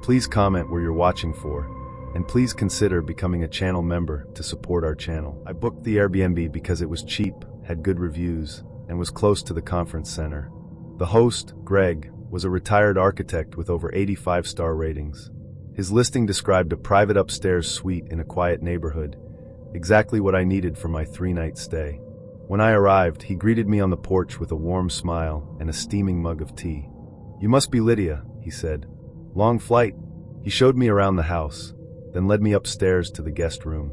Please comment where you're watching for, and please consider becoming a channel member to support our channel. I booked the Airbnb because it was cheap, had good reviews, and was close to the conference center. The host, Greg, was a retired architect with over 85-star ratings. His listing described a private upstairs suite in a quiet neighborhood, exactly what I needed for my 3-night stay. When I arrived, he greeted me on the porch with a warm smile and a steaming mug of tea. "You must be Lydia," he said. "Long flight?" He showed me around the house, then led me upstairs to the guest room.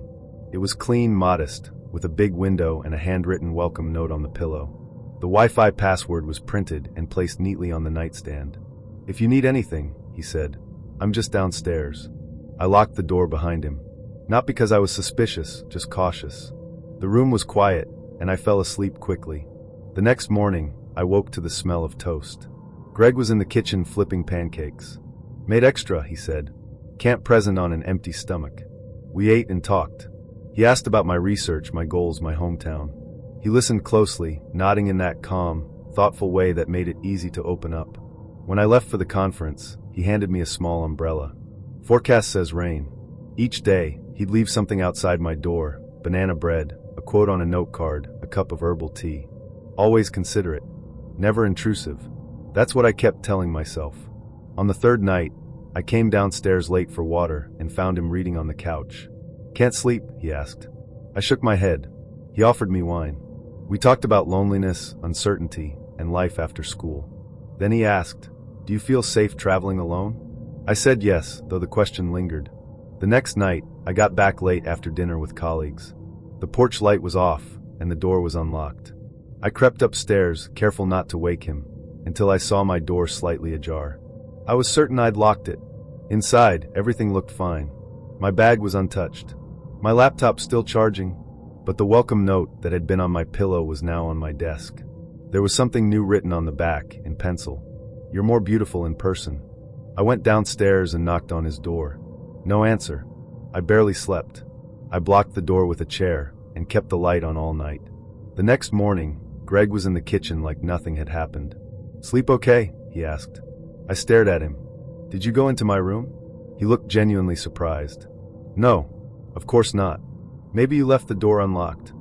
It was clean, modest, with a big window and a handwritten welcome note on the pillow. The Wi-Fi password was printed and placed neatly on the nightstand. "If you need anything," he said, "I'm just downstairs." I locked the door behind him. Not because I was suspicious, just cautious. The room was quiet, and I fell asleep quickly. The next morning, I woke to the smell of toast. Greg was in the kitchen flipping pancakes. "Made extra," he said. "Can't present on an empty stomach." We ate and talked. He asked about my research, my goals, my hometown. He listened closely, nodding in that calm, thoughtful way that made it easy to open up. When I left for the conference, he handed me a small umbrella. "Forecast says rain." Each day, he'd leave something outside my door: banana bread, a quote on a note card, a cup of herbal tea. Always considerate, never intrusive. That's what I kept telling myself. On the third night, I came downstairs late for water and found him reading on the couch. "Can't sleep?" he asked. I shook my head. He offered me wine. We talked about loneliness, uncertainty, and life after school. Then he asked, "Do you feel safe traveling alone?" I said yes, though the question lingered. The next night, I got back late after dinner with colleagues. The porch light was off, and the door was unlocked. I crept upstairs, careful not to wake him, until I saw my door slightly ajar. I was certain I'd locked it. Inside, everything looked fine. My bag was untouched. My laptop still charging, but the welcome note that had been on my pillow was now on my desk. There was something new written on the back, in pencil. "You're more beautiful in person." I went downstairs and knocked on his door. No answer. I barely slept. I blocked the door with a chair and kept the light on all night. The next morning, Greg was in the kitchen like nothing had happened. "Sleep okay?" he asked. I stared at him. "Did you go into my room?" He looked genuinely surprised. "No, of course not. Maybe you left the door unlocked.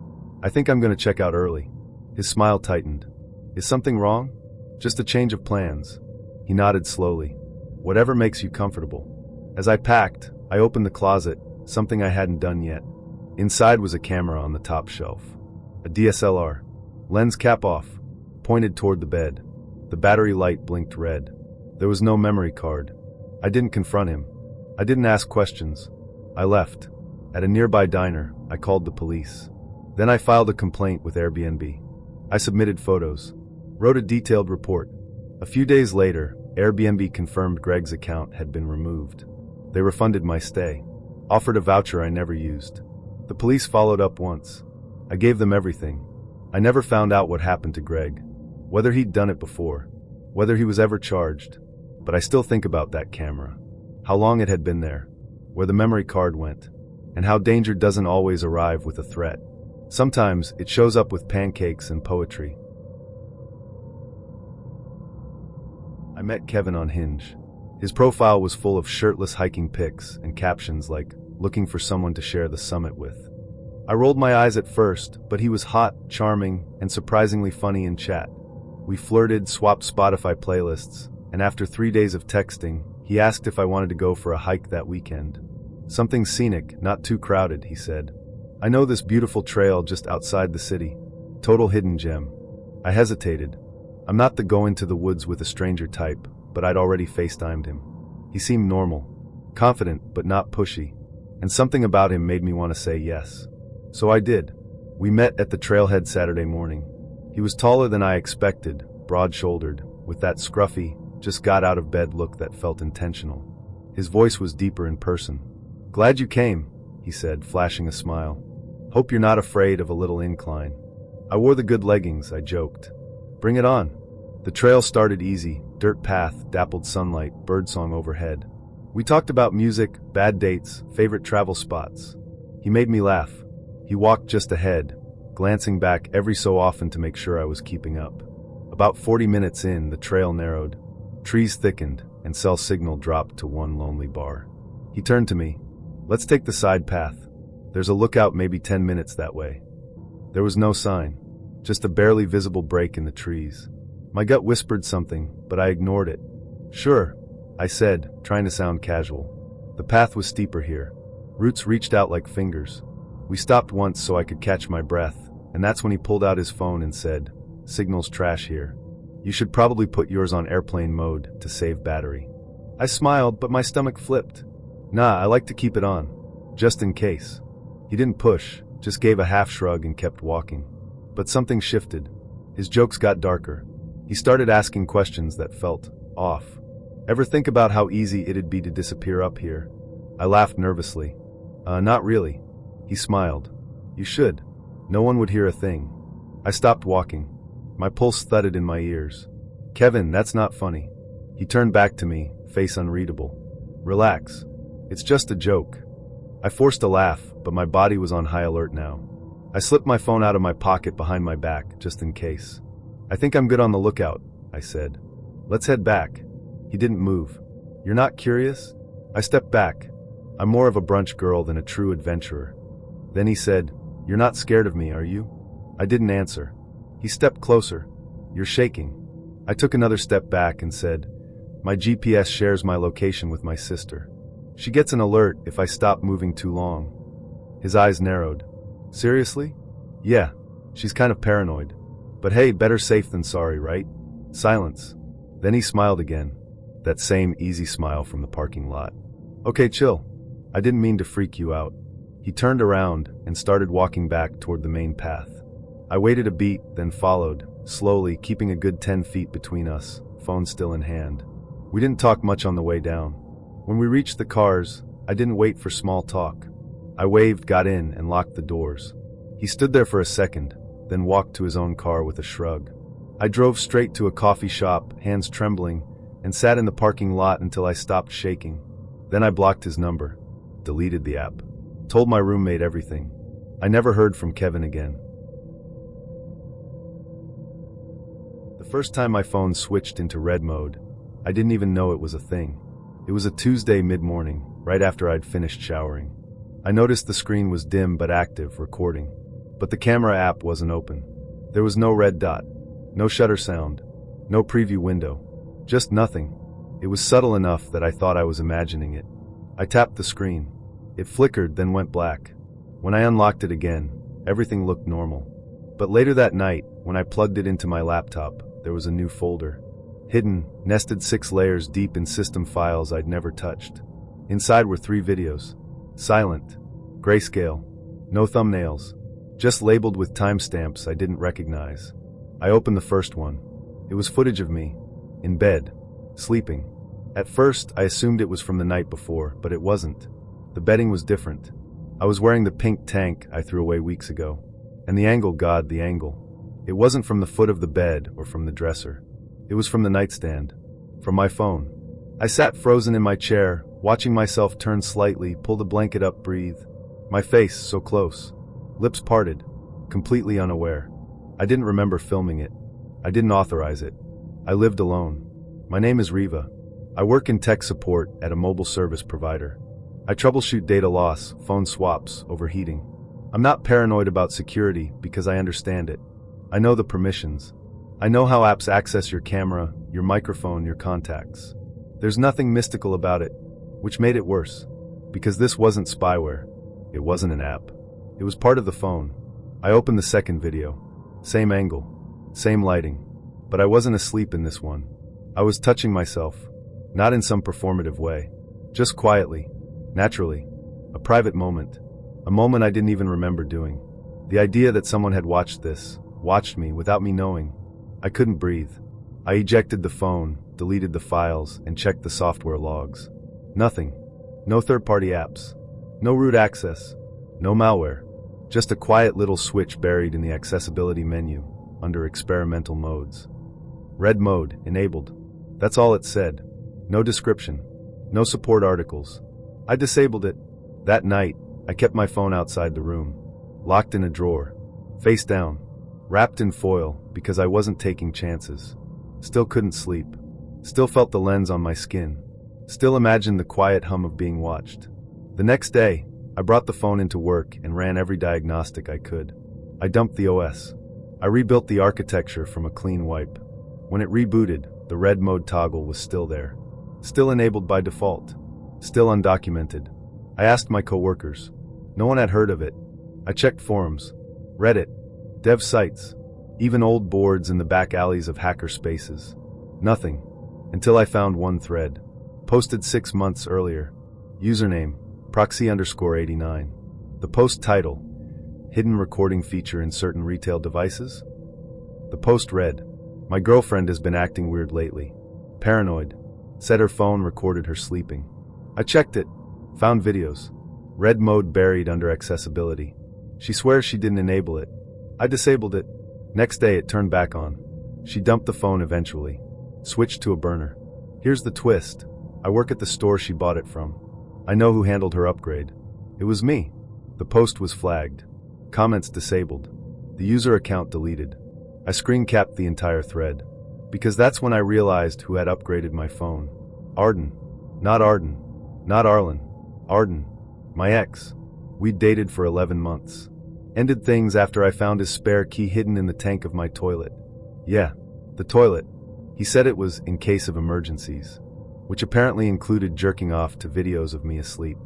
I think I'm going to check out early." His smile tightened. "Is something wrong?" "Just a change of plans." He nodded slowly. "Whatever makes you comfortable." As I packed, I opened the closet, something I hadn't done yet. Inside was a camera on the top shelf. A DSLR. Lens cap off. Pointed toward the bed. The battery light blinked red. There was no memory card. I didn't confront him. I didn't ask questions. I left. At a nearby diner, I called the police. Then I filed a complaint with Airbnb. I submitted photos. Wrote a detailed report. A few days later, Airbnb confirmed Greg's account had been removed. They refunded my stay. Offered a voucher I never used. The police followed up once. I gave them everything. I never found out what happened to Greg. Whether he'd done it before. Whether he was ever charged. But I still think about that camera. How long it had been there. Where the memory card went. And how danger doesn't always arrive with a threat. Sometimes it shows up with pancakes and poetry. I met Kevin on Hinge. His profile was full of shirtless hiking pics and captions like, "Looking for someone to share the summit with." I rolled my eyes at first, but he was hot, charming, and surprisingly funny in chat. We flirted, swapped Spotify playlists, and after 3 days of texting, he asked if I wanted to go for a hike that weekend. "Something scenic, not too crowded," he said. "I know this beautiful trail just outside the city. Total hidden gem." I hesitated. I'm not the go into the woods with a stranger type, but I'd already FaceTimed him. He seemed normal, confident but not pushy, and something about him made me want to say yes. So I did. We met at the trailhead Saturday morning. He was taller than I expected, broad-shouldered, with that scruffy, just-got-out-of-bed look that felt intentional. His voice was deeper in person. "Glad you came," he said, flashing a smile. "Hope you're not afraid of a little incline." I wore the good leggings, I joked. "Bring it on." The trail started easy, dirt path, dappled sunlight, birdsong overhead. We talked about music, bad dates, favorite travel spots. He made me laugh. He walked just ahead, glancing back every so often to make sure I was keeping up. About 40 minutes in, the trail narrowed. Trees thickened, and cell signal dropped to one lonely bar. He turned to me. "Let's take the side path. There's a lookout maybe 10 minutes that way." There was no sign, just a barely visible break in the trees. My gut whispered something, but I ignored it. "Sure," I said, trying to sound casual. The path was steeper here. Roots reached out like fingers. We stopped once so I could catch my breath, and that's when he pulled out his phone and said, "Signal's trash here. You should probably put yours on airplane mode to save battery." I smiled, but my stomach flipped. "Nah, I like to keep it on, just in case." He didn't push, just gave a half shrug and kept walking. But something shifted. His jokes got darker. He started asking questions that felt off. "Ever think about how easy it'd be to disappear up here?" I laughed nervously. Not really." He smiled. "You should. No one would hear a thing." I stopped walking. My pulse thudded in my ears. "Kevin, that's not funny." He turned back to me, face unreadable. "Relax. It's just a joke." I forced a laugh, but my body was on high alert now. I slipped my phone out of my pocket behind my back, just in case. "I think I'm good on the lookout," I said. "Let's head back." He didn't move. "You're not curious?" I stepped back. I'm more of a brunch girl than a true adventurer. Then he said, "You're not scared of me, are you?" I didn't answer. He stepped closer. "You're shaking." I took another step back and said, "My GPS shares my location with my sister. She gets an alert if I stop moving too long." His eyes narrowed. "Seriously?" "Yeah. She's kind of paranoid. But hey, better safe than sorry, right?" Silence. Then he smiled again. That same easy smile from the parking lot. "Okay, chill. I didn't mean to freak you out." He turned around and started walking back toward the main path. I waited a beat, then followed, slowly, keeping a good 10 feet between us, phone still in hand. We didn't talk much on the way down. When we reached the cars, I didn't wait for small talk. I waved, got in, and locked the doors. He stood there for a second, then walked to his own car with a shrug. I drove straight to a coffee shop, hands trembling, and sat in the parking lot until I stopped shaking. Then I blocked his number, deleted the app, told my roommate everything. I never heard from Kevin again. The first time my phone switched into red mode, I didn't even know it was a thing. It was a Tuesday mid-morning, right after I'd finished showering. I noticed the screen was dim but active, recording. But the camera app wasn't open. There was no red dot, no shutter sound, no preview window, just nothing. It was subtle enough that I thought I was imagining it. I tapped the screen. It flickered, then went black. When I unlocked it again, everything looked normal. But later that night, when I plugged it into my laptop, there was a new folder. Hidden, nested 6 layers deep in system files I'd never touched. Inside were 3 videos. Silent. Grayscale. No thumbnails. Just labeled with timestamps I didn't recognize. I opened the first one. It was footage of me. In bed. Sleeping. At first, I assumed it was from the night before, but it wasn't. The bedding was different. I was wearing the pink tank I threw away weeks ago. And the angle, God, the angle. It wasn't from the foot of the bed or from the dresser. It was from the nightstand. From my phone. I sat frozen in my chair, watching myself turn slightly, pull the blanket up, breathe. My face so close. Lips parted. Completely unaware. I didn't remember filming it. I didn't authorize it. I lived alone. My name is Riva. I work in tech support at a mobile service provider. I troubleshoot data loss, phone swaps, overheating. I'm not paranoid about security because I understand it. I know the permissions. I know how apps access your camera, your microphone, your contacts. There's nothing mystical about it, which made it worse. Because this wasn't spyware. It wasn't an app. It was part of the phone. I opened the second video. Same angle. Same lighting. But I wasn't asleep in this one. I was touching myself. Not in some performative way. Just quietly. Naturally. A private moment. A moment I didn't even remember doing. The idea that someone had watched this, watched me without me knowing. I couldn't breathe. I ejected the phone, deleted the files, and checked the software logs. Nothing. No third-party apps. No root access. No malware. Just a quiet little switch buried in the accessibility menu, under experimental modes. Red mode, enabled. That's all it said. No description. No support articles. I disabled it. That night, I kept my phone outside the room. Locked in a drawer. Face down. Wrapped in foil, because I wasn't taking chances. Still couldn't sleep. Still felt the lens on my skin. Still imagined the quiet hum of being watched. The next day, I brought the phone into work and ran every diagnostic I could. I dumped the OS. I rebuilt the architecture from a clean wipe. When it rebooted, the red mode toggle was still there. Still enabled by default. Still undocumented. I asked my coworkers. No one had heard of it. I checked forums, Reddit, dev sites, even old boards in the back alleys of hacker spaces. Nothing. Until I found one thread. Posted 6 months earlier. Username, proxy_89. The post title, hidden recording feature in certain retail devices? The post read, my girlfriend has been acting weird lately. Paranoid. Said her phone recorded her sleeping. I checked it. Found videos. Red mode buried under accessibility. She swears she didn't enable it. I disabled it. Next day it turned back on. She dumped the phone eventually. Switched to a burner. Here's the twist. I work at the store she bought it from. I know who handled her upgrade. It was me. The post was flagged. Comments disabled. The user account deleted. I screen capped the entire thread. Because that's when I realized who had upgraded my phone. Arden. Not Arden. Not Arlen. Arden. My ex. We'd dated for 11 months. Ended things after I found his spare key hidden in the tank of my toilet. Yeah, the toilet. He said it was in case of emergencies, which apparently included jerking off to videos of me asleep.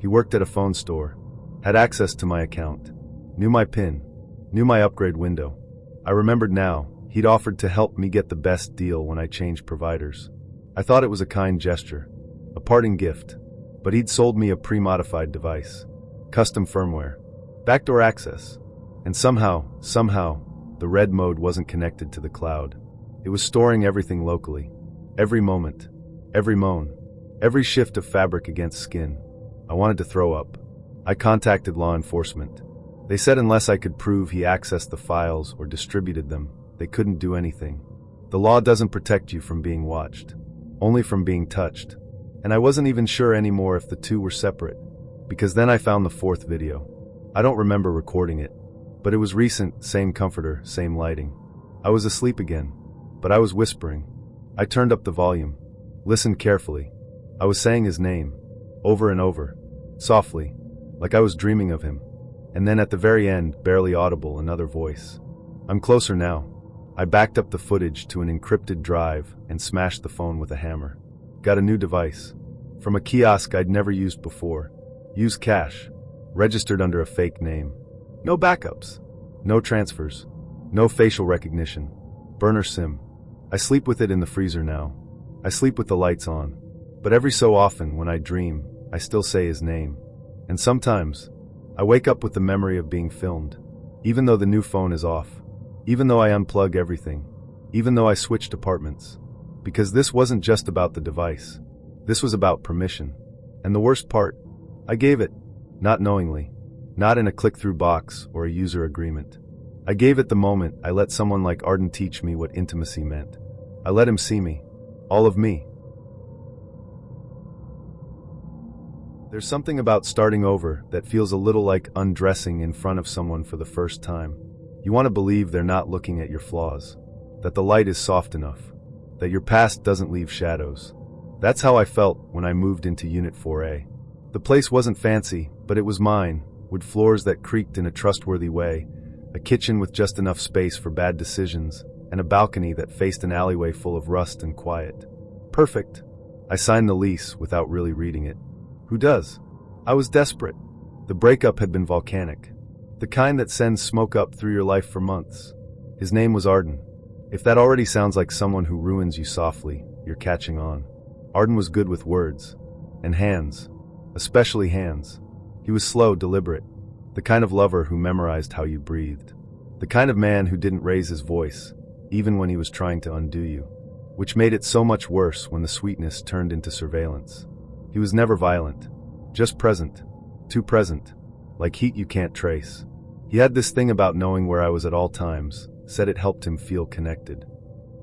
He worked at a phone store, had access to my account, knew my PIN, knew my upgrade window. I remembered now, he'd offered to help me get the best deal when I changed providers. I thought it was a kind gesture, a parting gift, but he'd sold me a pre-modified device, custom firmware, backdoor access, and somehow, the red mode wasn't connected to the cloud. It was storing everything locally. Every moment, every moan, every shift of fabric against skin. I wanted to throw up. I contacted law enforcement. They said unless I could prove he accessed the files or distributed them, they couldn't do anything. The law doesn't protect you from being watched, only from being touched. And I wasn't even sure anymore if the two were separate, because then I found the fourth video. I don't remember recording it, but it was recent, same comforter, same lighting. I was asleep again, but I was whispering. I turned up the volume, listened carefully. I was saying his name, over and over, softly, like I was dreaming of him. And then at the very end, barely audible, another voice. I'm closer now. I backed up the footage to an encrypted drive and smashed the phone with a hammer. Got a new device. From a kiosk I'd never used before. Used cash. Registered under a fake name. No backups. No transfers. No facial recognition. Burner SIM. I sleep with it in the freezer now. I sleep with the lights on. But every so often when I dream, I still say his name. And sometimes, I wake up with the memory of being filmed. Even though the new phone is off. Even though I unplug everything. Even though I switched apartments. Because this wasn't just about the device. This was about permission. And the worst part, I gave it. Not knowingly. Not in a click-through box or a user agreement. I gave it the moment I let someone like Arden teach me what intimacy meant. I let him see me. All of me. There's something about starting over that feels a little like undressing in front of someone for the first time. You want to believe they're not looking at your flaws. That the light is soft enough. That your past doesn't leave shadows. That's how I felt when I moved into Unit 4A. The place wasn't fancy, but it was mine, wood floors that creaked in a trustworthy way, a kitchen with just enough space for bad decisions, and a balcony that faced an alleyway full of rust and quiet. Perfect. I signed the lease without really reading it. Who does? I was desperate. The breakup had been volcanic. The kind that sends smoke up through your life for months. His name was Arden. If that already sounds like someone who ruins you softly, you're catching on. Arden was good with words. And hands. Especially hands. He was slow, deliberate. The kind of lover who memorized how you breathed. The kind of man who didn't raise his voice, even when he was trying to undo you. Which made it so much worse when the sweetness turned into surveillance. He was never violent. Just present. Too present. Like heat you can't trace. He had this thing about knowing where I was at all times, said it helped him feel connected.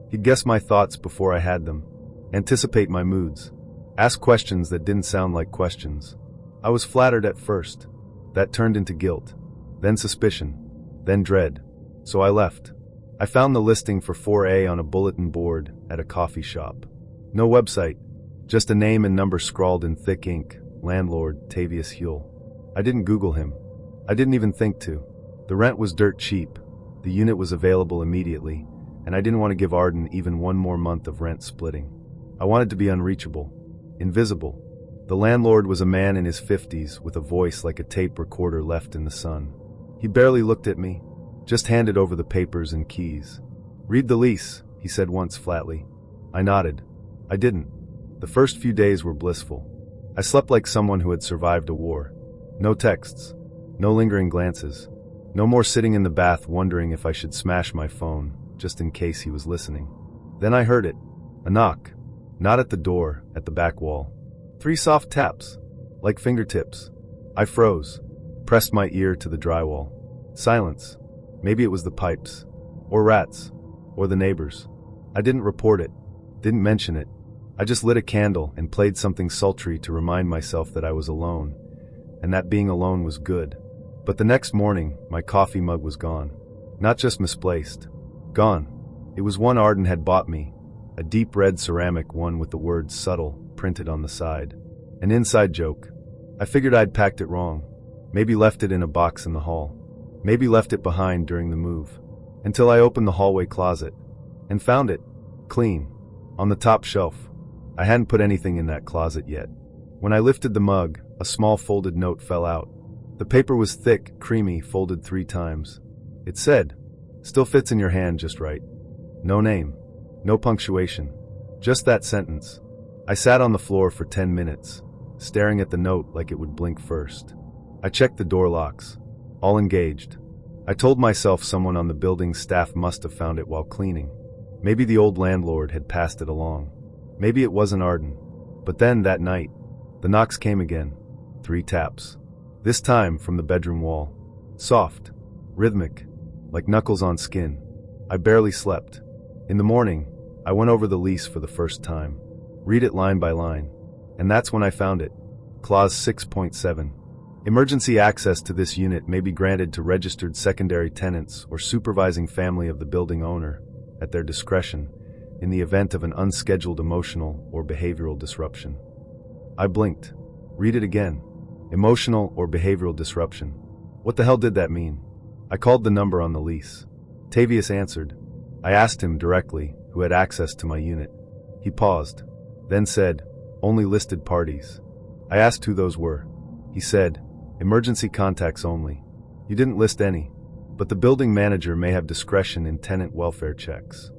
He'd guess my thoughts before I had them. Anticipate my moods. Ask questions that didn't sound like questions. I was flattered at first. That turned into guilt. Then suspicion. Then dread. So I left. I found the listing for 4A on a bulletin board at a coffee shop. No website, just a name and number scrawled in thick ink, landlord Tavius Huell. I didn't Google him. I didn't even think to. The rent was dirt cheap, the unit was available immediately, and I didn't want to give Arden even one more month of rent splitting. I wanted to be unreachable, invisible. The landlord was a man in his 50s with a voice like a tape recorder left in the sun. He barely looked at me, just handed over the papers and keys. "Read the lease," he said once flatly. I nodded. I didn't. The first few days were blissful. I slept like someone who had survived a war. No texts, no lingering glances, no more sitting in the bath wondering if I should smash my phone, just in case he was listening. Then I heard it. A knock. Not at the door, at the back wall. 3 soft taps, like fingertips. I froze, pressed my ear to the drywall. Silence. Maybe it was the pipes, or rats, or the neighbors. I didn't report it, didn't mention it. I just lit a candle and played something sultry to remind myself that I was alone, and that being alone was good. But the next morning, my coffee mug was gone. Not just misplaced. Gone. It was one Arden had bought me, a deep red ceramic one with the word "subtle" printed on the side. An inside joke. I figured I'd packed it wrong. Maybe left it in a box in the hall. Maybe left it behind during the move. Until I opened the hallway closet and found it, clean, on the top shelf. I hadn't put anything in that closet yet. When I lifted the mug, a small folded note fell out. The paper was thick, creamy, folded 3 times. It said, "Still fits in your hand just right." No name, no punctuation, just that sentence. I sat on the floor for 10 minutes, staring at the note like it would blink first. I checked the door locks. All engaged. I told myself someone on the building's staff must have found it while cleaning. Maybe the old landlord had passed it along. Maybe it wasn't Arden. But then, that night, the knocks came again. 3 taps. This time from the bedroom wall. Soft. Rhythmic. Like knuckles on skin. I barely slept. In the morning, I went over the lease for the first time. Read it line by line. And that's when I found it. Clause 6.7. Emergency access to this unit may be granted to registered secondary tenants or supervising family of the building owner, at their discretion, in the event of an unscheduled emotional or behavioral disruption. I blinked. Read it again. Emotional or behavioral disruption. What the hell did that mean? I called the number on the lease. Tavius answered. I asked him directly who had access to my unit. He paused, then said, "Only listed parties." I asked who those were. He said, "Emergency contacts only." You didn't list any, but the building manager may have discretion in tenant welfare checks.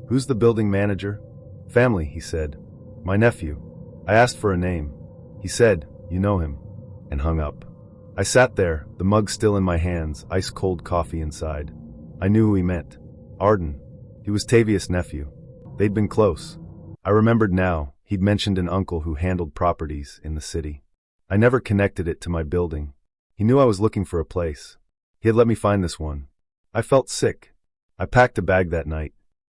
Who's the building manager? Family, he said. My nephew. I asked for a name. He said, "You know him," and hung up. I sat there, the mug still in my hands, ice-cold coffee inside. I knew who he meant. Arden. He was Tavius' nephew. They'd been close. I remembered now, he'd mentioned an uncle who handled properties in the city. I never connected it to my building. He knew I was looking for a place. He had let me find this one. I felt sick. I packed a bag that night.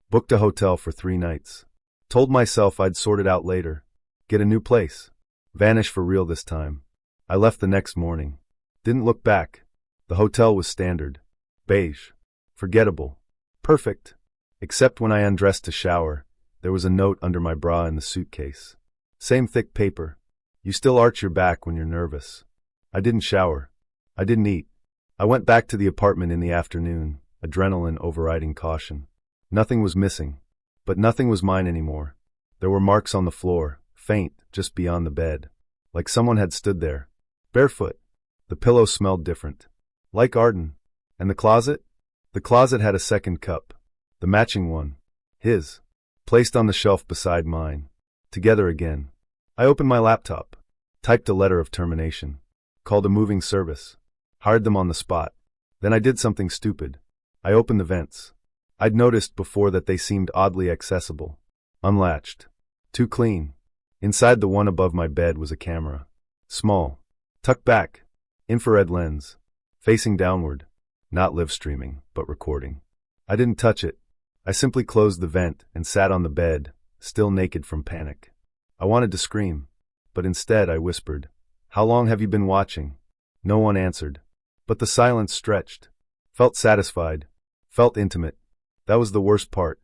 Booked a hotel for 3 nights. Told myself I'd sort it out later. Get a new place. Vanish for real this time. I left the next morning. Didn't look back. The hotel was standard. Beige. Forgettable. Perfect. Except when I undressed to shower, there was a note under my bra in the suitcase. Same thick paper. You still arch your back when you're nervous. I didn't shower. I didn't eat. I went back to the apartment in the afternoon, adrenaline overriding caution. Nothing was missing, but nothing was mine anymore. There were marks on the floor, faint, just beyond the bed. Like someone had stood there. Barefoot. The pillow smelled different. Like Arden. And the closet? The closet had a second cup. The matching one. His. Placed on the shelf beside mine. Together again. I opened my laptop. Typed a letter of termination. Called a moving service. Hired them on the spot. Then I did something stupid. I opened the vents. I'd noticed before that they seemed oddly accessible. Unlatched. Too clean. Inside the one above my bed was a camera. Small. Tucked back. Infrared lens. Facing downward. Not live streaming, but recording. I didn't touch it. I simply closed the vent and sat on the bed, still naked from panic. I wanted to scream, but instead I whispered, "How long have you been watching?" No one answered. But the silence stretched. Felt satisfied. Felt intimate. That was the worst part.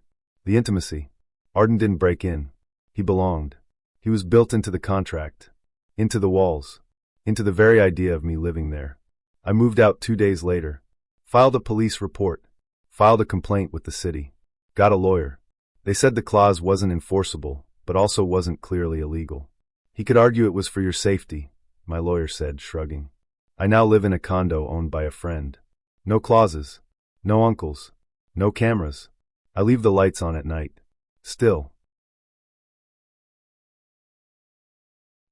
The intimacy. Arden didn't break in. He belonged. He was built into the contract, into the walls, into the very idea of me living there. I moved out 2 days later, filed a police report, filed a complaint with the city, got a lawyer. They said the clause wasn't enforceable, but also wasn't clearly illegal. He could argue it was for your safety, my lawyer said, shrugging. I now live in a condo owned by a friend. No clauses, no uncles, no cameras. I leave the lights on at night. Still.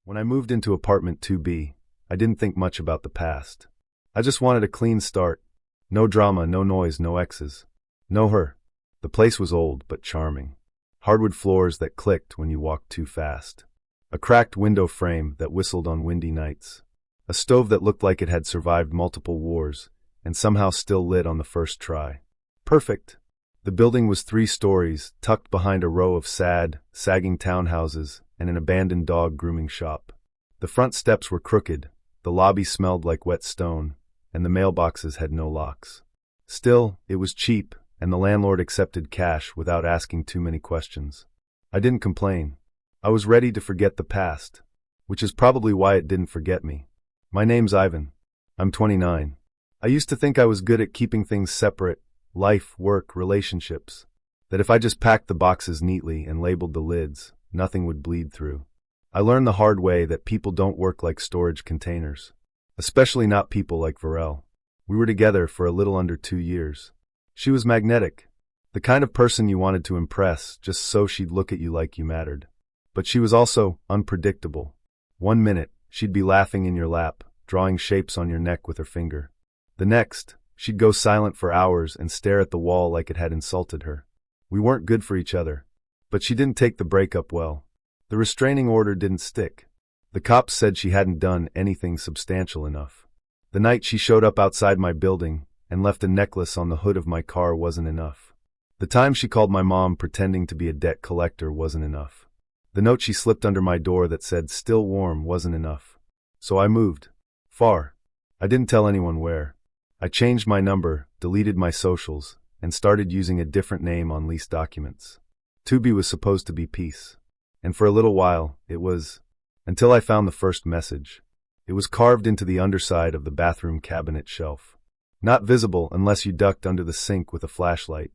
When I moved into apartment 2B, I didn't think much about the past. I just wanted a clean start. No drama, no noise, no exes. No her. The place was old but charming. Hardwood floors that clicked when you walked too fast. A cracked window frame that whistled on windy nights. A stove that looked like it had survived multiple wars and somehow still lit on the first try. Perfect. The building was 3 stories, tucked behind a row of sad, sagging townhouses and an abandoned dog grooming shop. The front steps were crooked, the lobby smelled like wet stone, and the mailboxes had no locks. Still, it was cheap, and the landlord accepted cash without asking too many questions. I didn't complain. I was ready to forget the past, which is probably why it didn't forget me. My name's Ivan. I'm 29. I used to think I was good at keeping things separate, life, work, relationships, that if I just packed the boxes neatly and labeled the lids, nothing would bleed through. I learned the hard way that people don't work like storage containers. Especially not people like Varel. We were together for a little under 2 years. She was magnetic, the kind of person you wanted to impress just so she'd look at you like you mattered. But she was also unpredictable. 1 minute, she'd be laughing in your lap, drawing shapes on your neck with her finger. The next, she'd go silent for hours and stare at the wall like it had insulted her. We weren't good for each other. But she didn't take the breakup well. The restraining order didn't stick. The cops said she hadn't done anything substantial enough. The night she showed up outside my building and left a necklace on the hood of my car wasn't enough. The time she called my mom pretending to be a debt collector wasn't enough. The note she slipped under my door that said "still warm" wasn't enough. So I moved. Far. I didn't tell anyone where. I changed my number, deleted my socials, and started using a different name on lease documents. 2B was supposed to be peace. And for a little while, it was, until I found the first message. It was carved into the underside of the bathroom cabinet shelf. Not visible unless you ducked under the sink with a flashlight.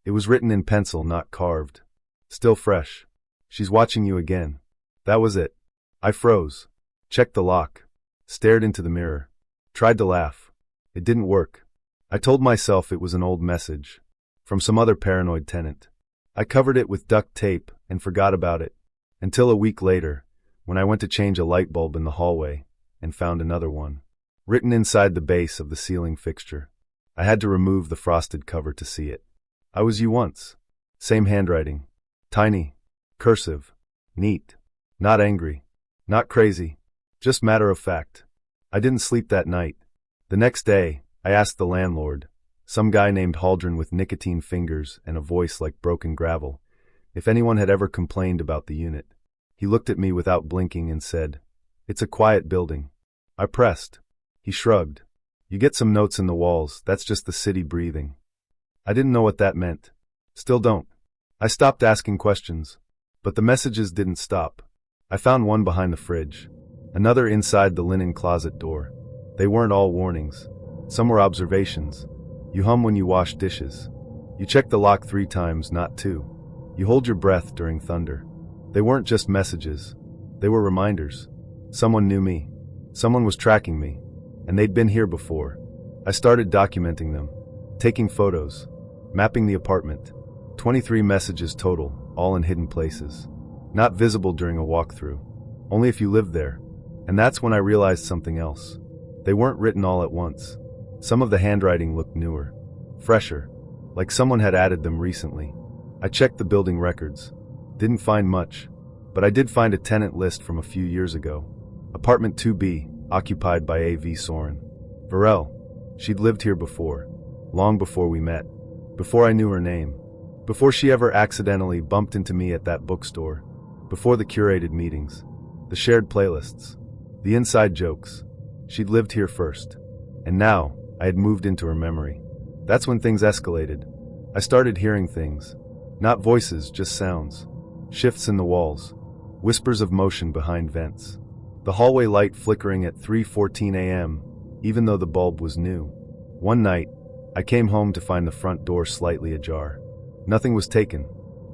It was written in pencil, not carved. Still fresh. She's watching you again. That was it. I froze. Checked the lock. Stared into the mirror. Tried to laugh. It didn't work. I told myself it was an old message. From some other paranoid tenant. I covered it with duct tape and forgot about it. Until a week later, when I went to change a light bulb in the hallway and found another one. Written inside the base of the ceiling fixture. I had to remove the frosted cover to see it. I was you once. Same handwriting. Tiny. Cursive. Neat. Not angry. Not crazy. Just matter of fact. I didn't sleep that night. The next day, I asked the landlord, some guy named Haldren with nicotine fingers and a voice like broken gravel, if anyone had ever complained about the unit. He looked at me without blinking and said, "It's a quiet building." I pressed. He shrugged. "You get some notes in the walls, that's just the city breathing." I didn't know what that meant. Still don't. I stopped asking questions. But the messages didn't stop. I found one behind the fridge. Another inside the linen closet door. They weren't all warnings. Some were observations. You hum when you wash dishes. You check the lock 3 times, not 2. You hold your breath during thunder. They weren't just messages. They were reminders. Someone knew me. Someone was tracking me. And they'd been here before. I started documenting them. Taking photos. Mapping the apartment. 23 messages total, all in hidden places. Not visible during a walkthrough. Only if you lived there. And that's when I realized something else. They weren't written all at once. Some of the handwriting looked newer. Fresher. Like someone had added them recently. I checked the building records. Didn't find much. But I did find a tenant list from a few years ago. Apartment 2B, occupied by A.V. Soren. Varel. She'd lived here before. Long before we met. Before I knew her name. Before she ever accidentally bumped into me at that bookstore. Before the curated meetings. The shared playlists. The inside jokes. She'd lived here first. And now, I had moved into her memory. That's when things escalated. I started hearing things. Not voices, just sounds. Shifts in the walls. Whispers of motion behind vents. The hallway light flickering at 3:14 a.m., even though the bulb was new. One night, I came home to find the front door slightly ajar. Nothing was taken.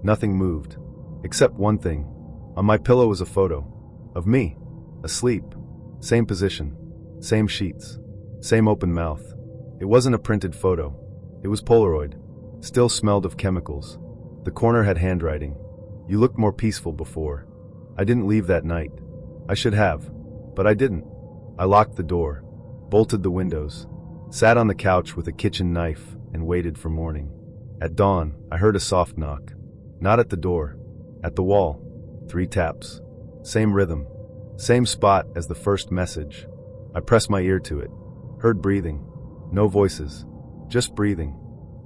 Nothing moved. Except one thing. On my pillow was a photo. Of me. Asleep. Same position. Same sheets. Same open mouth. It wasn't a printed photo. It was Polaroid. Still smelled of chemicals. The corner had handwriting. You looked more peaceful before. I didn't leave that night. I should have. But I didn't. I locked the door. Bolted the windows. Sat on the couch with a kitchen knife and waited for morning. At dawn, I heard a soft knock. Not at the door. At the wall. 3 taps. Same rhythm. Same spot as the first message. I pressed my ear to it. Heard breathing. No voices. Just breathing.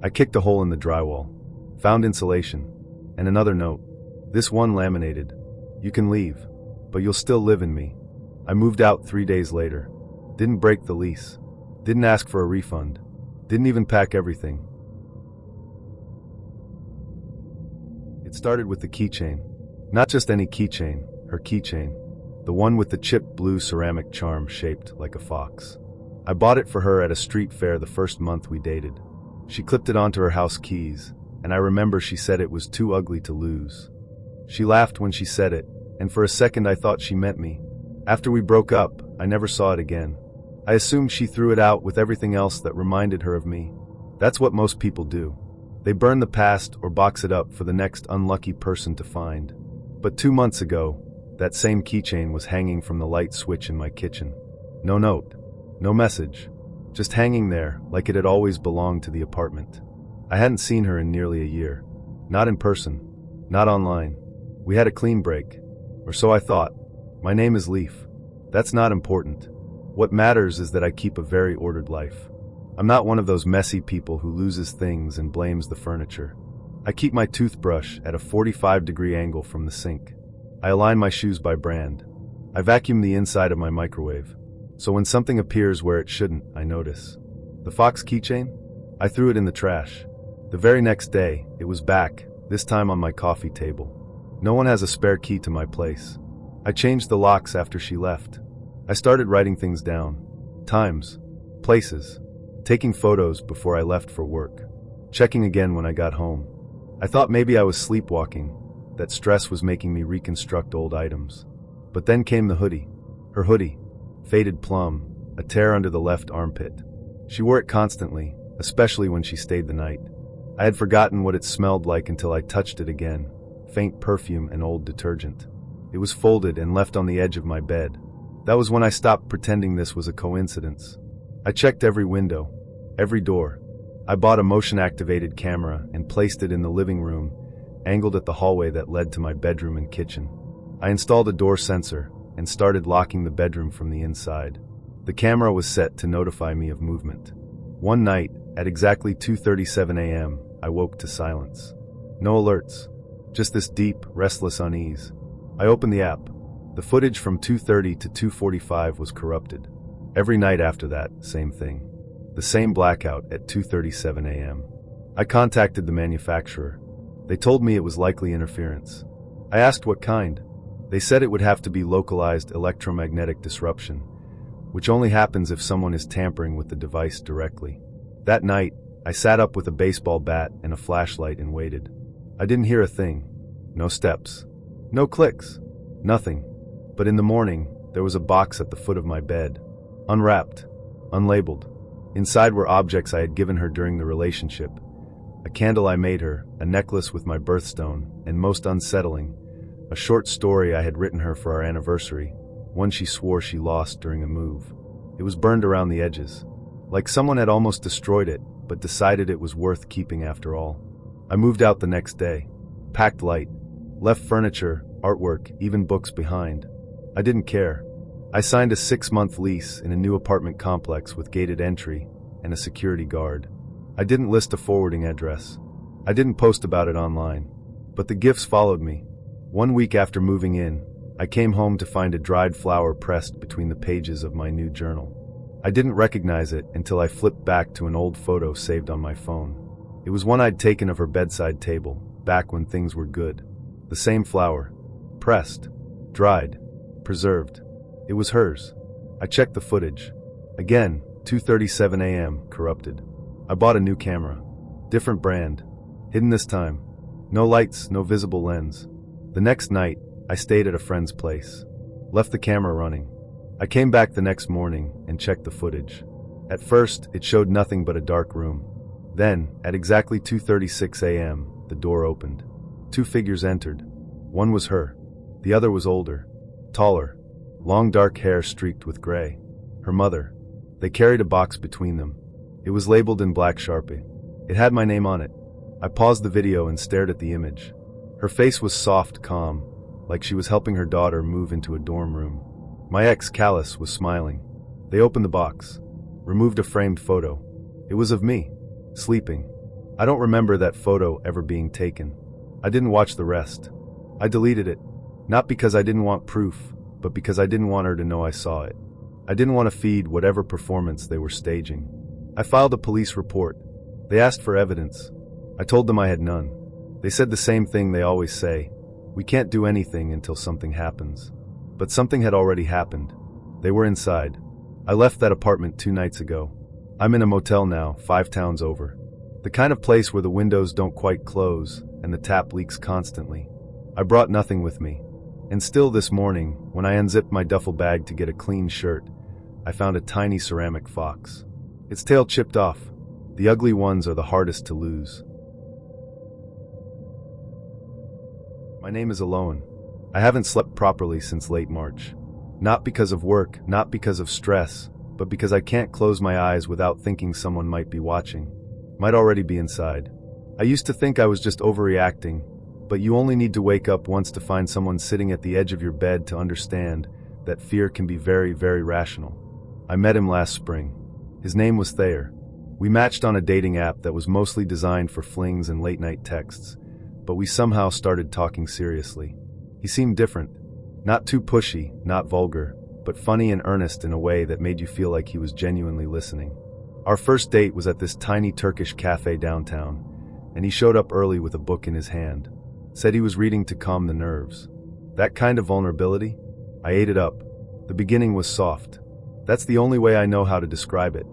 I kicked a hole in the drywall. Found insulation. And another note. This one laminated. You can leave, but you'll still live in me. I moved out 3 days later. Didn't break the lease. Didn't ask for a refund. Didn't even pack everything. It started with the keychain. Not just any keychain, her keychain. The one with the chipped blue ceramic charm shaped like a fox. I bought it for her at a street fair the first month we dated. She clipped it onto her house keys, and I remember she said it was too ugly to lose. She laughed when she said it, and for a second I thought she meant me. After we broke up, I never saw it again. I assumed she threw it out with everything else that reminded her of me. That's what most people do. They burn the past or box it up for the next unlucky person to find. But 2 months ago, that same keychain was hanging from the light switch in my kitchen. No note. No message. Just hanging there, like it had always belonged to the apartment. I hadn't seen her in nearly a year. Not in person. Not online. We had a clean break. Or so I thought. My name is Leaf. That's not important. What matters is that I keep a very ordered life. I'm not one of those messy people who loses things and blames the furniture. I keep my toothbrush at a 45-degree angle from the sink. I align my shoes by brand. I vacuum the inside of my microwave. So when something appears where it shouldn't, I notice. The Fox keychain? I threw it in the trash. The very next day, it was back, this time on my coffee table. No one has a spare key to my place. I changed the locks after she left. I started writing things down. Times. Places. Taking photos before I left for work. Checking again when I got home. I thought maybe I was sleepwalking, that stress was making me reconstruct old items. But then came the hoodie. Her hoodie. Faded plum, a tear under the left armpit. She wore it constantly, especially when she stayed the night. I had forgotten what it smelled like until I touched it again. Faint perfume and old detergent. It was folded and left on the edge of my bed. That was when I stopped pretending this was a coincidence. I checked every window, every door. I bought a motion-activated camera and placed it in the living room, angled at the hallway that led to my bedroom and kitchen. I installed a door sensor and started locking the bedroom from the inside. The camera was set to notify me of movement. One night, at exactly 2:37 a.m., I woke to silence. No alerts. Just this deep, restless unease. I opened the app. The footage from 2:30 to 2:45 was corrupted. Every night after that, same thing. The same blackout at 2:37 a.m. I contacted the manufacturer. They told me it was likely interference. I asked what kind. They said it would have to be localized electromagnetic disruption, which only happens if someone is tampering with the device directly. That night, I sat up with a baseball bat and a flashlight and waited. I didn't hear a thing. No steps. No clicks. Nothing. But in the morning, there was a box at the foot of my bed. Unwrapped. Unlabeled. Inside were objects I had given her during the relationship. A candle I made her, a necklace with my birthstone, and most unsettling, a short story I had written her for our anniversary, one she swore she lost during a move. It was burned around the edges. Like someone had almost destroyed it, but decided it was worth keeping after all. I moved out the next day. Packed light. Left furniture, artwork, even books behind. I didn't care. I signed a 6-month lease in a new apartment complex with gated entry and a security guard. I didn't list a forwarding address. I didn't post about it online. But the gifts followed me. 1 week after moving in, I came home to find a dried flower pressed between the pages of my new journal. I didn't recognize it until I flipped back to an old photo saved on my phone. It was one I'd taken of her bedside table, back when things were good. The same flower. Pressed. Dried. Preserved. It was hers. I checked the footage. Again, 2:37 a.m., corrupted. I bought a new camera. Different brand. Hidden this time. No lights, no visible lens. The next night, I stayed at a friend's place. Left the camera running. I came back the next morning and checked the footage. At first, it showed nothing but a dark room. Then, at exactly 2:36 a.m., the door opened. 2 figures entered. One was her. The other was older. Taller. Long dark hair streaked with gray. Her mother. They carried a box between them. It was labeled in black Sharpie. It had my name on it. I paused the video and stared at the image. Her face was soft, calm, like she was helping her daughter move into a dorm room. My ex, Callus, was smiling. They opened the box. Removed a framed photo. It was of me. Sleeping. I don't remember that photo ever being taken. I didn't watch the rest. I deleted it. Not because I didn't want proof, but because I didn't want her to know I saw it. I didn't want to feed whatever performance they were staging. I filed a police report. They asked for evidence. I told them I had none. They said the same thing they always say. We can't do anything until something happens. But something had already happened. They were inside. I left that apartment 2 nights ago. I'm in a motel now, 5 towns over. The kind of place where the windows don't quite close and the tap leaks constantly. I brought nothing with me. And still this morning, when I unzipped my duffel bag to get a clean shirt, I found a tiny ceramic fox. Its tail chipped off. The ugly ones are the hardest to lose. My name is Aloan. I haven't slept properly since late March. Not because of work, not because of stress, but because I can't close my eyes without thinking someone might be watching. Might already be inside. I used to think I was just overreacting, but you only need to wake up once to find someone sitting at the edge of your bed to understand that fear can be very, very rational. I met him last spring. His name was Thayer. We matched on a dating app that was mostly designed for flings and late-night texts, but we somehow started talking seriously. He seemed different. Not too pushy, not vulgar, but funny and earnest in a way that made you feel like he was genuinely listening. Our first date was at this tiny Turkish cafe downtown, and he showed up early with a book in his hand. Said he was reading to calm the nerves. That kind of vulnerability? I ate it up. The beginning was soft. That's the only way I know how to describe it.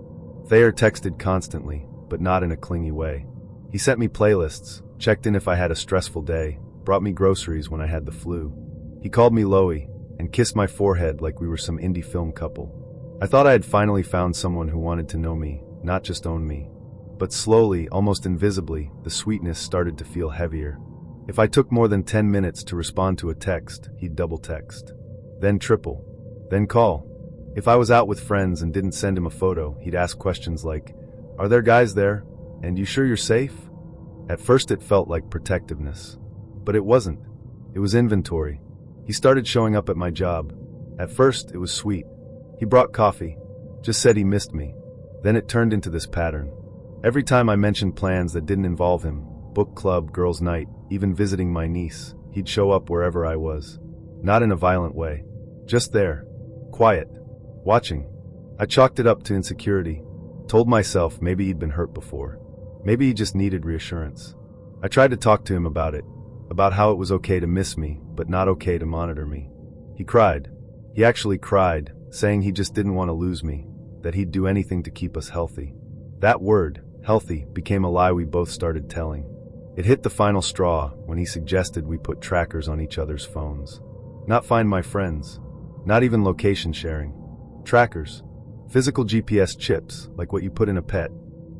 Thayer texted constantly, but not in a clingy way. He sent me playlists, checked in if I had a stressful day, brought me groceries when I had the flu. He called me Loey, and kissed my forehead like we were some indie film couple. I thought I had finally found someone who wanted to know me, not just own me. But slowly, almost invisibly, the sweetness started to feel heavier. If I took more than 10 minutes to respond to a text, he'd double text. Then triple. Then call. If I was out with friends and didn't send him a photo, he'd ask questions like, "Are there guys there? And you sure you're safe?" At first it felt like protectiveness. But it wasn't. It was inventory. He started showing up at my job. At first, it was sweet. He brought coffee. Just said he missed me. Then it turned into this pattern. Every time I mentioned plans that didn't involve him, book club, girls' night, even visiting my niece, he'd show up wherever I was. Not in a violent way. Just there. Quiet. Watching. I chalked it up to insecurity. Told myself maybe he'd been hurt before. Maybe he just needed reassurance. I tried to talk to him about it. About how it was okay to miss me, but not okay to monitor me. He cried. He actually cried, saying he just didn't want to lose me, that he'd do anything to keep us healthy. That word, healthy, became a lie we both started telling. It hit the final straw when he suggested we put trackers on each other's phones. Not find my friends. Not even location sharing. Trackers. Physical GPS chips, like what you put in a pet.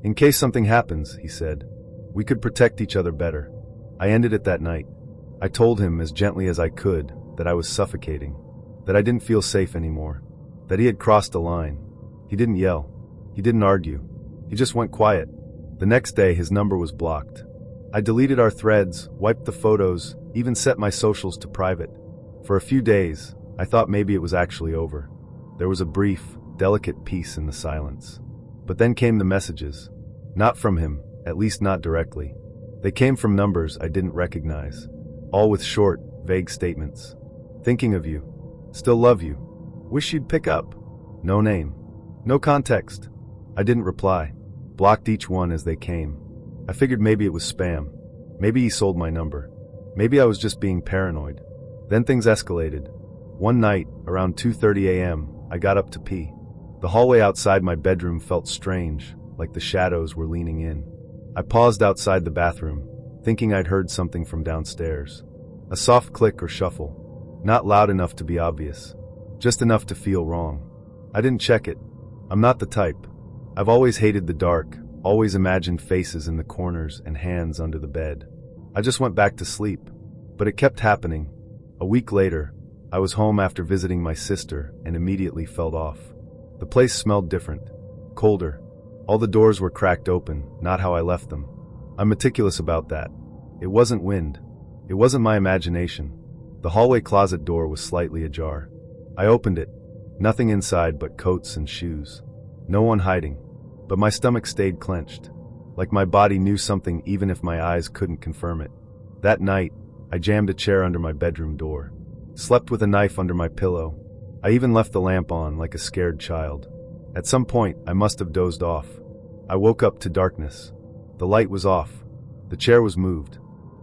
In case something happens, he said. We could protect each other better. I ended it that night. I told him as gently as I could that I was suffocating, that I didn't feel safe anymore, that he had crossed a line. He didn't yell. He didn't argue. He just went quiet. The next day, his number was blocked. I deleted our threads, wiped the photos, even set my socials to private. For a few days, I thought maybe it was actually over. There was a brief, delicate peace in the silence. But then came the messages. Not from him, at least not directly. They came from numbers I didn't recognize, all with short, vague statements. Thinking of you. Still love you. Wish you'd pick up. No name. No context. I didn't reply. Blocked each one as they came. I figured maybe it was spam. Maybe he sold my number. Maybe I was just being paranoid. Then things escalated. One night, around 2:30 a.m., I got up to pee. The hallway outside my bedroom felt strange, like the shadows were leaning in. I paused outside the bathroom, thinking I'd heard something from downstairs. A soft click or shuffle. Not loud enough to be obvious. Just enough to feel wrong. I didn't check it. I'm not the type. I've always hated the dark, always imagined faces in the corners and hands under the bed. I just went back to sleep. But it kept happening. A week later, I was home after visiting my sister and immediately felt off. The place smelled different. Colder. All the doors were cracked open, not how I left them. I'm meticulous about that. It wasn't wind. It wasn't my imagination. The hallway closet door was slightly ajar. I opened it. Nothing inside but coats and shoes. No one hiding. But my stomach stayed clenched. Like my body knew something even if my eyes couldn't confirm it. That night, I jammed a chair under my bedroom door. Slept with a knife under my pillow. I even left the lamp on like a scared child. At some point, I must have dozed off. I woke up to darkness. The light was off. The chair was moved.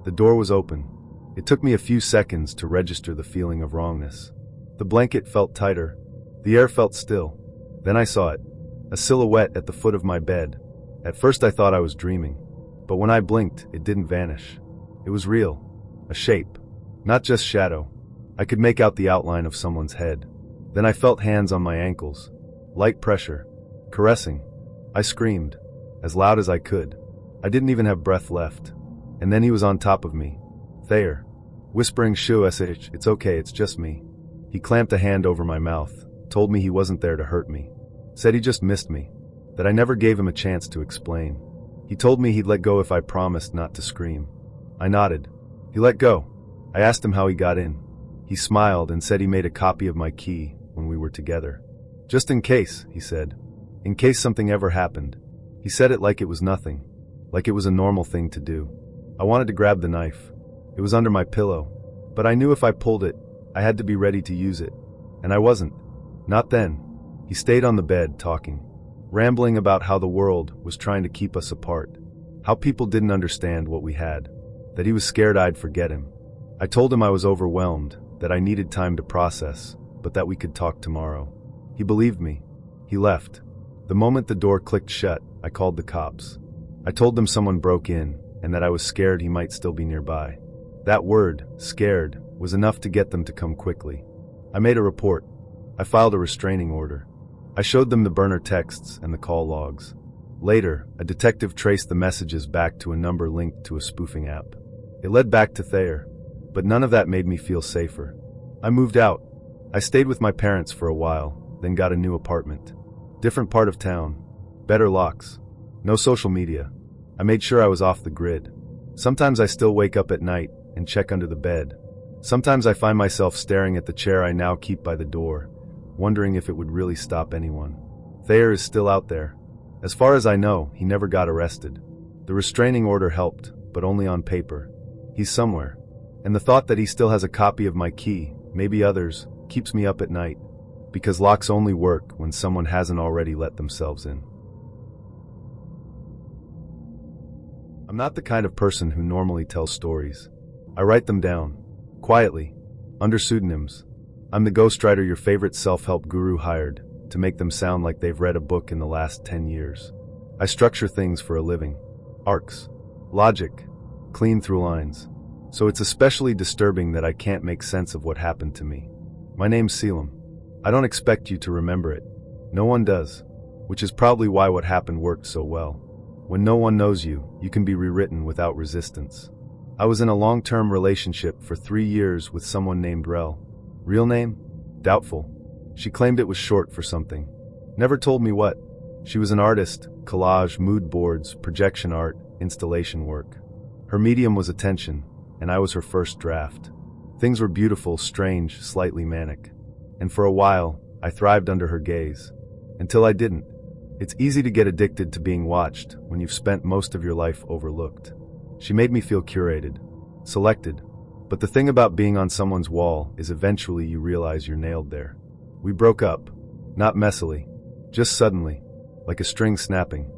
The door was open. It took me a few seconds to register the feeling of wrongness. The blanket felt tighter. The air felt still. Then I saw it. A silhouette at the foot of my bed. At first I thought I was dreaming. But when I blinked, it didn't vanish. It was real. A shape. Not just shadow. I could make out the outline of someone's head. Then I felt hands on my ankles. Light pressure. Caressing. I screamed. As loud as I could. I didn't even have breath left. And then he was on top of me. Thayer. Whispering shh, it's okay, it's just me. He clamped a hand over my mouth. Told me he wasn't there to hurt me. Said he just missed me. That I never gave him a chance to explain. He told me he'd let go if I promised not to scream. I nodded. He let go. I asked him how he got in. He smiled and said he made a copy of my key when we were together. Just in case, he said. In case something ever happened. He said it like it was nothing. Like it was a normal thing to do. I wanted to grab the knife. It was under my pillow. But I knew if I pulled it, I had to be ready to use it. And I wasn't. Not then. He stayed on the bed talking. Rambling about how the world was trying to keep us apart. How people didn't understand what we had. That he was scared I'd forget him. I told him I was overwhelmed, that I needed time to process, but that we could talk tomorrow. He believed me. He left. The moment the door clicked shut, I called the cops. I told them someone broke in, and that I was scared he might still be nearby. That word, scared, was enough to get them to come quickly. I made a report. I filed a restraining order. I showed them the burner texts and the call logs. Later, a detective traced the messages back to a number linked to a spoofing app. It led back to Thayer, but none of that made me feel safer. I moved out. I stayed with my parents for a while, then got a new apartment. Different part of town. Better locks. No social media. I made sure I was off the grid. Sometimes I still wake up at night and check under the bed. Sometimes I find myself staring at the chair I now keep by the door, wondering if it would really stop anyone. Thayer is still out there. As far as I know, he never got arrested. The restraining order helped, but only on paper. He's somewhere. And the thought that he still has a copy of my key, maybe others, keeps me up at night. Because locks only work when someone hasn't already let themselves in. I'm not the kind of person who normally tells stories. I write them down. Quietly. Under pseudonyms. I'm the ghostwriter your favorite self-help guru hired to make them sound like they've read a book in the last 10 years. I structure things for a living. Arcs. Logic. Clean through lines. So it's especially disturbing that I can't make sense of what happened to me. My name's Selim. I don't expect you to remember it. No one does. Which is probably why what happened worked so well. When no one knows you, you can be rewritten without resistance. I was in a long-term relationship for 3 years with someone named Rel. Real name? Doubtful. She claimed it was short for something. Never told me what. She was an artist, collage, mood boards, projection art, installation work. Her medium was attention, and I was her first draft. Things were beautiful, strange, slightly manic. And for a while, I thrived under her gaze. Until I didn't. It's easy to get addicted to being watched when you've spent most of your life overlooked. She made me feel curated, selected. But the thing about being on someone's wall is eventually you realize you're nailed there. We broke up. Not messily. Just suddenly. Like a string snapping.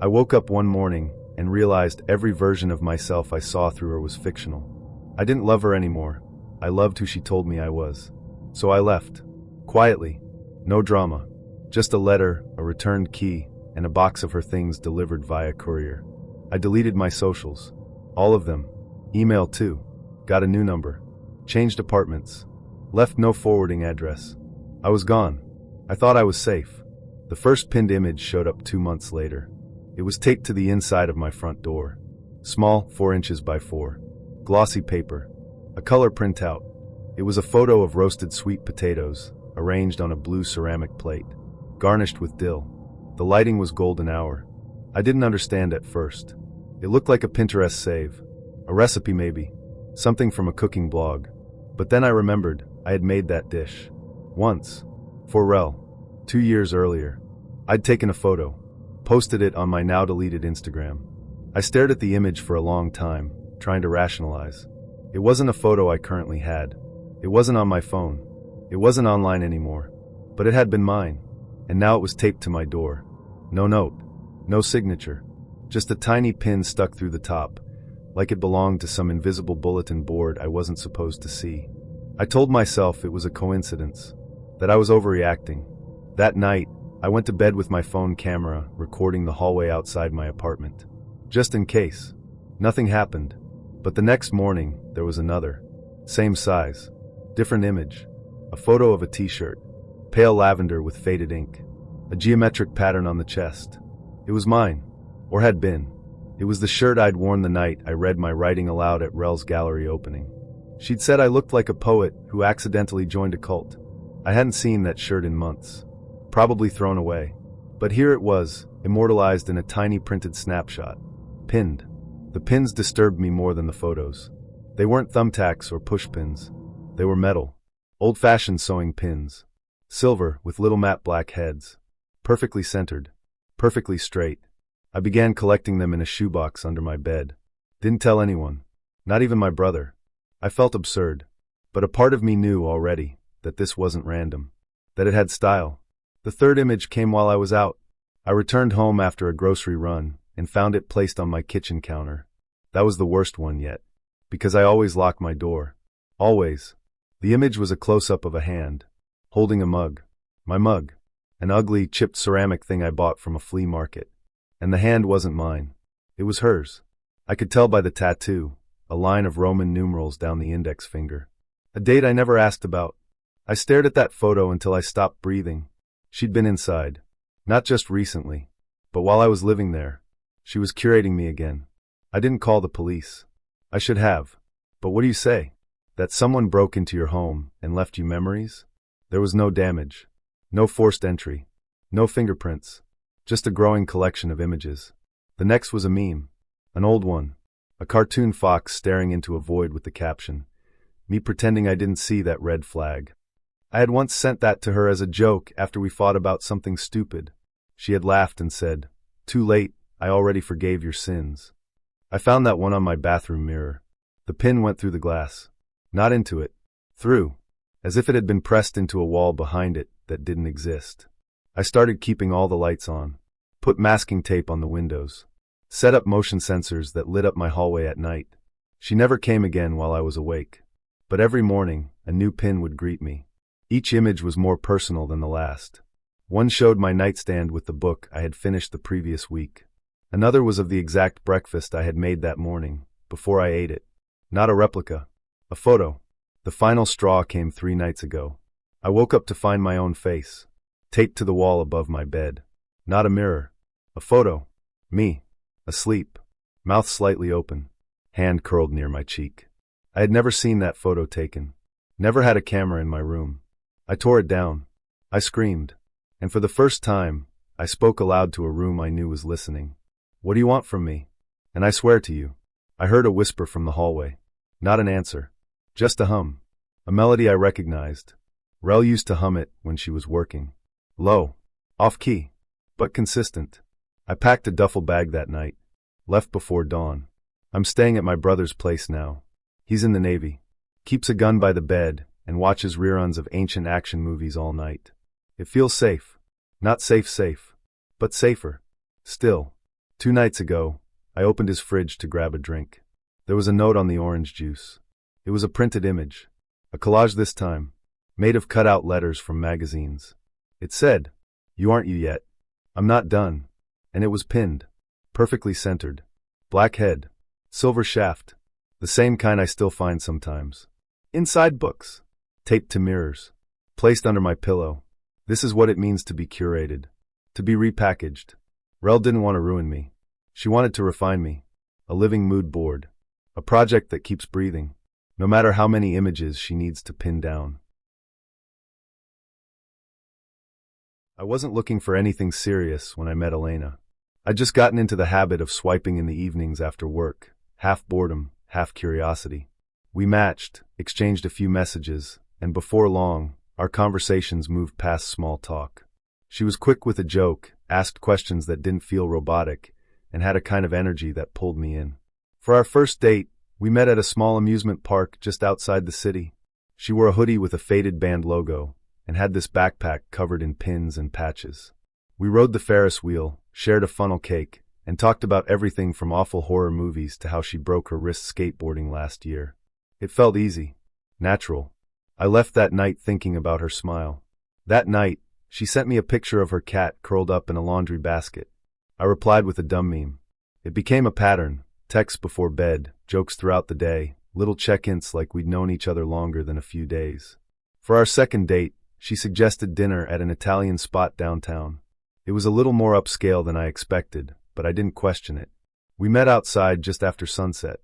I woke up one morning and realized every version of myself I saw through her was fictional. I didn't love her anymore. I loved who she told me I was. So I left. Quietly. No drama. Just a letter, a returned key, and a box of her things delivered via courier. I deleted my socials. All of them. Email too. Got a new number. Changed apartments. Left no forwarding address. I was gone. I thought I was safe. The first pinned image showed up 2 months later. It was taped to the inside of my front door. Small, 4 inches by 4. Glossy paper. A color printout. It was a photo of roasted sweet potatoes, arranged on a blue ceramic plate, garnished with dill. The lighting was golden hour. I didn't understand at first. It looked like a Pinterest save. A recipe maybe. Something from a cooking blog. But then I remembered I had made that dish. Once. For Rel. 2 years earlier. I'd taken a photo. Posted it on my now deleted Instagram. I stared at the image for a long time, trying to rationalize. It wasn't a photo I currently had. It wasn't on my phone. It wasn't online anymore. But it had been mine. And now it was taped to my door. No note. No signature. Just a tiny pin stuck through the top, like it belonged to some invisible bulletin board I wasn't supposed to see. I told myself it was a coincidence, that I was overreacting. That night, I went to bed with my phone camera recording the hallway outside my apartment. Just in case. Nothing happened. But the next morning, there was another. Same size. Different image. A photo of a t-shirt. Pale lavender with faded ink. A geometric pattern on the chest. It was mine. Or had been. It was the shirt I'd worn the night I read my writing aloud at Rel's gallery opening. She'd said I looked like a poet who accidentally joined a cult. I hadn't seen that shirt in months. Probably thrown away. But here it was, immortalized in a tiny printed snapshot. Pinned. The pins disturbed me more than the photos. They weren't thumbtacks or pushpins. They were metal. Old-fashioned sewing pins. Silver with little matte black heads. Perfectly centered. Perfectly straight. I began collecting them in a shoebox under my bed. Didn't tell anyone. Not even my brother. I felt absurd. But a part of me knew already that this wasn't random. That it had style. The third image came while I was out. I returned home after a grocery run and found it placed on my kitchen counter. That was the worst one yet. Because I always lock my door. Always. The image was a close-up of a hand. Holding a mug. My mug. An ugly, chipped ceramic thing I bought from a flea market. And the hand wasn't mine. It was hers. I could tell by the tattoo, a line of Roman numerals down the index finger. A date I never asked about. I stared at that photo until I stopped breathing. She'd been inside. Not just recently, but while I was living there. She was curating me again. I didn't call the police. I should have. But what do you say? That someone broke into your home and left you memories? There was no damage. No forced entry. No fingerprints. Just a growing collection of images. The next was a meme. An old one. A cartoon fox staring into a void with the caption, "Me pretending I didn't see that red flag." I had once sent that to her as a joke after we fought about something stupid. She had laughed and said, "Too late, I already forgave your sins." I found that one on my bathroom mirror. The pin went through the glass. Not into it. Through. As if it had been pressed into a wall behind it that didn't exist. I started keeping all the lights on. Put masking tape on the windows. Set up motion sensors that lit up my hallway at night. She never came again while I was awake. But every morning, a new pin would greet me. Each image was more personal than the last. One showed my nightstand with the book I had finished the previous week. Another was of the exact breakfast I had made that morning, before I ate it. Not a replica. A photo. The final straw came 3 nights ago. I woke up to find my own face. Taped to the wall above my bed. Not a mirror. A photo. Me. Asleep. Mouth slightly open. Hand curled near my cheek. I had never seen that photo taken. Never had a camera in my room. I tore it down. I screamed. And for the first time, I spoke aloud to a room I knew was listening. "What do you want from me?" And I swear to you, I heard a whisper from the hallway. Not an answer. Just a hum. A melody I recognized. Rel used to hum it when she was working. Low. Off-key. But consistent. I packed a duffel bag that night. Left before dawn. I'm staying at my brother's place now. He's in the Navy. Keeps a gun by the bed and watches reruns of ancient action movies all night. It feels safe. Not safe, but safer. Still. 2 nights ago, I opened his fridge to grab a drink. There was a note on the orange juice. It was a printed image. A collage this time, made of cut-out letters from magazines. It said, "You aren't you yet. I'm not done." And it was pinned, perfectly centered. Black head, silver shaft, the same kind I still find sometimes. Inside books, taped to mirrors, placed under my pillow. This is what it means to be curated, to be repackaged. Rel didn't want to ruin me. She wanted to refine me. A living mood board. A project that keeps breathing, no matter how many images she needs to pin down. I wasn't looking for anything serious when I met Elena. I'd just gotten into the habit of swiping in the evenings after work, half boredom, half curiosity. We matched, exchanged a few messages, and before long, our conversations moved past small talk. She was quick with a joke, asked questions that didn't feel robotic, and had a kind of energy that pulled me in. For our first date, we met at a small amusement park just outside the city. She wore a hoodie with a faded band logo, and had this backpack covered in pins and patches. We rode the Ferris wheel, shared a funnel cake, and talked about everything from awful horror movies to how she broke her wrist skateboarding last year. It felt easy, natural. I left that night thinking about her smile. That night, she sent me a picture of her cat curled up in a laundry basket. I replied with a dumb meme. It became a pattern, texts before bed, jokes throughout the day, little check-ins like we'd known each other longer than a few days. For our second date, she suggested dinner at an Italian spot downtown. It was a little more upscale than I expected, but I didn't question it. We met outside just after sunset.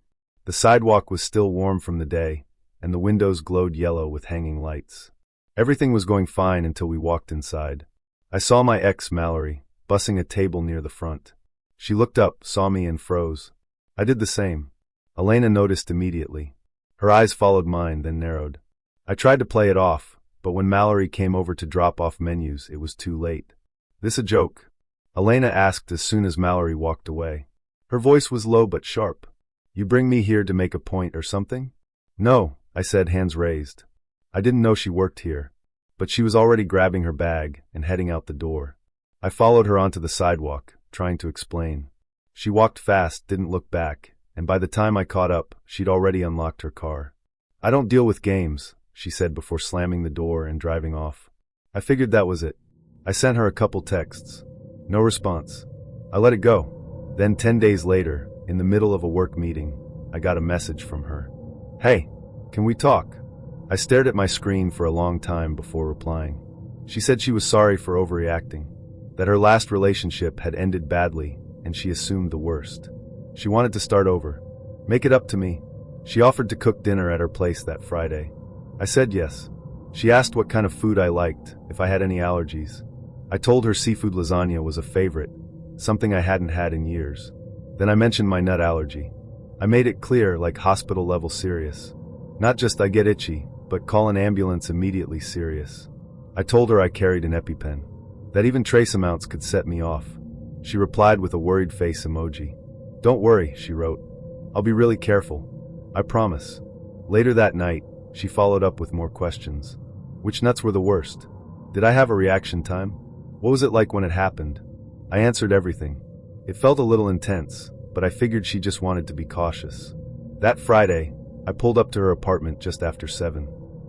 The sidewalk was still warm from the day, and the windows glowed yellow with hanging lights. Everything was going fine until we walked inside. I saw my ex, Mallory, bussing a table near the front. She looked up, saw me, and froze. I did the same. Elena noticed immediately. Her eyes followed mine, then narrowed. I tried to play it off, but when Mallory came over to drop off menus, it was too late. "This a joke?" Elena asked as soon as Mallory walked away. Her voice was low but sharp. "You bring me here to make a point or something?" "No," I said, hands raised. I didn't know she worked here, but she was already grabbing her bag and heading out the door. I followed her onto the sidewalk, trying to explain. She walked fast, didn't look back, and by the time I caught up, she'd already unlocked her car. "I don't deal with games," she said before slamming the door and driving off. I figured that was it. I sent her a couple texts. No response. I let it go. Then 10 days later, in the middle of a work meeting, I got a message from her. "Hey, can we talk?" I stared at my screen for a long time before replying. She said she was sorry for overreacting, that her last relationship had ended badly, and she assumed the worst. She wanted to start over. Make it up to me. She offered to cook dinner at her place that Friday. I said yes. She asked what kind of food I liked, if I had any allergies. I told her seafood lasagna was a favorite, something I hadn't had in years. Then I mentioned my nut allergy. I made it clear, like hospital-level serious. Not just I get itchy, but call an ambulance immediately serious. I told her I carried an EpiPen, that even trace amounts could set me off. She replied with a worried face emoji. "Don't worry," she wrote. "I'll be really careful. I promise." Later that night, she followed up with more questions. Which nuts were the worst? Did I have a reaction time? What was it like when it happened? I answered everything. It felt a little intense, but I figured she just wanted to be cautious. That Friday, I pulled up to her apartment just after 7.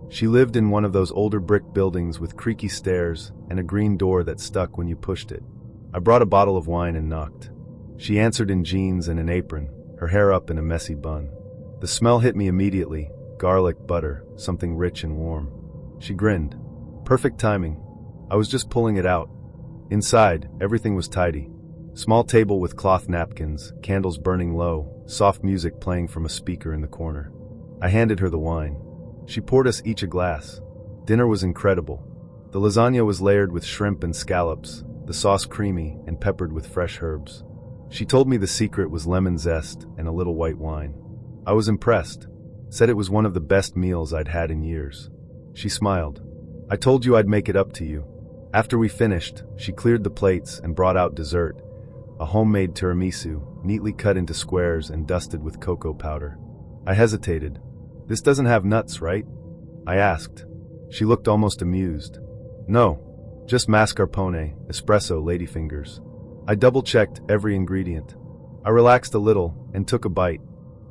She lived in one of those older brick buildings with creaky stairs and a green door that stuck when you pushed it. I brought a bottle of wine and knocked. She answered in jeans and an apron, her hair up in a messy bun. The smell hit me immediately, garlic, butter, something rich and warm. She grinned. Perfect timing. I was just pulling it out. Inside, everything was tidy. Small table with cloth napkins, candles burning low, soft music playing from a speaker in the corner. I handed her the wine. She poured us each a glass. Dinner was incredible. The lasagna was layered with shrimp and scallops, the sauce creamy and peppered with fresh herbs. She told me the secret was lemon zest and a little white wine. I was impressed. Said it was one of the best meals I'd had in years. She smiled. "I told you I'd make it up to you." After we finished, she cleared the plates and brought out dessert, a homemade tiramisu, neatly cut into squares and dusted with cocoa powder. I hesitated. "This doesn't have nuts, right?" I asked. She looked almost amused. "No, just mascarpone, espresso, ladyfingers." I double-checked every ingredient. I relaxed a little and took a bite.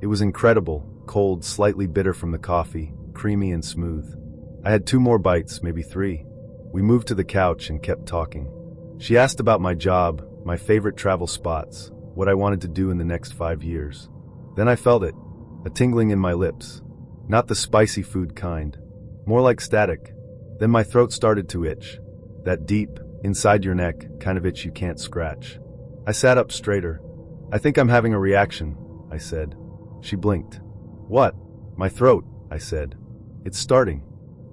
It was incredible, cold, slightly bitter from the coffee, creamy and smooth. I had 2 more bites, maybe 3. We moved to the couch and kept talking. She asked about my job, my favorite travel spots, what I wanted to do in the next 5 years. Then I felt it, a tingling in my lips. Not the spicy food kind, more like static. Then my throat started to itch. That deep, inside your neck, kind of itch you can't scratch. I sat up straighter. I think I'm having a reaction, I said. She blinked. What? My throat, I said. It's starting.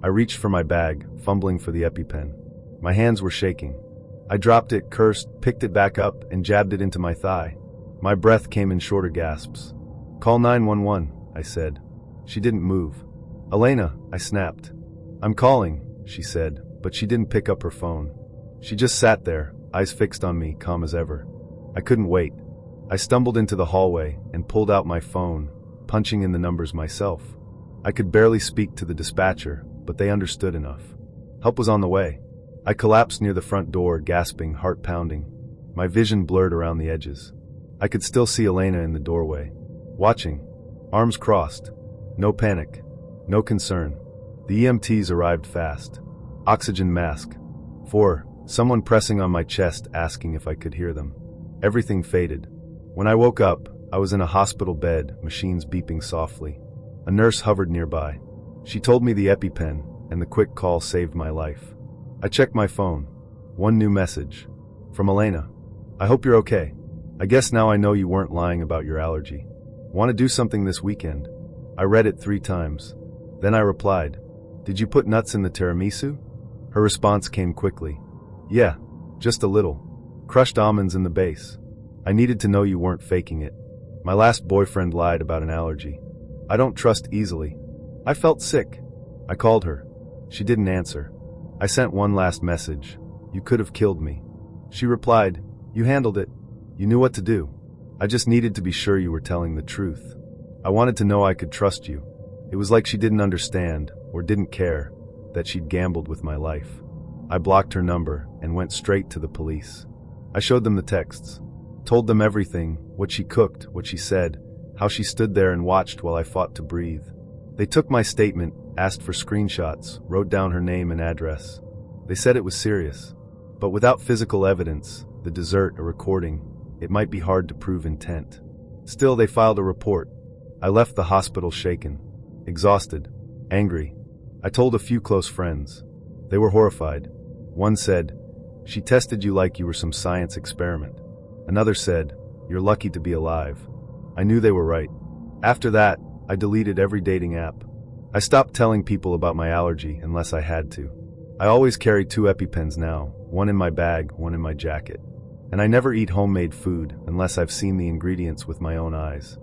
I reached for my bag, fumbling for the EpiPen. My hands were shaking. I dropped it, cursed, picked it back up, and jabbed it into my thigh. My breath came in shorter gasps. Call 911, I said. She didn't move. Elena, I snapped. I'm calling, she said, but she didn't pick up her phone. She just sat there, eyes fixed on me, calm as ever. I couldn't wait. I stumbled into the hallway and pulled out my phone, punching in the numbers myself. I could barely speak to the dispatcher, but they understood enough. Help was on the way. I collapsed near the front door, gasping, heart pounding. My vision blurred around the edges. I could still see Elena in the doorway, watching, arms crossed. No panic, no concern. The EMTs arrived fast. Oxygen mask. 4. Someone pressing on my chest, asking if I could hear them. Everything faded. When I woke up, I was in a hospital bed, machines beeping softly. A nurse hovered nearby. She told me the EpiPen, and the quick call saved my life. I checked my phone. One new message. From Elena. I hope you're okay. I guess now I know you weren't lying about your allergy. Want to do something this weekend? I read it 3 times. Then I replied, Did you put nuts in the tiramisu? Her response came quickly. Yeah, just a little. Crushed almonds in the base. I needed to know you weren't faking it. My last boyfriend lied about an allergy. I don't trust easily. I felt sick. I called her. She didn't answer. I sent one last message. You could have killed me. She replied, You handled it. You knew what to do. I just needed to be sure you were telling the truth. I wanted to know I could trust you. It was like she didn't understand, or didn't care, that she'd gambled with my life. I blocked her number and went straight to the police. I showed them the texts. Told them everything, what she cooked, what she said, how she stood there and watched while I fought to breathe. They took my statement, asked for screenshots, wrote down her name and address. They said it was serious. But without physical evidence, the dessert, a recording, it might be hard to prove intent. Still, they filed a report. I left the hospital shaken, exhausted, angry. I told a few close friends. They were horrified. One said, She tested you like you were some science experiment. Another said, You're lucky to be alive. I knew they were right. After that, I deleted every dating app. I stopped telling people about my allergy unless I had to. I always carry 2 EpiPens now, one in my bag, one in my jacket. And I never eat homemade food unless I've seen the ingredients with my own eyes.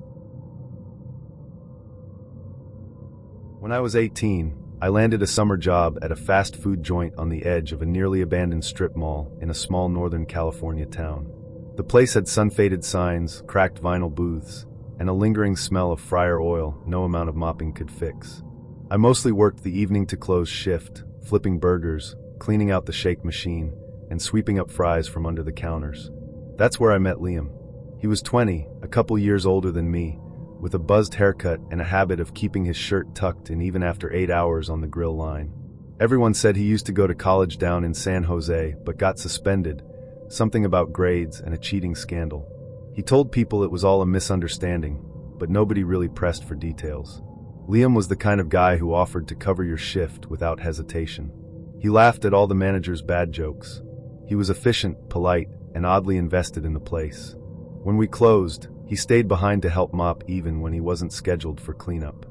When I was 18, I landed a summer job at a fast food joint on the edge of a nearly abandoned strip mall in a small Northern California town. The place had sun-faded signs, cracked vinyl booths, and a lingering smell of fryer oil no amount of mopping could fix. I mostly worked the evening to close shift, flipping burgers, cleaning out the shake machine, and sweeping up fries from under the counters. That's where I met Liam. He was 20, a couple years older than me, with a buzzed haircut and a habit of keeping his shirt tucked in even after 8 hours on the grill line. Everyone said he used to go to college down in San Jose, but got suspended, something about grades and a cheating scandal. He told people it was all a misunderstanding, but nobody really pressed for details. Liam was the kind of guy who offered to cover your shift without hesitation. He laughed at all the manager's bad jokes. He was efficient, polite, and oddly invested in the place. When we closed, he stayed behind to help mop even when he wasn't scheduled for cleanup.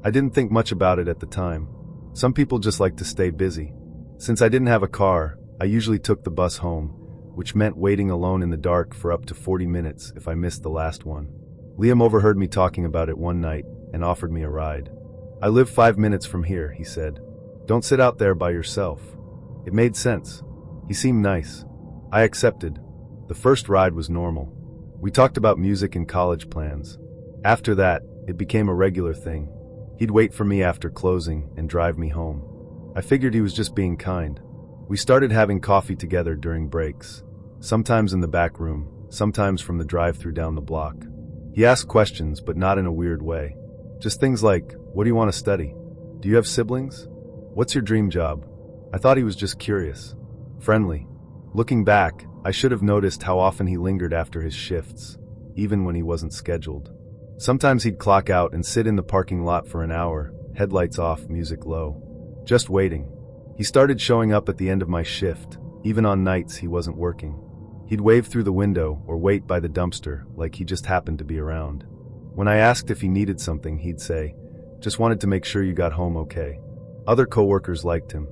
I didn't think much about it at the time. Some people just like to stay busy. Since I didn't have a car, I usually took the bus home, which meant waiting alone in the dark for up to 40 minutes if I missed the last one. Liam overheard me talking about it one night and offered me a ride. I live 5 minutes from here, he said. Don't sit out there by yourself. It made sense. He seemed nice. I accepted. The first ride was normal. We talked about music and college plans. After that, it became a regular thing. He'd wait for me after closing and drive me home. I figured he was just being kind. We started having coffee together during breaks, sometimes in the back room, sometimes from the drive-thru down the block. He asked questions, but not in a weird way. Just things like, what do you want to study? Do you have siblings? What's your dream job? I thought he was just curious. Friendly. Looking back, I should have noticed how often he lingered after his shifts, even when he wasn't scheduled. Sometimes he'd clock out and sit in the parking lot for an hour, headlights off, music low. Just waiting. He started showing up at the end of my shift, even on nights he wasn't working. He'd wave through the window or wait by the dumpster like he just happened to be around. When I asked if he needed something, he'd say, "Just wanted to make sure you got home okay." Other coworkers liked him.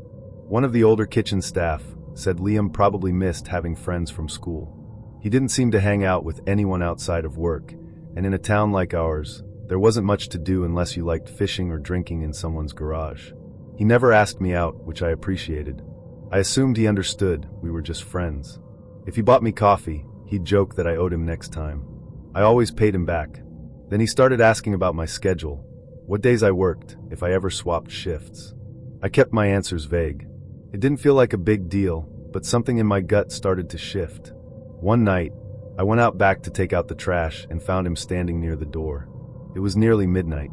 One of the older kitchen staff said Liam probably missed having friends from school. He didn't seem to hang out with anyone outside of work, and in a town like ours, there wasn't much to do unless you liked fishing or drinking in someone's garage. He never asked me out, which I appreciated. I assumed he understood we were just friends. If he bought me coffee, he'd joke that I owed him next time. I always paid him back. Then he started asking about my schedule, what days I worked, if I ever swapped shifts. I kept my answers vague. It didn't feel like a big deal, but something in my gut started to shift. One night, I went out back to take out the trash and found him standing near the door. It was nearly midnight.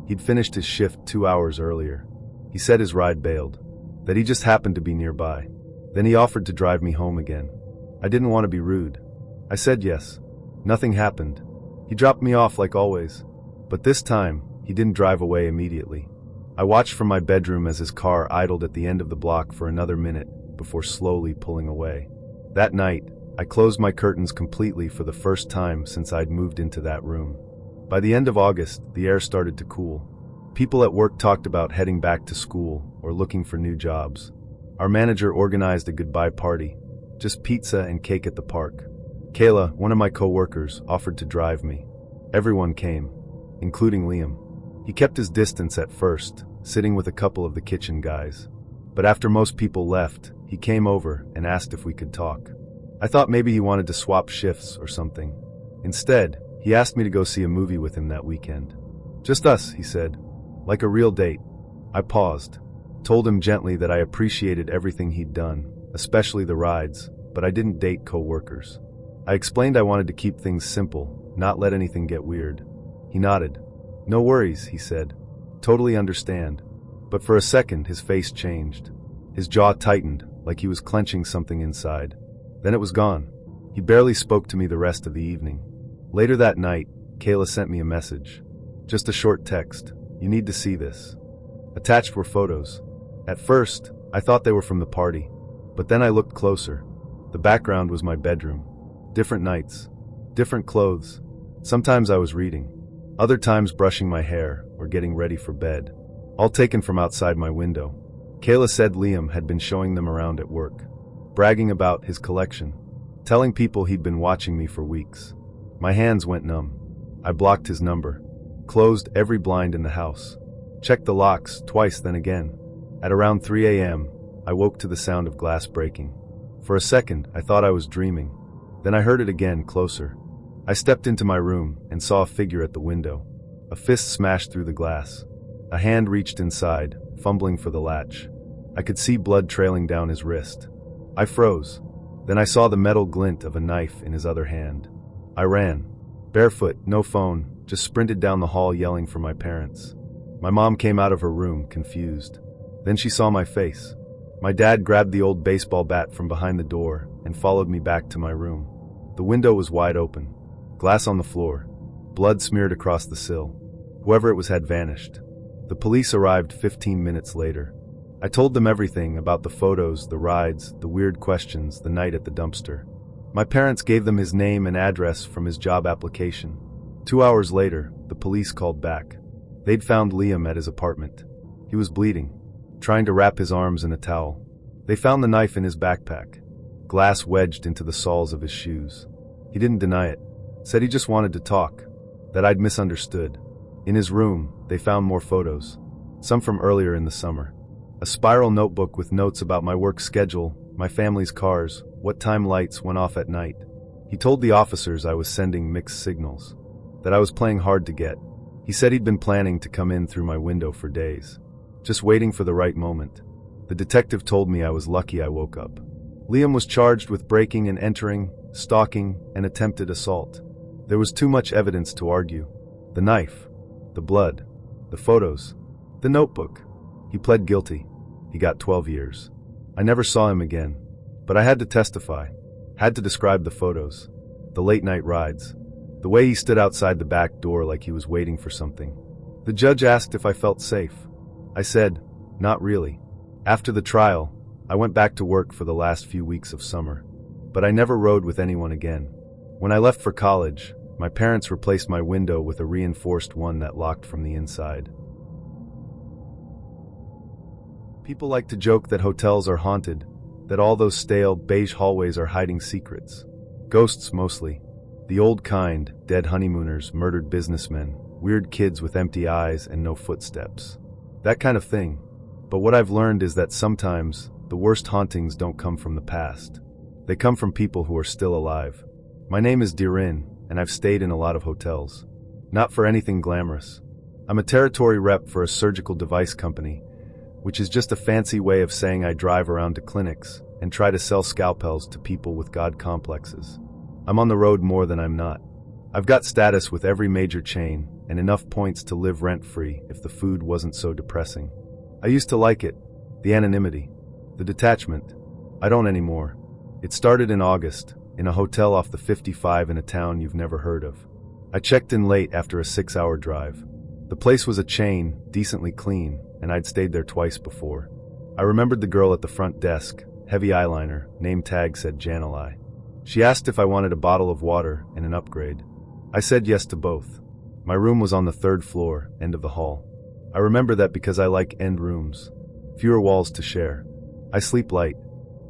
He'd finished his shift 2 hours earlier. He said his ride bailed, that he just happened to be nearby. Then he offered to drive me home again. I didn't want to be rude. I said yes. Nothing happened. He dropped me off like always. But this time, he didn't drive away immediately. I watched from my bedroom as his car idled at the end of the block for another minute before slowly pulling away. That night, I closed my curtains completely for the first time since I'd moved into that room. By the end of August, the air started to cool. People at work talked about heading back to school or looking for new jobs. Our manager organized a goodbye party, just pizza and cake at the park. Kayla, one of my co-workers, offered to drive me. Everyone came, including Liam. He kept his distance at first, sitting with a couple of the kitchen guys. But after most people left, he came over and asked if we could talk. I thought maybe he wanted to swap shifts or something. Instead, he asked me to go see a movie with him that weekend. Just us, he said. Like a real date. I paused, told him gently that I appreciated everything he'd done, especially the rides, but I didn't date co-workers. I explained I wanted to keep things simple, not let anything get weird. He nodded. No worries, he said. Totally understand. But for a second, his face changed. His jaw tightened, like he was clenching something inside. Then it was gone. He barely spoke to me the rest of the evening. Later that night, Kayla sent me a message. Just a short text. You need to see this. Attached were photos. At first, I thought they were from the party. But then I looked closer. The background was my bedroom. Different nights. Different clothes. Sometimes I was reading. Other times brushing my hair or getting ready for bed. All taken from outside my window. Kayla said Liam had been showing them around at work. Bragging about his collection. Telling people he'd been watching me for weeks. My hands went numb. I blocked his number. Closed every blind in the house. Checked the locks twice, then again. At around 3 a.m., I woke to the sound of glass breaking. For a second, I thought I was dreaming. Then I heard it again, closer. I stepped into my room and saw a figure at the window. A fist smashed through the glass. A hand reached inside, fumbling for the latch. I could see blood trailing down his wrist. I froze. Then I saw the metal glint of a knife in his other hand. I ran. Barefoot, no phone, just sprinted down the hall yelling for my parents. My mom came out of her room, confused. Then she saw my face. My dad grabbed the old baseball bat from behind the door and followed me back to my room. The window was wide open. Glass on the floor. Blood smeared across the sill. Whoever it was had vanished. The police arrived 15 minutes later. I told them everything about the photos, the rides, the weird questions, the night at the dumpster. My parents gave them his name and address from his job application. 2 hours later, the police called back. They'd found Liam at his apartment. He was bleeding, trying to wrap his arms in a towel. They found the knife in his backpack. Glass wedged into the soles of his shoes. He didn't deny it. Said he just wanted to talk. That I'd misunderstood. In his room, they found more photos. Some from earlier in the summer. A spiral notebook with notes about my work schedule, my family's cars, what time lights went off at night. He told the officers I was sending mixed signals. That I was playing hard to get. He said he'd been planning to come in through my window for days. Just waiting for the right moment. The detective told me I was lucky I woke up. Liam was charged with breaking and entering, stalking, and attempted assault. There was too much evidence to argue. The knife. The blood. The photos. The notebook. He pled guilty. He got 12 years. I never saw him again. But I had to testify. Had to describe the photos. The late-night rides. The way he stood outside the back door like he was waiting for something. The judge asked if I felt safe. I said, not really. After the trial, I went back to work for the last few weeks of summer. But I never rode with anyone again. When I left for college, my parents replaced my window with a reinforced one that locked from the inside. People like to joke that hotels are haunted, that all those stale, beige hallways are hiding secrets. Ghosts mostly. The old kind, dead honeymooners, murdered businessmen, weird kids with empty eyes and no footsteps. That kind of thing. But what I've learned is that sometimes, the worst hauntings don't come from the past. They come from people who are still alive. My name is Dirin, and I've stayed in a lot of hotels. Not for anything glamorous. I'm a territory rep for a surgical device company, which is just a fancy way of saying I drive around to clinics and try to sell scalpels to people with God complexes. I'm on the road more than I'm not. I've got status with every major chain and enough points to live rent-free if the food wasn't so depressing. I used to like it, the anonymity, the detachment. I don't anymore. It started in August, in a hotel off the 55 in a town you've never heard of. I checked in late after a 6-hour drive. The place was a chain, decently clean, and I'd stayed there twice before. I remembered the girl at the front desk, heavy eyeliner, name tag said Janalai. She asked if I wanted a bottle of water and an upgrade. I said yes to both. My room was on the 3rd floor, end of the hall. I remember that because I like end rooms. Fewer walls to share. I sleep light.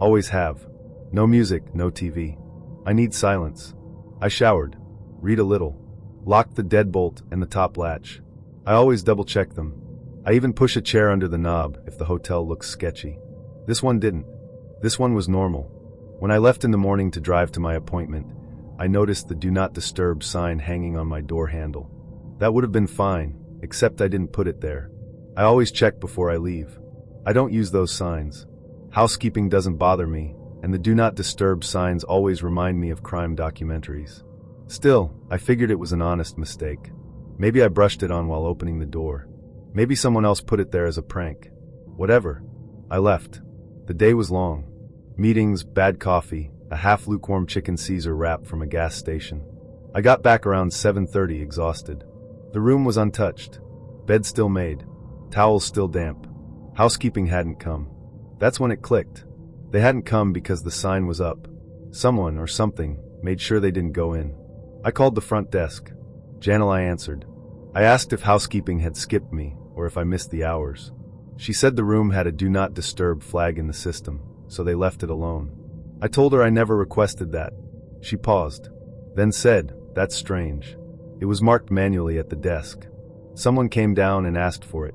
Always have. No music, no TV. I need silence. I showered. Read a little. Locked the deadbolt and the top latch. I always double-check them. I even push a chair under the knob if the hotel looks sketchy. This one didn't. This one was normal. When I left in the morning to drive to my appointment, I noticed the Do Not Disturb sign hanging on my door handle. That would have been fine, except I didn't put it there. I always check before I leave. I don't use those signs. Housekeeping doesn't bother me, and the Do Not Disturb signs always remind me of crime documentaries. Still, I figured it was an honest mistake. Maybe I brushed it on while opening the door. Maybe someone else put it there as a prank. Whatever. I left. The day was long. Meetings, bad coffee, a half-lukewarm chicken Caesar wrap from a gas station. I got back around 7:30 exhausted. The room was untouched. Bed still made. Towels still damp. Housekeeping hadn't come. That's when it clicked. They hadn't come because the sign was up. Someone or something made sure they didn't go in. I called the front desk. Janalai answered. I asked if housekeeping had skipped me or if I missed the hours. She said the room had a Do Not Disturb flag in the system, so they left it alone. I told her I never requested that. She paused, then said, that's strange. It was marked manually at the desk. Someone came down and asked for it.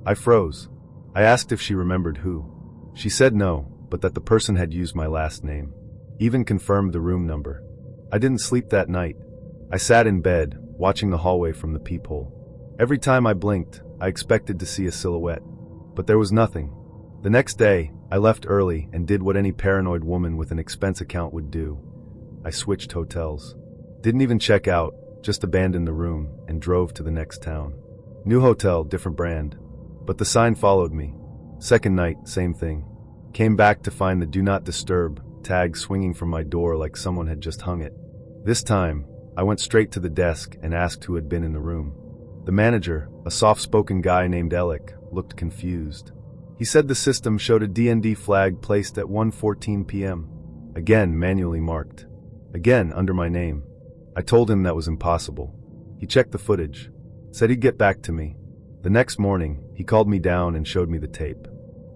I froze. I asked if she remembered who. She said no, but that the person had used my last name. Even confirmed the room number. I didn't sleep that night. I sat in bed, watching the hallway from the peephole. Every time I blinked, I expected to see a silhouette. But there was nothing. The next day, I left early and did what any paranoid woman with an expense account would do. I switched hotels. Didn't even check out, just abandoned the room and drove to the next town. New hotel, different brand. But the sign followed me. Second night, same thing. Came back to find the Do Not Disturb tag swinging from my door like someone had just hung it. This time, I went straight to the desk and asked who had been in the room. The manager, a soft-spoken guy named Alec, looked confused. He said the system showed a DND flag placed at 1:14 p.m. Again, manually marked. Again, under my name. I told him that was impossible. He checked the footage. Said he'd get back to me. The next morning, he called me down and showed me the tape.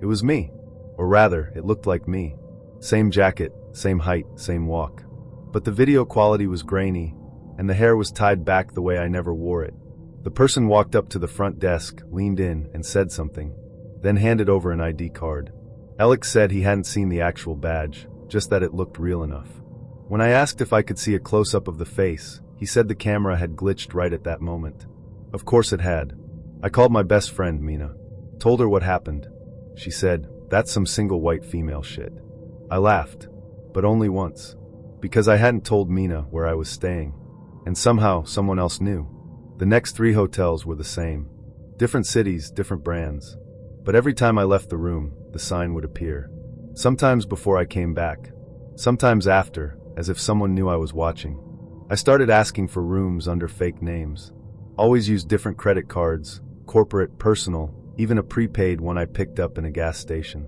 It was me. Or rather, it looked like me. Same jacket, same height, same walk. But the video quality was grainy, and the hair was tied back the way I never wore it. The person walked up to the front desk, leaned in, and said something. Then handed over an ID card. Alex said he hadn't seen the actual badge, just that it looked real enough. When I asked if I could see a close-up of the face, he said the camera had glitched right at that moment. Of course it had. I called my best friend, Mina. Told her what happened. She said, that's some single white female shit. I laughed. But only once. Because I hadn't told Mina where I was staying. And somehow, someone else knew. The next 3 hotels were the same. Different cities, different brands. But every time I left the room, the sign would appear. Sometimes before I came back. Sometimes after, as if someone knew I was watching. I started asking for rooms under fake names. Always used different credit cards, corporate, personal, even a prepaid one I picked up in a gas station.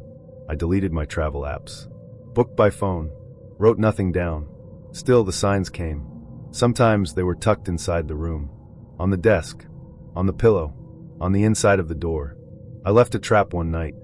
I deleted my travel apps. Booked by phone. Wrote nothing down. Still, the signs came. Sometimes they were tucked inside the room. On the desk. On the pillow. On the inside of the door. I left a trap one night.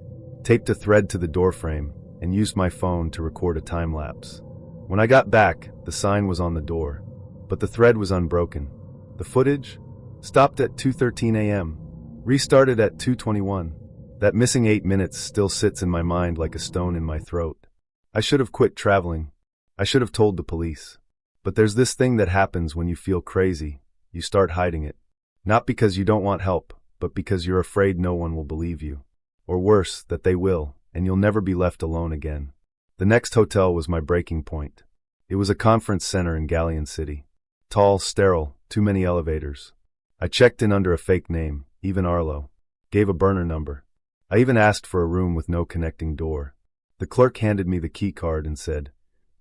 Taped a thread to the door frame and used my phone to record a time lapse. When I got back, the sign was on the door. But the thread was unbroken. The footage? Stopped at 2:13 a.m. Restarted at 2:21. That missing 8 minutes still sits in my mind like a stone in my throat. I should have quit traveling. I should have told the police. But there's this thing that happens when you feel crazy. You start hiding it. Not because you don't want help, but because you're afraid no one will believe you. Or worse, that they will, and you'll never be left alone again. The next hotel was my breaking point. It was a conference center in Galleon City. Tall, sterile, too many elevators. I checked in under a fake name, even Arlo. Gave a burner number. I even asked for a room with no connecting door. The clerk handed me the key card and said,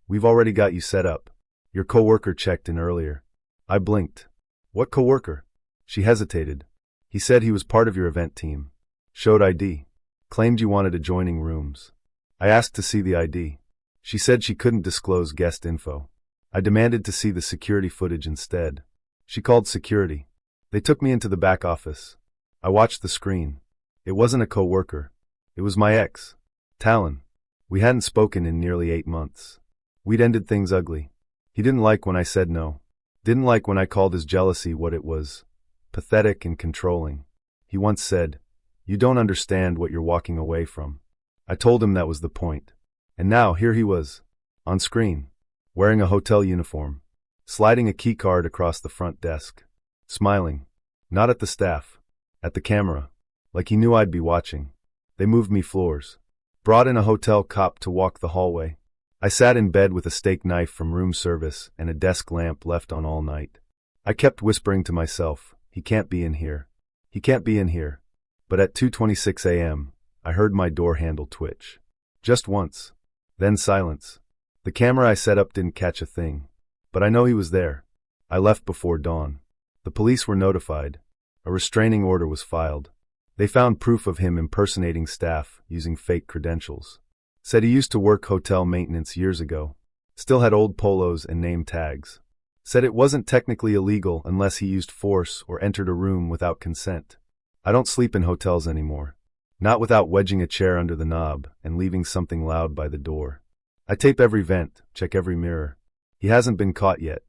"We've already got you set up. Your coworker checked in earlier." I blinked. "What coworker?" She hesitated. "He said he was part of your event team. Showed ID. Claimed you wanted adjoining rooms." I asked to see the ID. She said she couldn't disclose guest info. I demanded to see the security footage instead. She called security. They took me into the back office. I watched the screen. It wasn't a coworker. It was my ex, Talon. We hadn't spoken in nearly 8 months. We'd ended things ugly. He didn't like when I said no. Didn't like when I called his jealousy what it was. Pathetic and controlling. He once said, "You don't understand what you're walking away from." I told him that was the point. And now here he was, on screen, wearing a hotel uniform, sliding a key card across the front desk, smiling, not at the staff, at the camera, like he knew I'd be watching. They moved me floors, brought in a hotel cop to walk the hallway. I sat in bed with a steak knife from room service and a desk lamp left on all night. I kept whispering to myself, "He can't be in here. He can't be in here." But at 2:26 a.m., I heard my door handle twitch. Just once. Then silence. The camera I set up didn't catch a thing. But I know he was there. I left before dawn. The police were notified. A restraining order was filed. They found proof of him impersonating staff using fake credentials. Said he used to work hotel maintenance years ago. Still had old polos and name tags. Said it wasn't technically illegal unless he used force or entered a room without consent. I don't sleep in hotels anymore. Not without wedging a chair under the knob and leaving something loud by the door. I tape every vent, check every mirror. He hasn't been caught yet.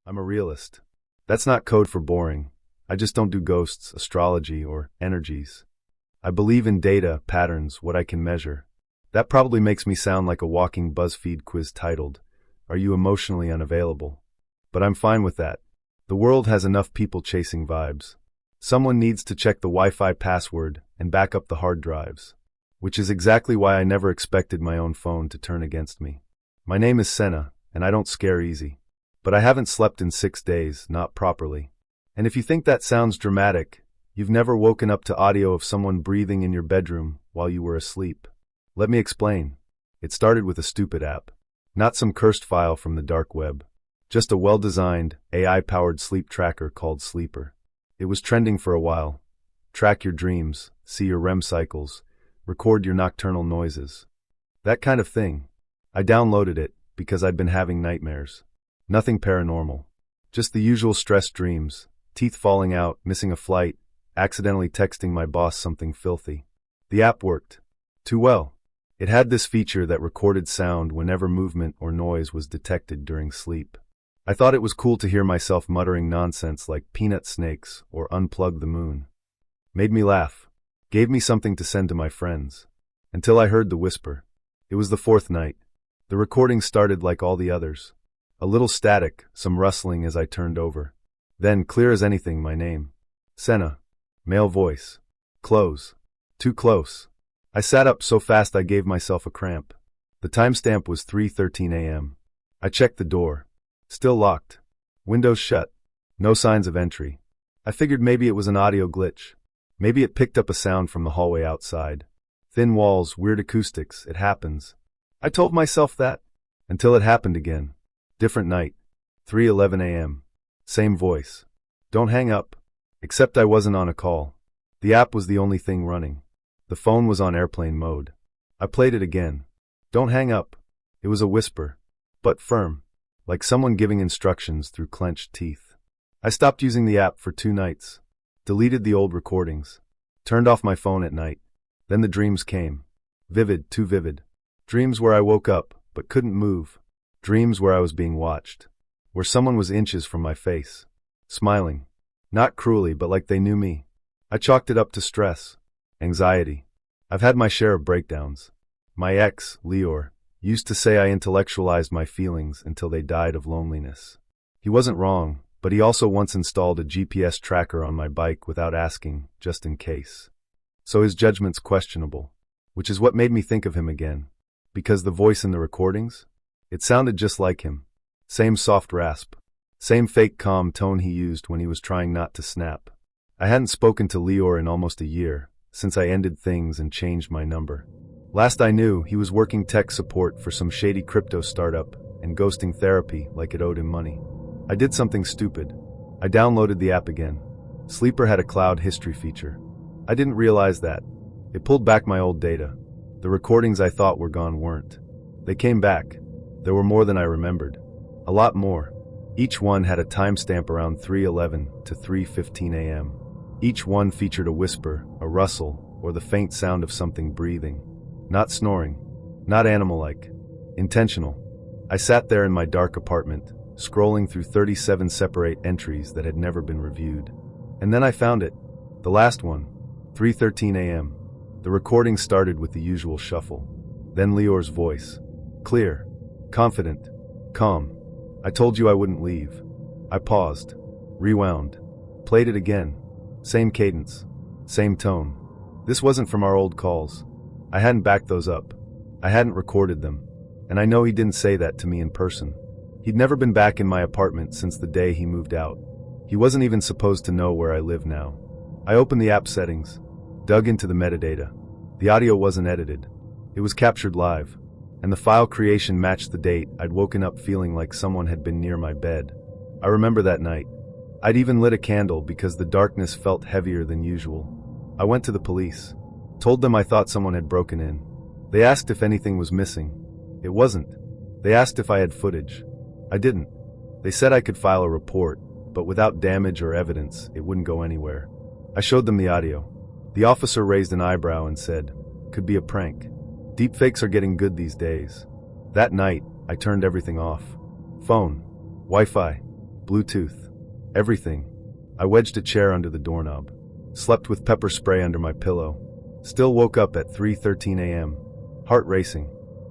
I'm a realist. That's not code for boring. I just don't do ghosts, astrology, or energies. I believe in data, patterns, what I can measure. That probably makes me sound like a walking BuzzFeed quiz titled, "Are you emotionally unavailable?" But I'm fine with that. The world has enough people chasing vibes. Someone needs to check the Wi-Fi password and back up the hard drives. Which is exactly why I never expected my own phone to turn against me. My name is Senna, and I don't scare easy. But I haven't slept in 6 days, not properly. And if you think that sounds dramatic, you've never woken up to audio of someone breathing in your bedroom while you were asleep. Let me explain. It started with a stupid app. Not some cursed file from the dark web. Just a well-designed, AI-powered sleep tracker called Sleeper. It was trending for a while. Track your dreams, see your REM cycles, record your nocturnal noises. That kind of thing. I downloaded it because I'd been having nightmares. Nothing paranormal. Just the usual stressed dreams, teeth falling out, missing a flight, accidentally texting my boss something filthy. The app worked. Too well. It had this feature that recorded sound whenever movement or noise was detected during sleep. I thought it was cool to hear myself muttering nonsense like peanut snakes or unplug the moon. Made me laugh. Gave me something to send to my friends. Until I heard the whisper. It was the 4th night. The recording started like all the others. A little static, some rustling as I turned over. Then, clear as anything, my name. Senna. Male voice. Close. Too close. I sat up so fast I gave myself a cramp. The timestamp was 3:13 a.m. I checked the door. Still locked. Windows shut. No signs of entry. I figured maybe it was an audio glitch. Maybe it picked up a sound from the hallway outside. Thin walls, weird acoustics, it happens. I told myself that. Until it happened again. Different night. 3:11 a.m. Same voice. Don't hang up. Except I wasn't on a call. The app was the only thing running. The phone was on airplane mode. I played it again. Don't hang up. It was a whisper. But firm. Like someone giving instructions through clenched teeth. I stopped using the app for 2 nights. Deleted the old recordings. Turned off my phone at night. Then the dreams came. Vivid, too vivid. Dreams where I woke up, but couldn't move. Dreams where I was being watched. Where someone was inches from my face. Smiling. Not cruelly, but like they knew me. I chalked it up to stress. Anxiety. I've had my share of breakdowns. My ex, Leor, used to say I intellectualized my feelings until they died of loneliness. He wasn't wrong, but he also once installed a GPS tracker on my bike without asking, just in case. So his judgment's questionable, which is what made me think of him again. Because the voice in the recordings? It sounded just like him. Same soft rasp. Same fake calm tone he used when he was trying not to snap. I hadn't spoken to Leor in almost a year, since I ended things and changed my number. Last I knew, he was working tech support for some shady crypto startup and ghosting therapy like it owed him money. I did something stupid. I downloaded the app again. Sleeper had a cloud history feature. I didn't realize that. It pulled back my old data. The recordings I thought were gone weren't. They came back. There were more than I remembered. A lot more. Each one had a timestamp around 3:11 to 3:15 a.m. Each one featured a whisper, a rustle, or the faint sound of something breathing. Not snoring. Not animal-like. Intentional. I sat there in my dark apartment, scrolling through 37 separate entries that had never been reviewed. And then I found it. The last one. 3:13 a.m. The recording started with the usual shuffle. Then Leor's voice. Clear. Confident. Calm. I told you I wouldn't leave. I paused. Rewound. Played it again. Same cadence. Same tone. This wasn't from our old calls. I hadn't backed those up. I hadn't recorded them. And I know he didn't say that to me in person. He'd never been back in my apartment since the day he moved out. He wasn't even supposed to know where I live now. I opened the app settings. Dug into the metadata. The audio wasn't edited. It was captured live. And the file creation matched the date I'd woken up feeling like someone had been near my bed. I remember that night. I'd even lit a candle because the darkness felt heavier than usual. I went to the police. Told them I thought someone had broken in. They asked if anything was missing. It wasn't. They asked if I had footage. I didn't. They said I could file a report, but without damage or evidence, it wouldn't go anywhere. I showed them the audio. The officer raised an eyebrow and said, "Could be a prank. Deepfakes are getting good these days." That night, I turned everything off. Phone, Wi-Fi, Bluetooth, everything. I wedged a chair under the doorknob. Slept with pepper spray under my pillow. Still woke up at 3:13 a.m. Heart racing.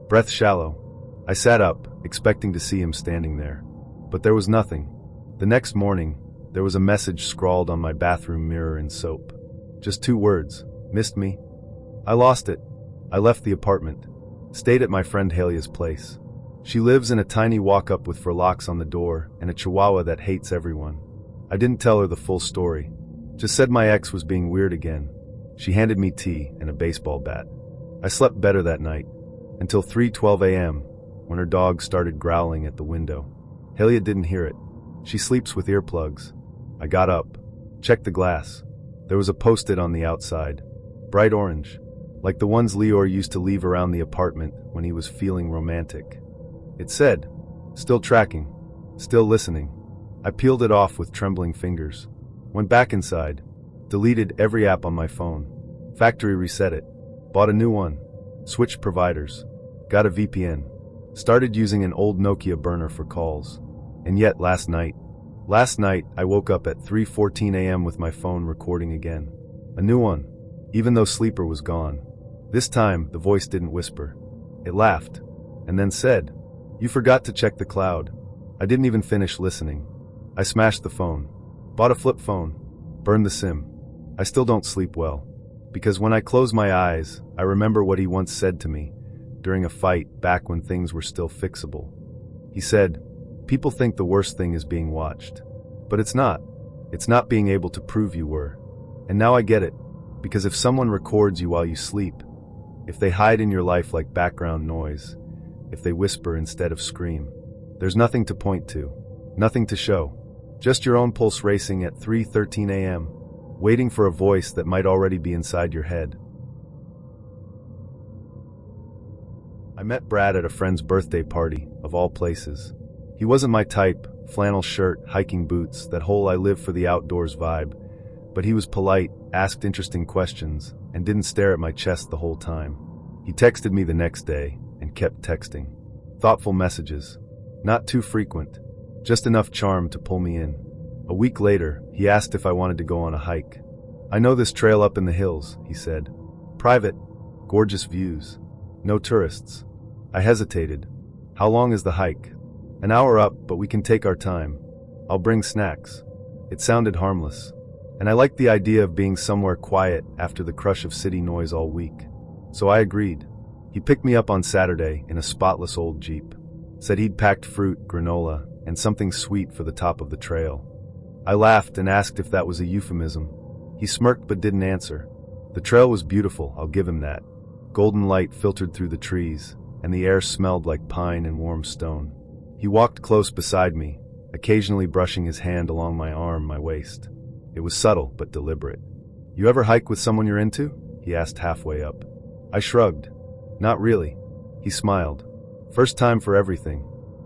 Breath shallow. I sat up, expecting to see him standing there. But there was nothing. The next morning, there was a message scrawled on my bathroom mirror in soap. Just 2 words. Missed me? I lost it. I left the apartment. Stayed at my friend Halia's place. She lives in a tiny walk-up with fur locks on the door and a chihuahua that hates everyone. I didn't tell her the full story. Just said my ex was being weird again. She handed me tea and a baseball bat. I slept better that night. Until 3:12 a.m., when her dog started growling at the window. Halia didn't hear it. She sleeps with earplugs. I got up. Checked the glass. There was a post-it on the outside. Bright orange. Like the ones Leor used to leave around the apartment when he was feeling romantic. It said, "Still tracking. Still listening." I peeled it off with trembling fingers. Went back inside. Deleted every app on my phone. Factory reset it. Bought a new one. Switched providers. Got a VPN. Started using an old Nokia burner for calls. And yet last night I woke up at 3:14 a.m. with my phone recording again. A new one. Even though Sleeper was gone. This time, the voice didn't whisper. It laughed. And then said, "You forgot to check the cloud." I didn't even finish listening. I smashed the phone. Bought a flip phone. Burned the SIM. I still don't sleep well. Because when I close my eyes, I remember what he once said to me, during a fight back when things were still fixable. He said, "People think the worst thing is being watched. But it's not. It's not being able to prove you were. And now I get it. Because if someone records you while you sleep, if they hide in your life like background noise, if they whisper instead of scream, there's nothing to point to, nothing to show. Just your own pulse racing at 3:13 a.m., waiting for a voice that might already be inside your head. I met Brad at a friend's birthday party, of all places. He wasn't my type, flannel shirt, hiking boots, that whole I live for the outdoors vibe, but he was polite, asked interesting questions, and didn't stare at my chest the whole time. He texted me the next day, and kept texting. Thoughtful messages. Not too frequent. Just enough charm to pull me in. A week later, he asked if I wanted to go on a hike. I know this trail up in the hills, he said. Private. Gorgeous views. No tourists. I hesitated. How long is the hike? An hour up, but we can take our time. I'll bring snacks. It sounded harmless. And I liked the idea of being somewhere quiet after the crush of city noise all week. So I agreed. He picked me up on Saturday in a spotless old Jeep. Said he'd packed fruit, granola, and something sweet for the top of the trail. I laughed and asked if that was a euphemism. He smirked but didn't answer. The trail was beautiful, I'll give him that. Golden light filtered through the trees, and the air smelled like pine and warm stone. He walked close beside me, occasionally brushing his hand along my arm, my waist. It was subtle but deliberate. You ever hike with someone you're into? He asked halfway up. I shrugged. Not really. He smiled. First time for everything.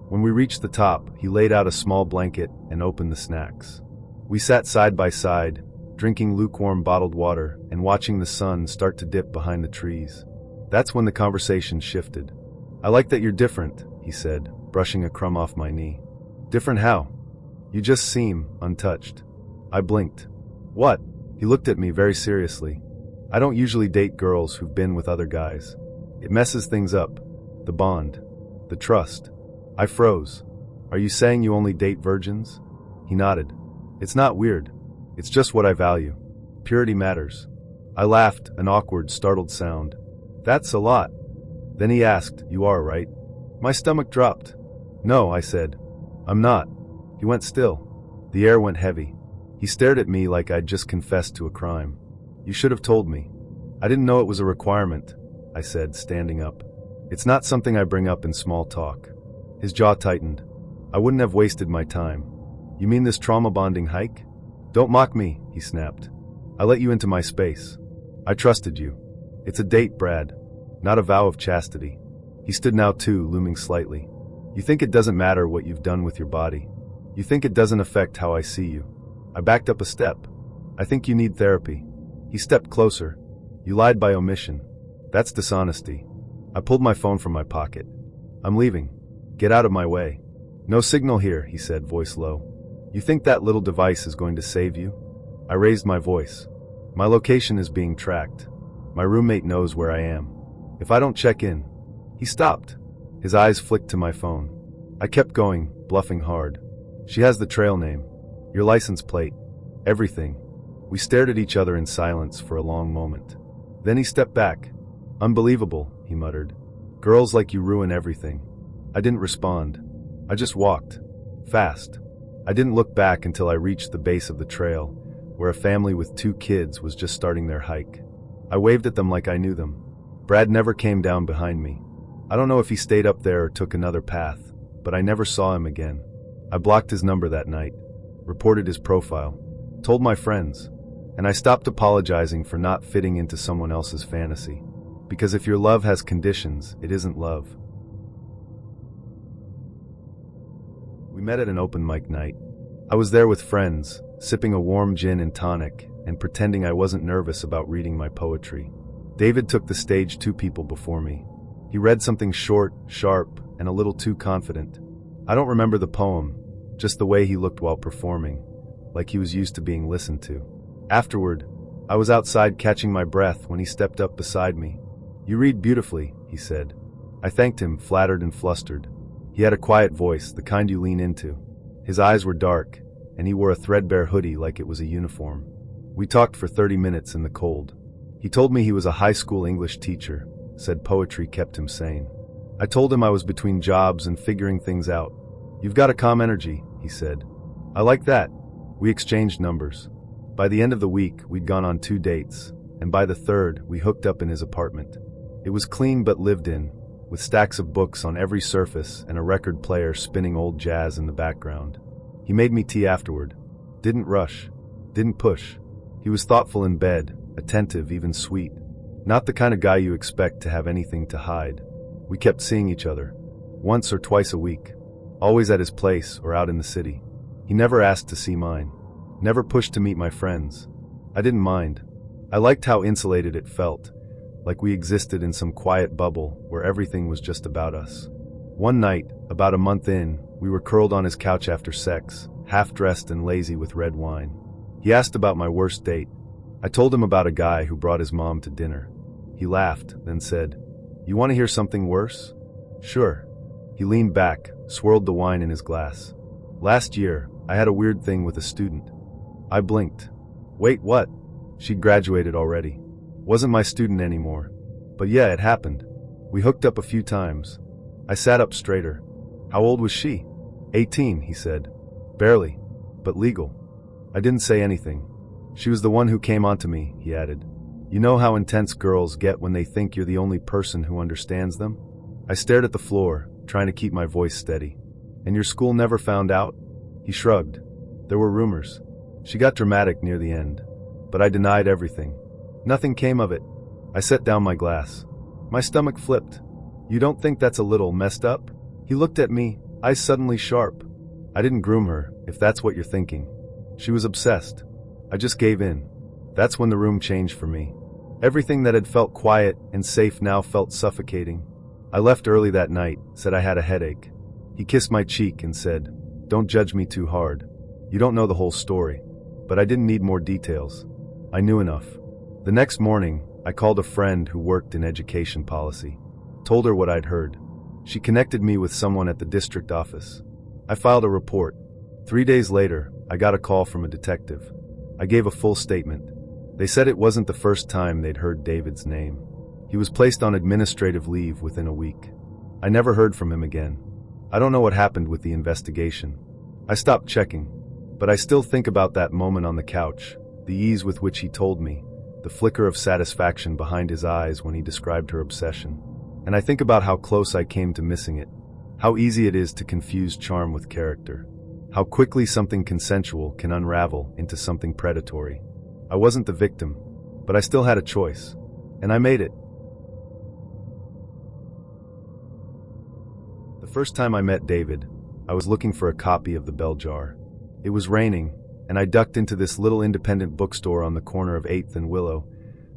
When we reached the top, he laid out a small blanket and opened the snacks. We sat side by side, drinking lukewarm bottled water and watching the sun start to dip behind the trees. That's when the conversation shifted. I like that you're different, he said, brushing a crumb off my knee. Different how? You just seem untouched. I blinked. What? He looked at me very seriously. I don't usually date girls who've been with other guys. It messes things up. The bond. The trust. I froze. Are you saying you only date virgins? He nodded. It's not weird. It's just what I value. Purity matters. I laughed, an awkward, startled sound. That's a lot. Then he asked, You are, right? My stomach dropped. No, I said. I'm not. He went still. The air went heavy. He stared at me like I'd just confessed to a crime. You should have told me. I didn't know it was a requirement, I said, standing up. It's not something I bring up in small talk. His jaw tightened. I wouldn't have wasted my time. You mean this trauma-bonding hike? Don't mock me, he snapped. I let you into my space. I trusted you. It's a date, Brad. Not a vow of chastity. He stood now too, looming slightly. You think it doesn't matter what you've done with your body. You think it doesn't affect how I see you. I backed up a step. I think you need therapy. He stepped closer. You lied by omission. That's dishonesty. I pulled my phone from my pocket. I'm leaving. Get out of my way. No signal here, he said, voice low. You think that little device is going to save you? I raised my voice. My location is being tracked. My roommate knows where I am. If I don't check in. He stopped. His eyes flicked to my phone. I kept going, bluffing hard. She has the trail name. Your license plate. Everything. We stared at each other in silence for a long moment. Then he stepped back. Unbelievable, he muttered. Girls like you ruin everything. I didn't respond. I just walked. Fast. I didn't look back until I reached the base of the trail, where a family with 2 kids was just starting their hike. I waved at them like I knew them. Brad never came down behind me. I don't know if he stayed up there or took another path, but I never saw him again. I blocked his number that night, reported his profile, told my friends, and I stopped apologizing for not fitting into someone else's fantasy. Because if your love has conditions, it isn't love. We met at an open mic night. I was there with friends, sipping a warm gin and tonic, and pretending I wasn't nervous about reading my poetry. David took the stage 2 people before me. He read something short, sharp, and a little too confident. I don't remember the poem, just the way he looked while performing, like he was used to being listened to. Afterward, I was outside catching my breath when he stepped up beside me. You read beautifully, he said. I thanked him, flattered and flustered. He had a quiet voice, the kind you lean into. His eyes were dark, and he wore a threadbare hoodie like it was a uniform. We talked for 30 minutes in the cold. He told me he was a high school English teacher, said poetry kept him sane. I told him I was between jobs and figuring things out. You've got a calm energy, he said. I like that. We exchanged numbers. By the end of the week, we'd gone on 2 dates, and by the third, we hooked up in his apartment. It was clean but lived in, with stacks of books on every surface and a record player spinning old jazz in the background. He made me tea afterward. Didn't rush. Didn't push. He was thoughtful in bed, attentive, even sweet. Not the kind of guy you expect to have anything to hide. We kept seeing each other, once or twice a week, always at his place or out in the city. He never asked to see mine, never pushed to meet my friends. I didn't mind. I liked how insulated it felt, like we existed in some quiet bubble where everything was just about us. One night, about a month in, we were curled on his couch after sex, half-dressed and lazy with red wine. He asked about my worst date. I told him about a guy who brought his mom to dinner. He laughed, then said, "You want to hear something worse?" "Sure." He leaned back, swirled the wine in his glass. "Last year, I had a weird thing with a student." I blinked. "Wait, what?" She'd graduated already. Wasn't my student anymore. But yeah, it happened. We hooked up a few times. I sat up straighter. "How old was she?" 18, he said. "Barely. But legal." I didn't say anything. "She was the one who came onto me," he added. "You know how intense girls get when they think you're the only person who understands them?" I stared at the floor, trying to keep my voice steady. "And your school never found out?" He shrugged. "There were rumors. She got dramatic near the end. But I denied everything. Nothing came of it." I set down my glass. My stomach flipped. "You don't think that's a little messed up?" He looked at me, eyes suddenly sharp. "I didn't groom her, if that's what you're thinking. She was obsessed. I just gave in." That's when the room changed for me. Everything that had felt quiet and safe now felt suffocating. I left early that night, said I had a headache. He kissed my cheek and said, "Don't judge me too hard. You don't know the whole story." But I didn't need more details. I knew enough. The next morning, I called a friend who worked in education policy. Told her what I'd heard. She connected me with someone at the district office. I filed a report. 3 days later, I got a call from a detective. I gave a full statement. They said it wasn't the first time they'd heard David's name. He was placed on administrative leave within a week. I never heard from him again. I don't know what happened with the investigation. I stopped checking. But I still think about that moment on the couch, the ease with which he told me, the flicker of satisfaction behind his eyes when he described her obsession. And I think about how close I came to missing it, how easy it is to confuse charm with character, how quickly something consensual can unravel into something predatory. I wasn't the victim, but I still had a choice, and I made it. The first time I met David, I was looking for a copy of The Bell Jar. It was raining, and I ducked into this little independent bookstore on the corner of 8th and Willow,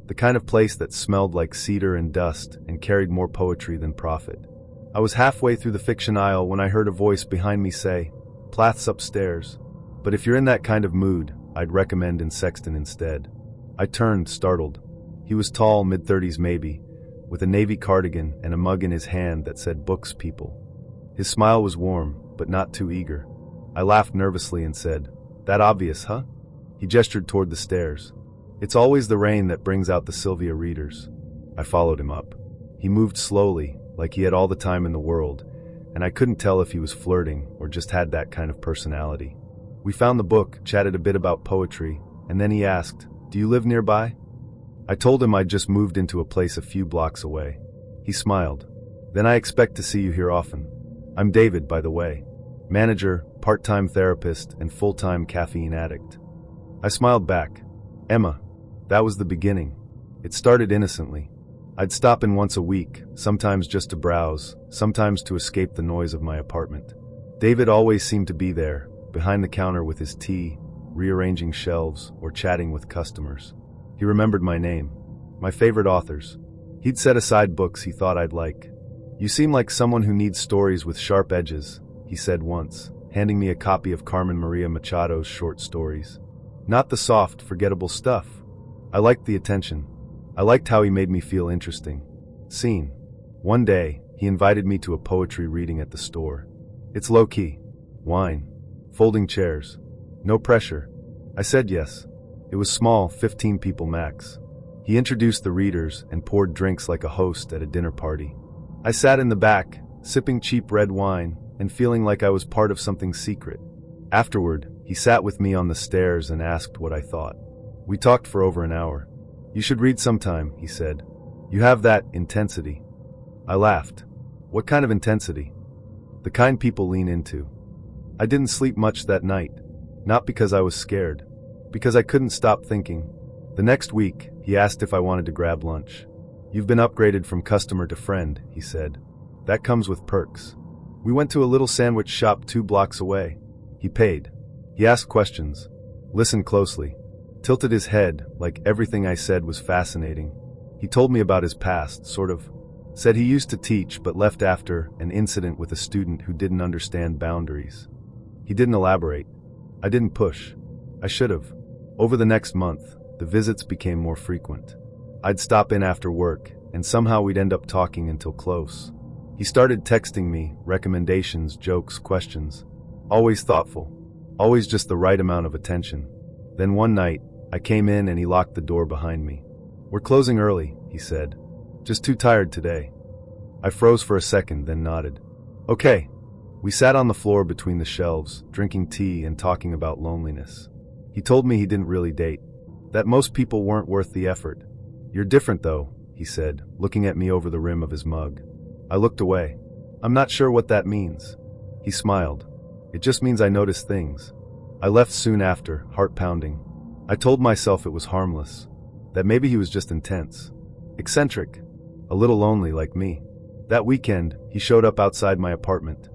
the kind of place that smelled like cedar and dust and carried more poetry than profit. I was halfway through the fiction aisle when I heard a voice behind me say, "Plath's upstairs. But if you're in that kind of mood, I'd recommend in Sexton instead." I turned, startled. He was tall, mid-30s maybe, with a navy cardigan and a mug in his hand that said "Books, People." His smile was warm, but not too eager. I laughed nervously and said, "That obvious, huh?" He gestured toward the stairs. "It's always the rain that brings out the Sylvia readers." I followed him up. He moved slowly, like he had all the time in the world, and I couldn't tell if he was flirting or just had that kind of personality. We found the book, chatted a bit about poetry, and then he asked, "Do you live nearby?" I told him I'd just moved into a place a few blocks away. He smiled. "Then I expect to see you here often. I'm David, by the way. Manager, part-time therapist, and full-time caffeine addict." I smiled back. "Emma." That was the beginning. It started innocently. I'd stop in once a week, sometimes just to browse, sometimes to escape the noise of my apartment. David always seemed to be there, behind the counter with his tea, rearranging shelves, or chatting with customers. He remembered my name, my favorite authors. He'd set aside books he thought I'd like. "You seem like someone who needs stories with sharp edges," he said once, handing me a copy of Carmen Maria Machado's short stories. "Not the soft, forgettable stuff." I liked the attention. I liked how he made me feel interesting, seen. One day, he invited me to a poetry reading at the store. It's low-key. Wine. Folding chairs. No pressure. I said yes. It was small, 15 people max. He introduced the readers and poured drinks like a host at a dinner party. I sat in the back, sipping cheap red wine and feeling like I was part of something secret. Afterward, He sat with me on the stairs and asked what I thought. We talked for over an hour. "You should read sometime," he said. "You have that intensity." I laughed. "What kind of intensity?" "The kind people lean into." I didn't sleep much that night. Not because I was scared. Because I couldn't stop thinking. The next week, he asked if I wanted to grab lunch. "You've been upgraded from customer to friend," he said. "That comes with perks." We went to a little sandwich shop 2 blocks away. He paid. He asked questions. Listened closely. Tilted his head, like everything I said was fascinating. He told me about his past, sort of. Said he used to teach but left after an incident with a student who didn't understand boundaries. He didn't elaborate. I didn't push. I should have. Over the next month, the visits became more frequent. I'd stop in after work, and somehow we'd end up talking until close. He started texting me, recommendations, jokes, questions. Always thoughtful. Always just the right amount of attention. Then one night, I came in and he locked the door behind me. "We're closing early," he said. "Just too tired today." I froze for a second, then nodded. "Okay." We sat on the floor between the shelves, drinking tea and talking about loneliness. He told me he didn't really date. That most people weren't worth the effort. "You're different though," he said, looking at me over the rim of his mug. I looked away. "I'm not sure what that means." He smiled. "It just means I notice things." I left soon after, heart pounding. I told myself it was harmless. That maybe he was just intense. Eccentric. A little lonely like me. That weekend, he showed up outside my apartment.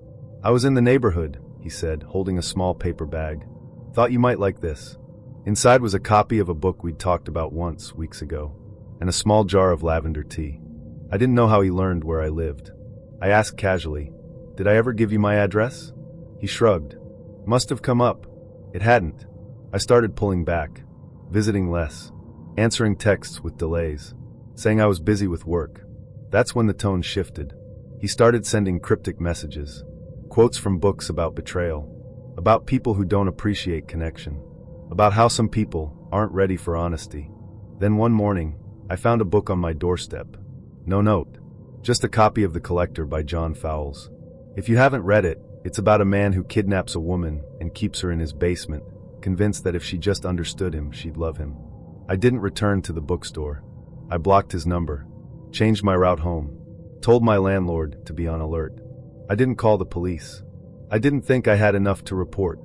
"I was in the neighborhood," he said, holding a small paper bag. "Thought you might like this." Inside was a copy of a book we'd talked about once, weeks ago, and a small jar of lavender tea. I didn't know how he learned where I lived. I asked casually, "Did I ever give you my address?" He shrugged. "Must have come up." It hadn't. I started pulling back, visiting less, answering texts with delays, saying I was busy with work. That's when the tone shifted. He started sending cryptic messages, quotes from books about betrayal, about people who don't appreciate connection, about how some people aren't ready for honesty. Then one morning, I found a book on my doorstep. No note. Just a copy of The Collector by John Fowles. If you haven't read it, it's about a man who kidnaps a woman and keeps her in his basement, convinced that if she just understood him, she'd love him. I didn't return to the bookstore. I blocked his number, changed my route home, told my landlord to be on alert. I didn't call the police. I didn't think I had enough to report.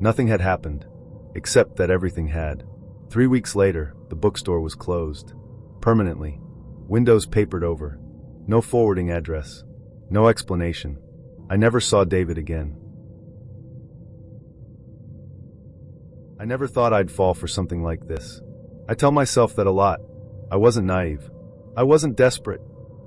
Nothing had happened, except that everything had. 3 weeks later, the bookstore was closed. Permanently. Windows papered over. No forwarding address. No explanation. I never saw David again. I never thought I'd fall for something like this. I tell myself that a lot. I wasn't naive. I wasn't desperate.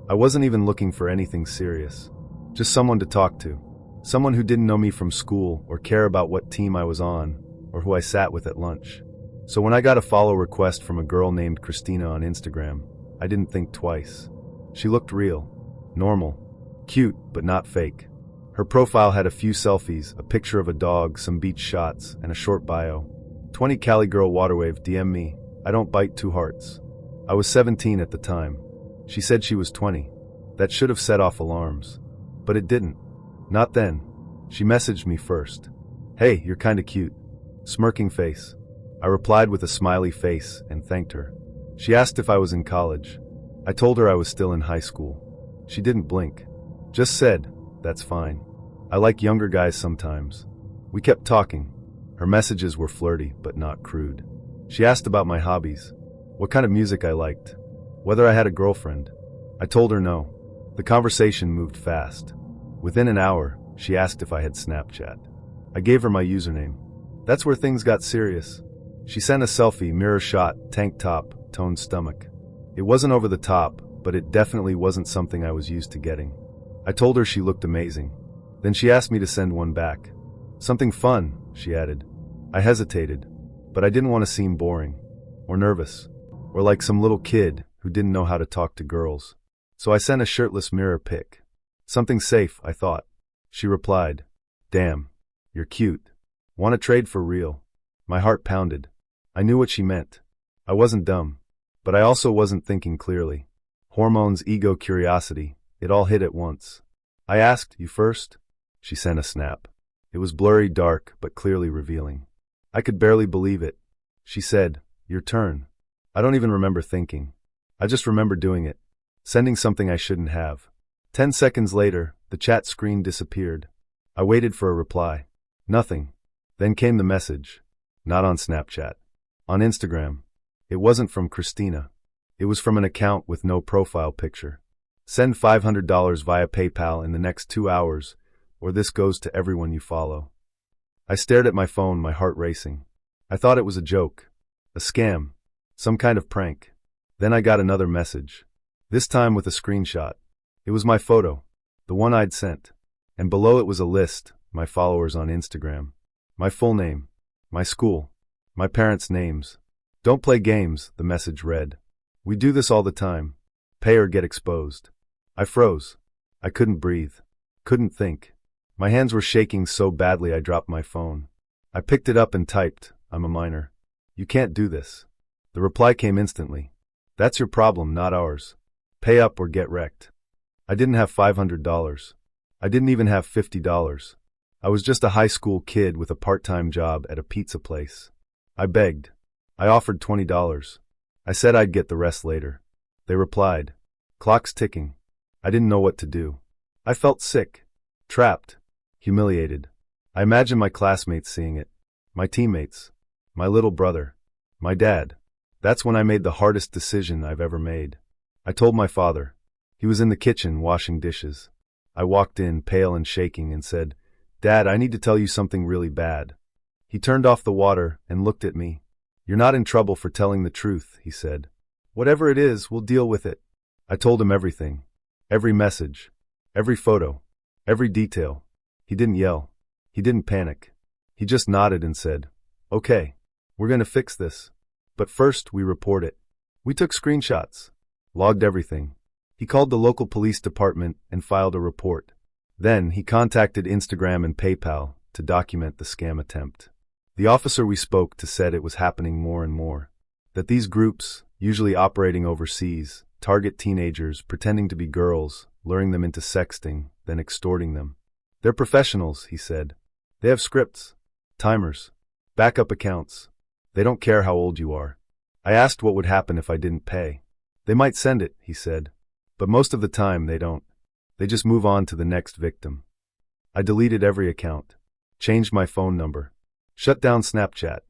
I wasn't even looking for anything serious. Just someone to talk to. Someone who didn't know me from school or care about what team I was on or who I sat with at lunch. So when I got a follow request from a girl named Christina on Instagram, I didn't think twice. She looked real. Normal. Cute, but not fake. Her profile had a few selfies, a picture of a dog, some beach shots, and a short bio. 20 Cali girl waterwave DM me. I don't bite 2 hearts. I was 17 at the time. She said she was 20. That should have set off alarms. But it didn't. Not then. She messaged me first. "Hey, you're kinda cute." Smirking face. I replied with a smiley face and thanked her. She asked if I was in college. I told her I was still in high school. She didn't blink. Just said, "That's fine. I like younger guys sometimes." We kept talking. Her messages were flirty, but not crude. She asked about my hobbies, what kind of music I liked, whether I had a girlfriend. I told her no. The conversation moved fast. Within an hour, she asked if I had Snapchat. I gave her my username. That's where things got serious. She sent a selfie, mirror shot, tank top, toned stomach. It wasn't over the top, but it definitely wasn't something I was used to getting. I told her she looked amazing. Then she asked me to send one back. Something fun, she added. I hesitated, but I didn't want to seem boring, or nervous, or like some little kid who didn't know how to talk to girls. So I sent a shirtless mirror pic. Something safe, I thought. She replied, "Damn, you're cute. Want to trade for real?" My heart pounded. I knew what she meant. I wasn't dumb, but I also wasn't thinking clearly. Hormones, ego, curiosity, it all hit at once. I asked, "You first?" She sent a snap. It was blurry, dark, but clearly revealing. I could barely believe it. She said, "Your turn." I don't even remember thinking. I just remember doing it. Sending something I shouldn't have. 10 seconds later, the chat screen disappeared. I waited for a reply. Nothing. Then came the message. Not on Snapchat. On Instagram. It wasn't from Christina. It was from an account with no profile picture. Send $500 via PayPal in the next 2 hours, or this goes to everyone you follow. I stared at my phone, my heart racing. I thought it was a joke. A scam. Some kind of prank. Then I got another message. This time with a screenshot. It was my photo. The one I'd sent. And below it was a list, my followers on Instagram. My full name. My school. My parents' names. Don't play games, the message read. We do this all the time. Pay or get exposed. I froze. I couldn't breathe. Couldn't think. My hands were shaking so badly I dropped my phone. I picked it up and typed, "I'm a minor. You can't do this." The reply came instantly. "That's your problem, not ours. Pay up or get wrecked." I didn't have $500. I didn't even have $50. I was just a high school kid with a part-time job at a pizza place. I begged. I offered $20. I said I'd get the rest later. They replied. Clock's ticking. I didn't know what to do. I felt sick. Trapped. Humiliated. I imagined my classmates seeing it. My teammates. My little brother. My dad. That's when I made the hardest decision I've ever made. I told my father. He was in the kitchen washing dishes. I walked in, pale and shaking, and said, "Dad, I need to tell you something really bad." He turned off the water and looked at me. "You're not in trouble for telling the truth," he said. "Whatever it is, we'll deal with it." I told him everything. Every message. Every photo. Every detail. He didn't yell. He didn't panic. He just nodded and said, "Okay, we're going to fix this. But first, we report it." We took screenshots. Logged everything. He called the local police department and filed a report. Then, he contacted Instagram and PayPal to document the scam attempt. The officer we spoke to said it was happening more and more. That these groups, usually operating overseas, target teenagers pretending to be girls, luring them into sexting, then extorting them. They're professionals, he said. They have scripts, timers, backup accounts. They don't care how old you are. I asked what would happen if I didn't pay. They might send it, he said. But most of the time they don't. They just move on to the next victim. I deleted every account. Changed my phone number. Shut down Snapchat.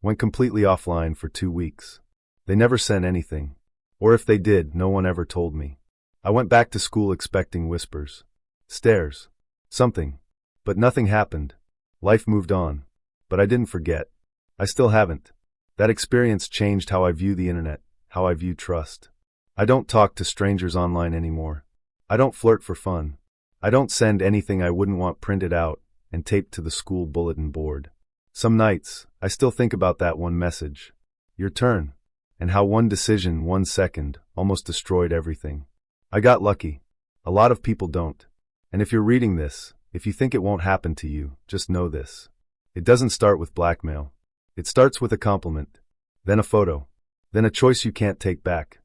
Went completely offline for 2 weeks. They never sent anything. Or if they did, no one ever told me. I went back to school expecting whispers. Stares. Something. But nothing happened. Life moved on. But I didn't forget. I still haven't. That experience changed how I view the internet, how I view trust. I don't talk to strangers online anymore. I don't flirt for fun. I don't send anything I wouldn't want printed out and taped to the school bulletin board. Some nights, I still think about that one message. Your turn. And how one decision, 1 second, almost destroyed everything. I got lucky. A lot of people don't. And if you're reading this, if you think it won't happen to you, just know this. It doesn't start with blackmail. It starts with a compliment. Then a photo. Then a choice you can't take back.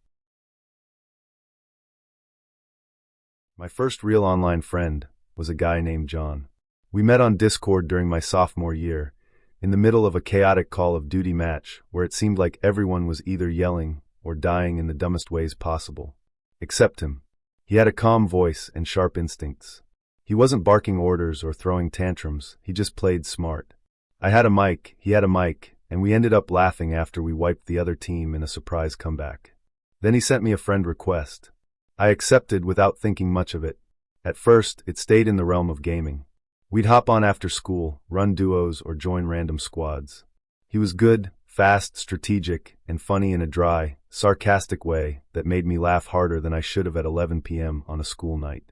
My first real online friend was a guy named John. We met on Discord during my sophomore year, in the middle of a chaotic Call of Duty match where it seemed like everyone was either yelling or dying in the dumbest ways possible. Except him. He had a calm voice and sharp instincts. He wasn't barking orders or throwing tantrums, he just played smart. I had a mic, he had a mic, and we ended up laughing after we wiped the other team in a surprise comeback. Then he sent me a friend request. I accepted without thinking much of it. At first, it stayed in the realm of gaming. We'd hop on after school, run duos, or join random squads. He was good, fast, strategic, and funny in a dry, sarcastic way that made me laugh harder than I should have at 11 p.m. on a school night.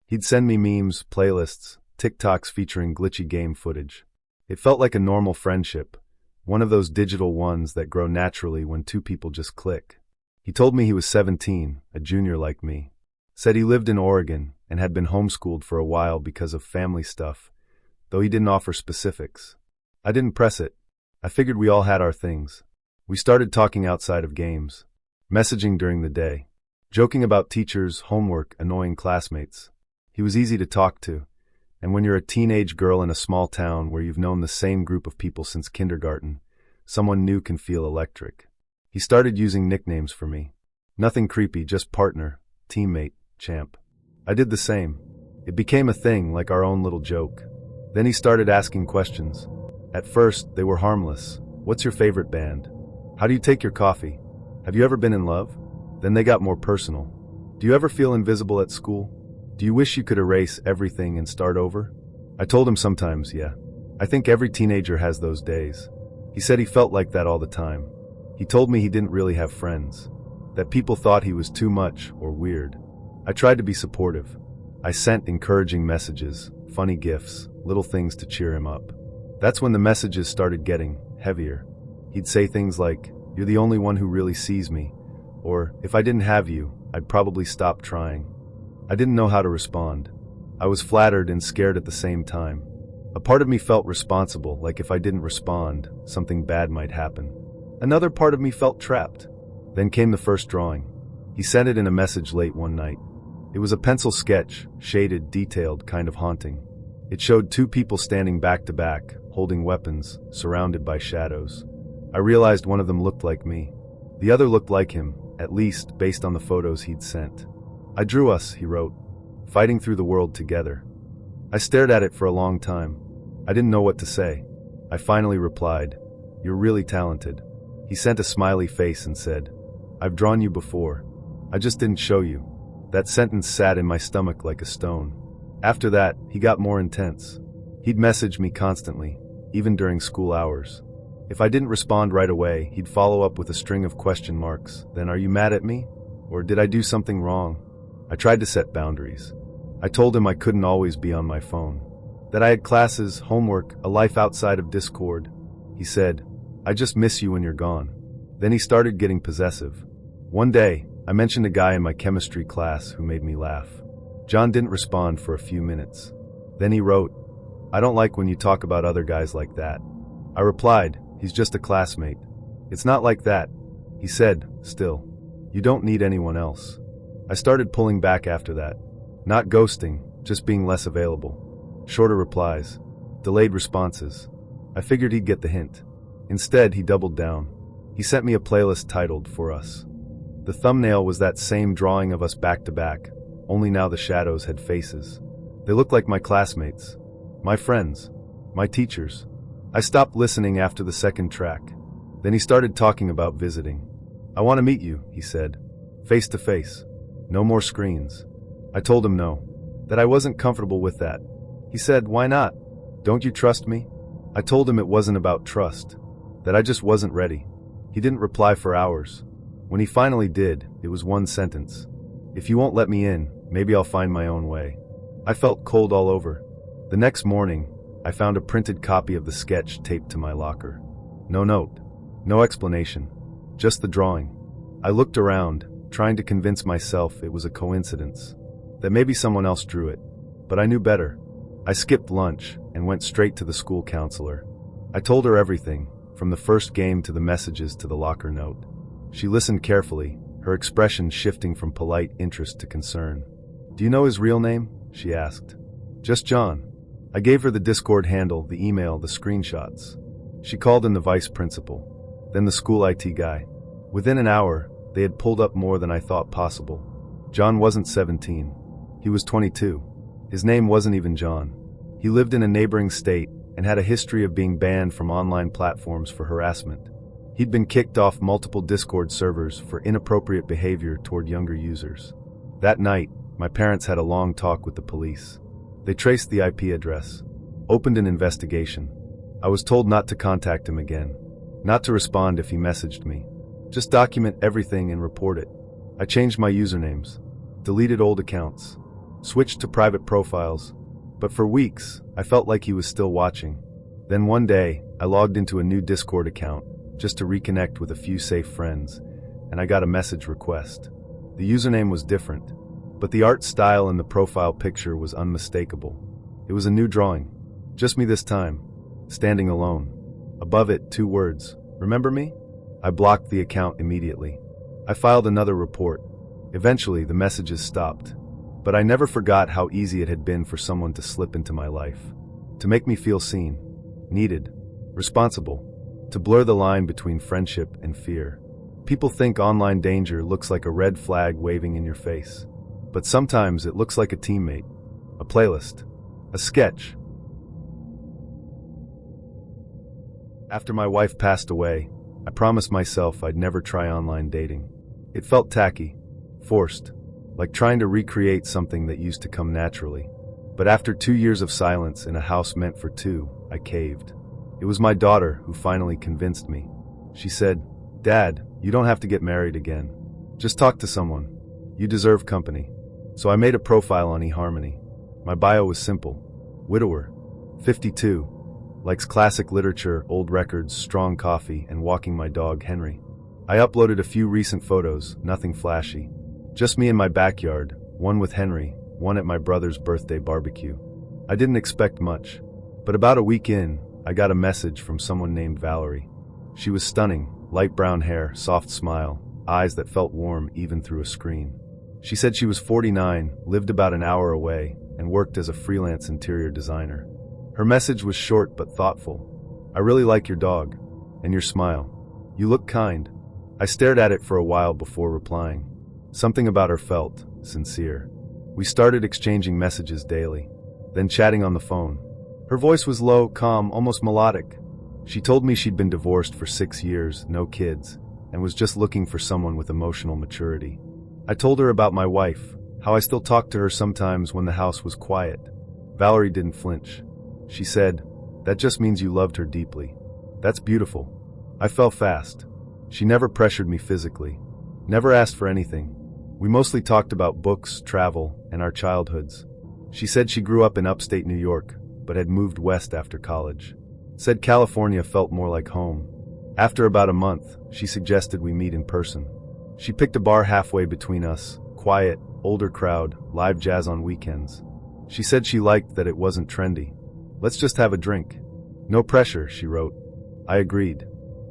He'd send me memes, playlists, TikToks featuring glitchy game footage. It felt like a normal friendship, one of those digital ones that grow naturally when two people just click. He told me he was 17, a junior like me. Said he lived in Oregon and had been homeschooled for a while because of family stuff, though he didn't offer specifics. I didn't press it. I figured we all had our things. We started talking outside of games, messaging during the day, joking about teachers, homework, annoying classmates. He was easy to talk to, And when you're a teenage girl in a small town where you've known the same group of people since kindergarten, someone new can feel electric. He started using nicknames for me. Nothing creepy, just partner, teammate, champ. I did the same. It became a thing, like our own little joke. Then he started asking questions. At first, they were harmless. What's your favorite band? How do you take your coffee? Have you ever been in love? Then they got more personal. Do you ever feel invisible at school? Do you wish you could erase everything and start over? I told him sometimes, yeah. I think every teenager has those days. He said he felt like that all the time. He told me he didn't really have friends, that people thought he was too much or weird. I tried to be supportive. I sent encouraging messages, funny gifts, little things to cheer him up. That's when the messages started getting heavier. He'd say things like, "You're the only one who really sees me," or, "If I didn't have you, I'd probably stop trying." I didn't know how to respond. I was flattered and scared at the same time. A part of me felt responsible, like if I didn't respond, something bad might happen. Another part of me felt trapped. Then came the first drawing. He sent it in a message late one night. It was a pencil sketch, shaded, detailed, kind of haunting. It showed two people standing back to back, holding weapons, surrounded by shadows. I realized one of them looked like me. The other looked like him, at least based on the photos he'd sent. "I drew us," he wrote, "fighting through the world together." I stared at it for a long time. I didn't know what to say. I finally replied, "You're really talented." He sent a smiley face and said, "I've drawn you before. I just didn't show you." That sentence sat in my stomach like a stone. After that, he got more intense. He'd message me constantly, even during school hours. If I didn't respond right away, he'd follow up with a string of question marks. Then, "Are you mad at me? Or did I do something wrong?" I tried to set boundaries. I told him I couldn't always be on my phone, that I had classes, homework, a life outside of Discord. He said, "I just miss you when you're gone." Then he started getting possessive. One day, I mentioned a guy in my chemistry class who made me laugh. John didn't respond for a few minutes. Then he wrote, "I don't like when you talk about other guys like that." I replied, "He's just a classmate." "It's not like that," he said, still. "You don't need anyone else." I started pulling back after that. Not ghosting, just being less available. Shorter replies. Delayed responses. I figured he'd get the hint. Instead, he doubled down. He sent me a playlist titled "For Us." The thumbnail was that same drawing of us back to back, only now the shadows had faces. They looked like my classmates, my friends, my teachers. I stopped listening after the second track. Then he started talking about visiting. "I want to meet you," he said. "Face to face. No more screens." I told him no, that I wasn't comfortable with that. He said, "Why not? Don't you trust me?" I told him it wasn't about trust, that I just wasn't ready. He didn't reply for hours. When he finally did, it was one sentence. "If you won't let me in, maybe I'll find my own way." I felt cold all over. The next morning, I found a printed copy of the sketch taped to my locker. No note, no explanation, just the drawing. I looked around, trying to convince myself it was a coincidence, that maybe someone else drew it. But I knew better. I skipped lunch and went straight to the school counselor. I told her everything, from the first game to the messages to the locker note. She listened carefully, her expression shifting from polite interest to concern. "Do you know his real name?" she asked. "Just John." I gave her the Discord handle, the email, the screenshots. She called in the vice principal, then the school IT guy. Within an hour, they had pulled up more than I thought possible. John wasn't 17. He was 22. His name wasn't even John. He lived in a neighboring state and had a history of being banned from online platforms for harassment. He'd been kicked off multiple Discord servers for inappropriate behavior toward younger users. That night, my parents had a long talk with the police. They traced the IP address, opened an investigation. I was told not to contact him again, not to respond if he messaged me. Just document everything and report it. I changed my usernames, deleted old accounts, switched to private profiles, but for weeks, I felt like he was still watching. Then one day, I logged into a new Discord account, just to reconnect with a few safe friends, and I got a message request. The username was different, but the art style and the profile picture was unmistakable. It was a new drawing, just me this time, standing alone. Above it, 2 words, "Remember me?" I blocked the account immediately. I filed another report. Eventually, the messages stopped, But I never forgot how easy it had been for someone to slip into my life, to make me feel seen, needed, responsible, to blur the line between friendship and fear. People think online danger looks like a red flag waving in your face. But sometimes it looks like a teammate, a playlist, a sketch. After my wife passed away, I promised myself I'd never try online dating. It felt tacky, forced, like trying to recreate something that used to come naturally. But after 2 years of silence in a house meant for two, I caved. It was my daughter who finally convinced me. She said, "Dad, you don't have to get married again. Just talk to someone. You deserve company." So I made a profile on eHarmony. My bio was simple. Widower, 52, likes classic literature, old records, strong coffee, and walking my dog Henry. I uploaded a few recent photos, nothing flashy. Just me in my backyard, one with Henry, one at my brother's birthday barbecue. I didn't expect much. But about a week in, I got a message from someone named Valerie. She was stunning, light brown hair, soft smile, eyes that felt warm even through a screen. She said she was 49, lived about an hour away, and worked as a freelance interior designer. Her message was short but thoughtful. "I really like your dog. And your smile. You look kind." I stared at it for a while before replying. Something about her felt sincere. We started exchanging messages daily, then chatting on the phone. Her voice was low, calm, almost melodic. She told me she'd been divorced for 6 years, no kids, and was just looking for someone with emotional maturity. I told her about my wife, how I still talked to her sometimes when the house was quiet. Valerie didn't flinch. She said, "That just means you loved her deeply." That's beautiful. I fell fast. She never pressured me physically, never asked for anything. We mostly talked about books, travel, and our childhoods. She said she grew up in upstate New York, but had moved west after college. Said California felt more like home. After about a month, she suggested we meet in person. She picked a bar halfway between us, quiet, older crowd, live jazz on weekends. She said she liked that it wasn't trendy. "Let's just have a drink." "No pressure," she wrote. I agreed.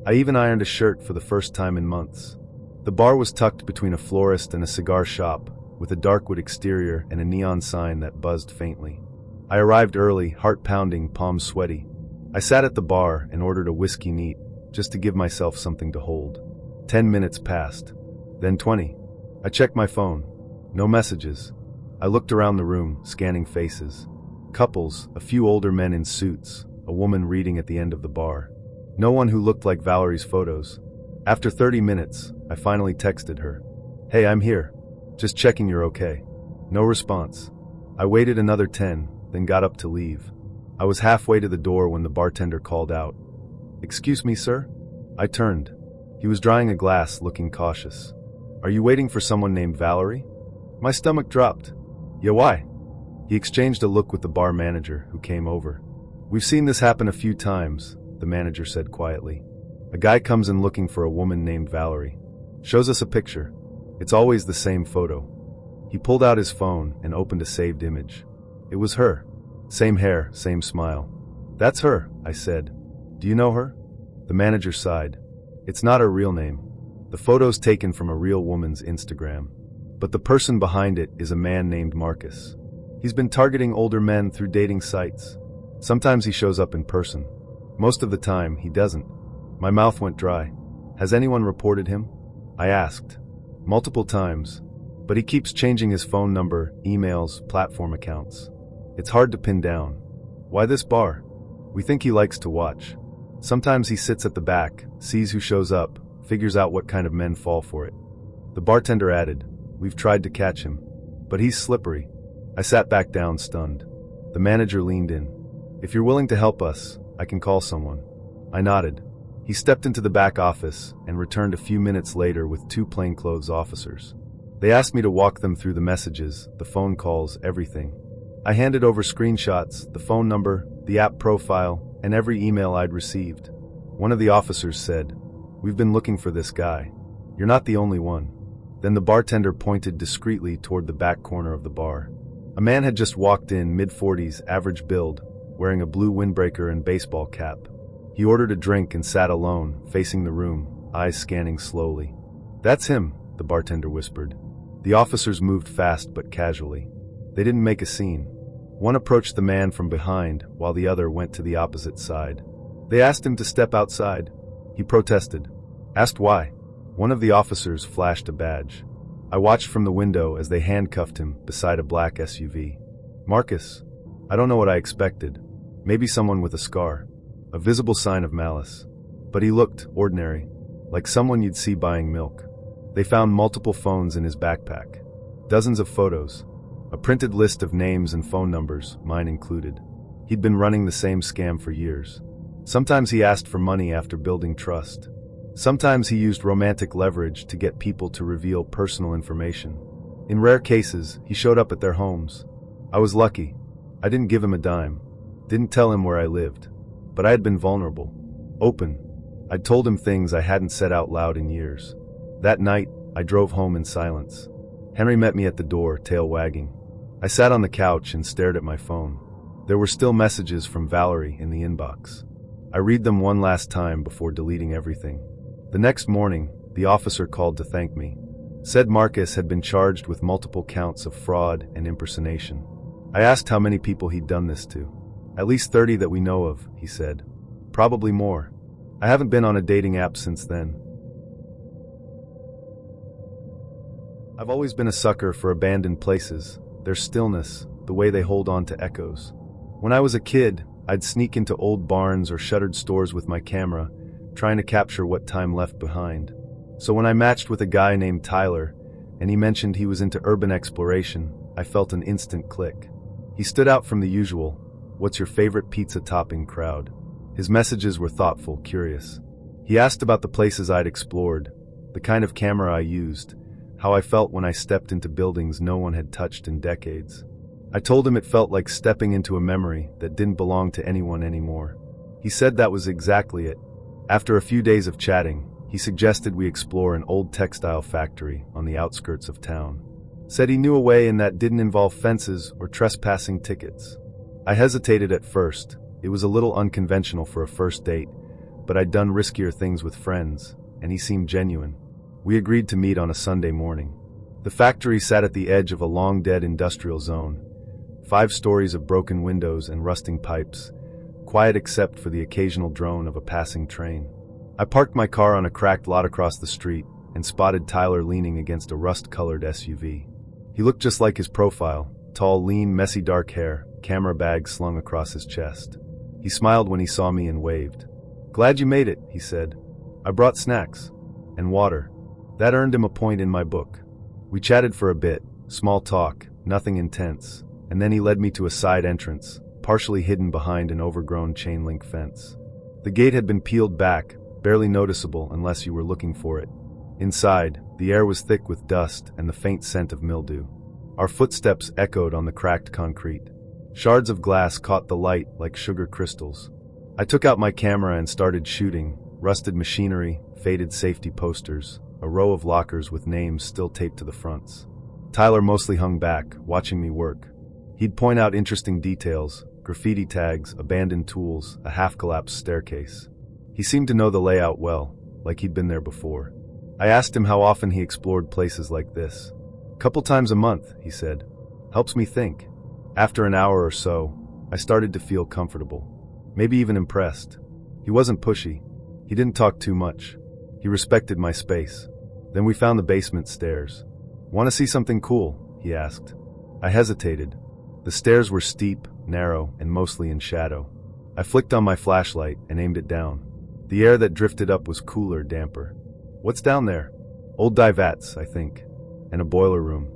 I even ironed a shirt for the first time in months. The bar was tucked between a florist and a cigar shop, with a dark wood exterior and a neon sign that buzzed faintly. I arrived early, heart pounding, palms sweaty. I sat at the bar and ordered a whiskey neat, just to give myself something to hold. 10 minutes passed. Then 20. I checked my phone. No messages. I looked around the room, scanning faces. Couples, a few older men in suits, a woman reading at the end of the bar. No one who looked like Valerie's photos. After 30 minutes, I finally texted her. "Hey, I'm here. Just checking you're okay." No response. I waited another 10, then got up to leave. I was halfway to the door when the bartender called out. "Excuse me, sir?" I turned. He was drying a glass, looking cautious. "Are you waiting for someone named Valerie?" My stomach dropped. "Yeah, why?" He exchanged a look with the bar manager, who came over. "We've seen this happen a few times," the manager said quietly. "A guy comes in looking for a woman named Valerie. Shows us a picture. It's always the same photo." He pulled out his phone and opened a saved image. It was her. Same hair, same smile. "That's her," I said. "Do you know her?" The manager sighed. "It's not her real name. The photo's taken from a real woman's Instagram. But the person behind it is a man named Marcus. He's been targeting older men through dating sites. Sometimes he shows up in person. Most of the time, he doesn't." My mouth went dry. "Has anyone reported him?" I asked. "Multiple times. But he keeps changing his phone number, emails, platform accounts. It's hard to pin down." "Why this bar?" "We think he likes to watch. Sometimes he sits at the back, sees who shows up, figures out what kind of men fall for it." The bartender added, "We've tried to catch him. But he's slippery." I sat back down, stunned. The manager leaned in. "If you're willing to help us, I can call someone." I nodded. He stepped into the back office and returned a few minutes later with 2 plainclothes officers. They asked me to walk them through the messages, the phone calls, everything. I handed over screenshots, the phone number, the app profile, and every email I'd received. One of the officers said, "We've been looking for this guy. You're not the only one." Then the bartender pointed discreetly toward the back corner of the bar. A man had just walked in, mid-40s, average build, wearing a blue windbreaker and baseball cap. He ordered a drink and sat alone, facing the room, eyes scanning slowly. "That's him," the bartender whispered. The officers moved fast but casually. They didn't make a scene. One approached the man from behind, while the other went to the opposite side. They asked him to step outside. He protested. Asked why. One of the officers flashed a badge. I watched from the window as they handcuffed him beside a black SUV. Marcus. I don't know what I expected. Maybe someone with a scar. A visible sign of malice. But he looked ordinary, like someone you'd see buying milk. They found multiple phones in his backpack. Dozens of photos. A printed list of names and phone numbers, mine included. He'd been running the same scam for years. Sometimes he asked for money after building trust. Sometimes he used romantic leverage to get people to reveal personal information. In rare cases, he showed up at their homes. I was lucky. I didn't give him a dime. Didn't tell him where I lived. But I had been vulnerable. Open. I'd told him things I hadn't said out loud in years. That night, I drove home in silence. Henry met me at the door, tail wagging. I sat on the couch and stared at my phone. There were still messages from Valerie in the inbox. I read them one last time before deleting everything. The next morning, the officer called to thank me. Said Marcus had been charged with multiple counts of fraud and impersonation. I asked how many people he'd done this to. At least 30 that we know of, he said. Probably more. I haven't been on a dating app since then. I've always been a sucker for abandoned places, their stillness, the way they hold on to echoes. When I was a kid, I'd sneak into old barns or shuttered stores with my camera, trying to capture what time left behind. So when I matched with a guy named Tyler, and he mentioned he was into urban exploration, I felt an instant click. He stood out from the usual, "What's your favorite pizza topping?" crowd. His messages were thoughtful, curious. He asked about the places I'd explored, the kind of camera I used, how I felt when I stepped into buildings no one had touched in decades. I told him it felt like stepping into a memory that didn't belong to anyone anymore. He said that was exactly it. After a few days of chatting, he suggested we explore an old textile factory on the outskirts of town. Said he knew a way and that didn't involve fences or trespassing tickets. I hesitated at first. It was a little unconventional for a first date, but I'd done riskier things with friends, and he seemed genuine. We agreed to meet on a Sunday morning. The factory sat at the edge of a long-dead industrial zone. 5 stories of broken windows and rusting pipes, quiet except for the occasional drone of a passing train. I parked my car on a cracked lot across the street and spotted Tyler leaning against a rust-colored SUV. He looked just like his profile, tall, lean, messy dark hair, camera bag slung across his chest. He smiled when he saw me and waved. "Glad you made it," he said. "I brought snacks. And water." That earned him a point in my book. We chatted for a bit, small talk, nothing intense, and then he led me to a side entrance, partially hidden behind an overgrown chain-link fence. The gate had been peeled back, barely noticeable unless you were looking for it. Inside, the air was thick with dust and the faint scent of mildew. Our footsteps echoed on the cracked concrete. Shards of glass caught the light like sugar crystals. I took out my camera and started shooting, rusted machinery, faded safety posters, a row of lockers with names still taped to the fronts. Tyler mostly hung back, watching me work. He'd point out interesting details, graffiti tags, abandoned tools, a half-collapsed staircase. He seemed to know the layout well, like he'd been there before. I asked him how often he explored places like this. "Couple times a month," he said. "Helps me think." After an hour or so, I started to feel comfortable. Maybe even impressed. He wasn't pushy. He didn't talk too much. He respected my space. Then we found the basement stairs. "Want to see something cool?" he asked. I hesitated. The stairs were steep, narrow, and mostly in shadow. I flicked on my flashlight and aimed it down. The air that drifted up was cooler, damper. "What's down there?" "Old dye vats, I think. And a boiler room.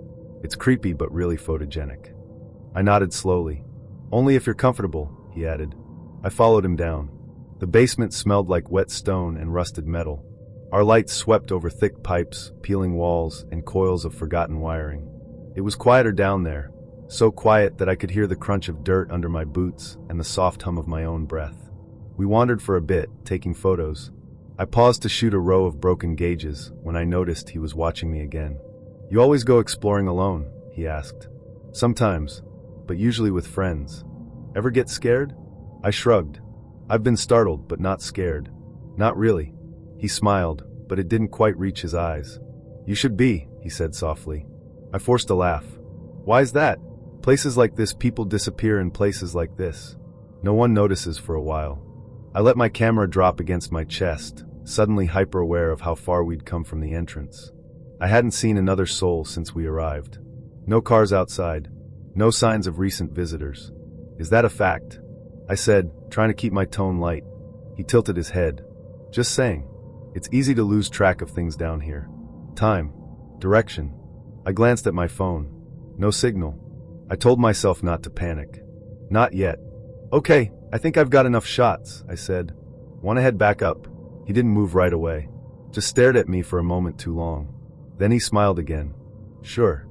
It's creepy but really photogenic." I nodded slowly. "Only if you're comfortable," he added. I followed him down. The basement smelled like wet stone and rusted metal. Our lights swept over thick pipes, peeling walls, and coils of forgotten wiring. It was quieter down there, so quiet that I could hear the crunch of dirt under my boots and the soft hum of my own breath. We wandered for a bit, taking photos. I paused to shoot a row of broken gauges when I noticed he was watching me again. "You always go exploring alone?" he asked. "Sometimes, but usually with friends. Ever get scared?" I shrugged. "I've been startled, but not scared." "Not really." He smiled, but it didn't quite reach his eyes. "You should be," he said softly. I forced a laugh. "Why's that?" Places like this, people disappear in places like this. No one notices for a while. I let my camera drop against my chest, suddenly hyper-aware of how far we'd come from the entrance. I hadn't seen another soul since we arrived. No cars outside. No signs of recent visitors. Is that a fact? I said, trying to keep my tone light. He tilted his head. Just saying. It's easy to lose track of things down here. Time. Direction. I glanced at my phone. No signal. I told myself not to panic. Not yet. Okay, I think I've got enough shots, I said. Want to head back up? He didn't move right away. Just stared at me for a moment too long. Then he smiled again. Sure.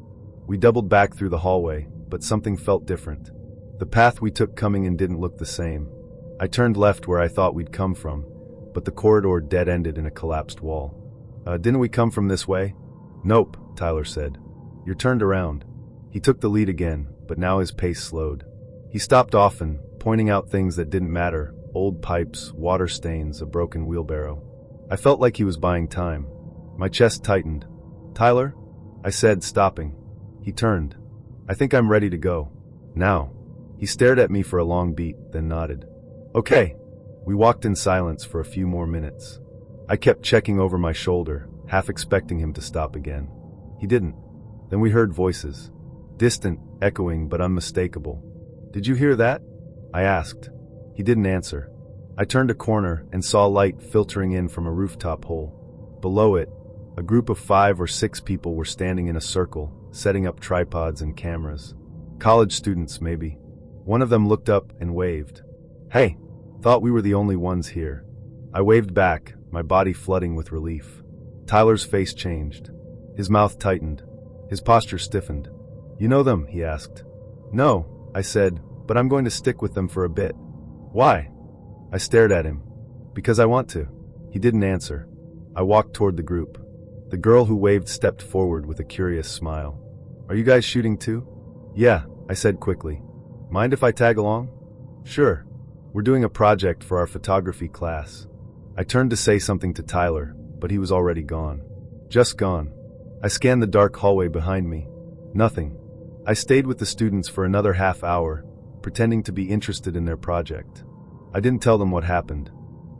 We doubled back through the hallway, but something felt different. The path we took coming in didn't look the same. I turned left where I thought we'd come from, but the corridor dead-ended in a collapsed wall. Didn't we come from this way? Nope, Tyler said. You're turned around. He took the lead again, but now his pace slowed. He stopped often, pointing out things that didn't matter, old pipes, water stains, a broken wheelbarrow. I felt like he was buying time. My chest tightened. Tyler? I said, stopping. He turned. I think I'm ready to go. Now. He stared at me for a long beat, then nodded. Okay. We walked in silence for a few more minutes. I kept checking over my shoulder, half expecting him to stop again. He didn't. Then we heard voices. Distant, echoing, but unmistakable. Did you hear that? I asked. He didn't answer. I turned a corner and saw light filtering in from a rooftop hole. Below it, a group of 5 or 6 people were standing in a circle, setting up tripods and cameras. College students, maybe. One of them looked up and waved. Hey, thought we were the only ones here. I waved back, my body flooding with relief. Tyler's face changed. His mouth tightened. His posture stiffened. You know them? He asked. No, I said, but I'm going to stick with them for a bit. Why? I stared at him. Because I want to. He didn't answer. I walked toward the group. The girl who waved stepped forward with a curious smile. Are you guys shooting too? Yeah, I said quickly. Mind if I tag along? Sure. We're doing a project for our photography class. I turned to say something to Tyler, but he was already gone. Just gone. I scanned the dark hallway behind me. Nothing. I stayed with the students for another half hour, pretending to be interested in their project. I didn't tell them what happened.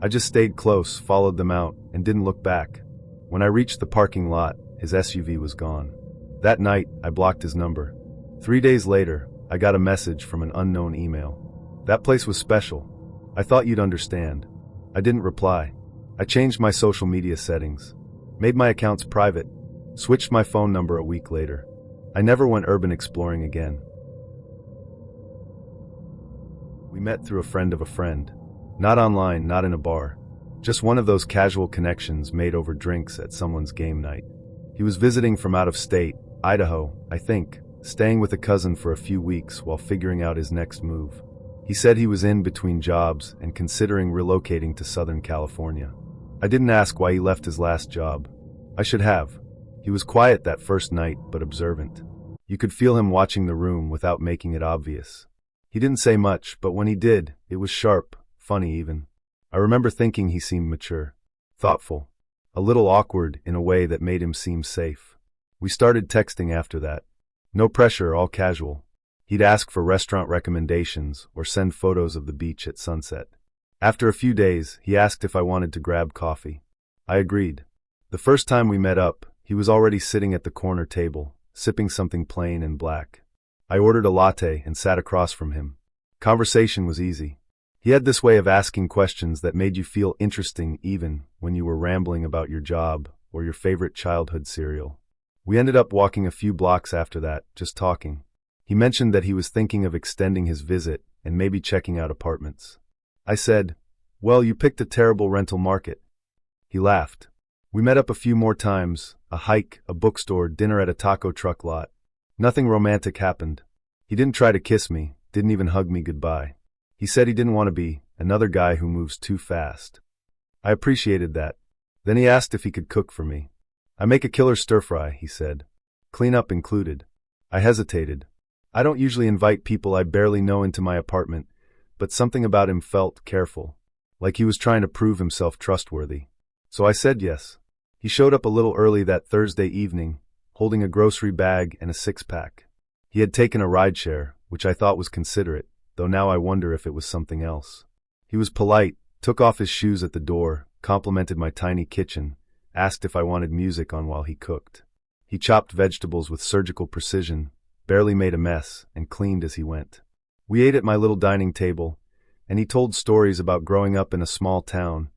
I just stayed close, followed them out, and didn't look back. When I reached the parking lot, his SUV was gone. That night, I blocked his number. 3 days later, I got a message from an unknown email. That place was special. I thought you'd understand. I didn't reply. I changed my social media settings. Made my accounts private. Switched my phone number a week later. I never went urban exploring again. We met through a friend of a friend. Not online, not in a bar. Just one of those casual connections made over drinks at someone's game night. He was visiting from out of state, Idaho, I think, staying with a cousin for a few weeks while figuring out his next move. He said he was in between jobs and considering relocating to Southern California. I didn't ask why he left his last job. I should have. He was quiet that first night, but observant. You could feel him watching the room without making it obvious. He didn't say much, but when he did, it was sharp, funny even. I remember thinking he seemed mature, thoughtful, a little awkward in a way that made him seem safe. We started texting after that. No pressure, all casual. He'd ask for restaurant recommendations or send photos of the beach at sunset. After a few days, he asked if I wanted to grab coffee. I agreed. The first time we met up, he was already sitting at the corner table, sipping something plain and black. I ordered a latte and sat across from him. Conversation was easy. He had this way of asking questions that made you feel interesting even when you were rambling about your job or your favorite childhood cereal. We ended up walking a few blocks after that, just talking. He mentioned that he was thinking of extending his visit and maybe checking out apartments. I said, "Well, you picked a terrible rental market." He laughed. We met up a few more times, a hike, a bookstore, dinner at a taco truck lot. Nothing romantic happened. He didn't try to kiss me, didn't even hug me goodbye. He said he didn't want to be another guy who moves too fast. I appreciated that. Then he asked if he could cook for me. "I make a killer stir-fry," he said. "Cleanup included." I hesitated. I don't usually invite people I barely know into my apartment, but something about him felt careful, like he was trying to prove himself trustworthy. So I said yes. He showed up a little early that Thursday evening, holding a grocery bag and a six-pack. He had taken a rideshare, which I thought was considerate, though now I wonder if it was something else. He was polite, took off his shoes at the door, complimented my tiny kitchen, asked if I wanted music on while he cooked. He chopped vegetables with surgical precision, barely made a mess, and cleaned as he went. We ate at my little dining table, and he told stories about growing up in a small town,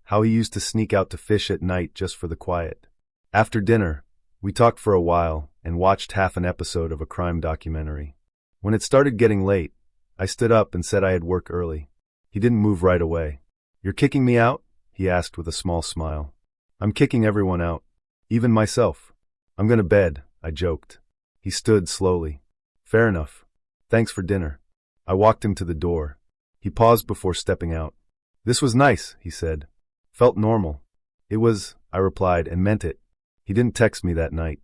how he used to sneak out to fish at night just for the quiet. After dinner, we talked for a while and watched half an episode of a crime documentary. When it started getting late, I stood up and said I had work early. He didn't move right away. "You're kicking me out?" he asked with a small smile. "I'm kicking everyone out. Even myself. I'm going to bed," I joked. He stood slowly. "Fair enough. Thanks for dinner." I walked him to the door. He paused before stepping out. "This was nice," he said. "Felt normal." "It was," I replied, and meant it. He didn't text me that night.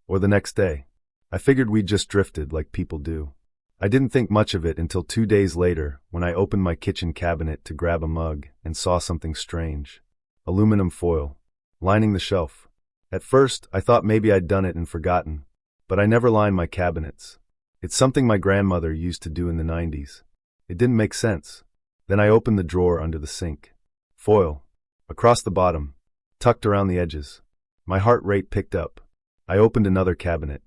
Or the next day. I figured we'd just drifted like people do. I didn't think much of it until 2 days later when I opened my kitchen cabinet to grab a mug and saw something strange. Aluminum foil. Lining the shelf. At first, I thought maybe I'd done it and forgotten. But I never line my cabinets. It's something my grandmother used to do in the 90s. It didn't make sense. Then I opened the drawer under the sink. Foil. Across the bottom. Tucked around the edges. My heart rate picked up. I opened another cabinet.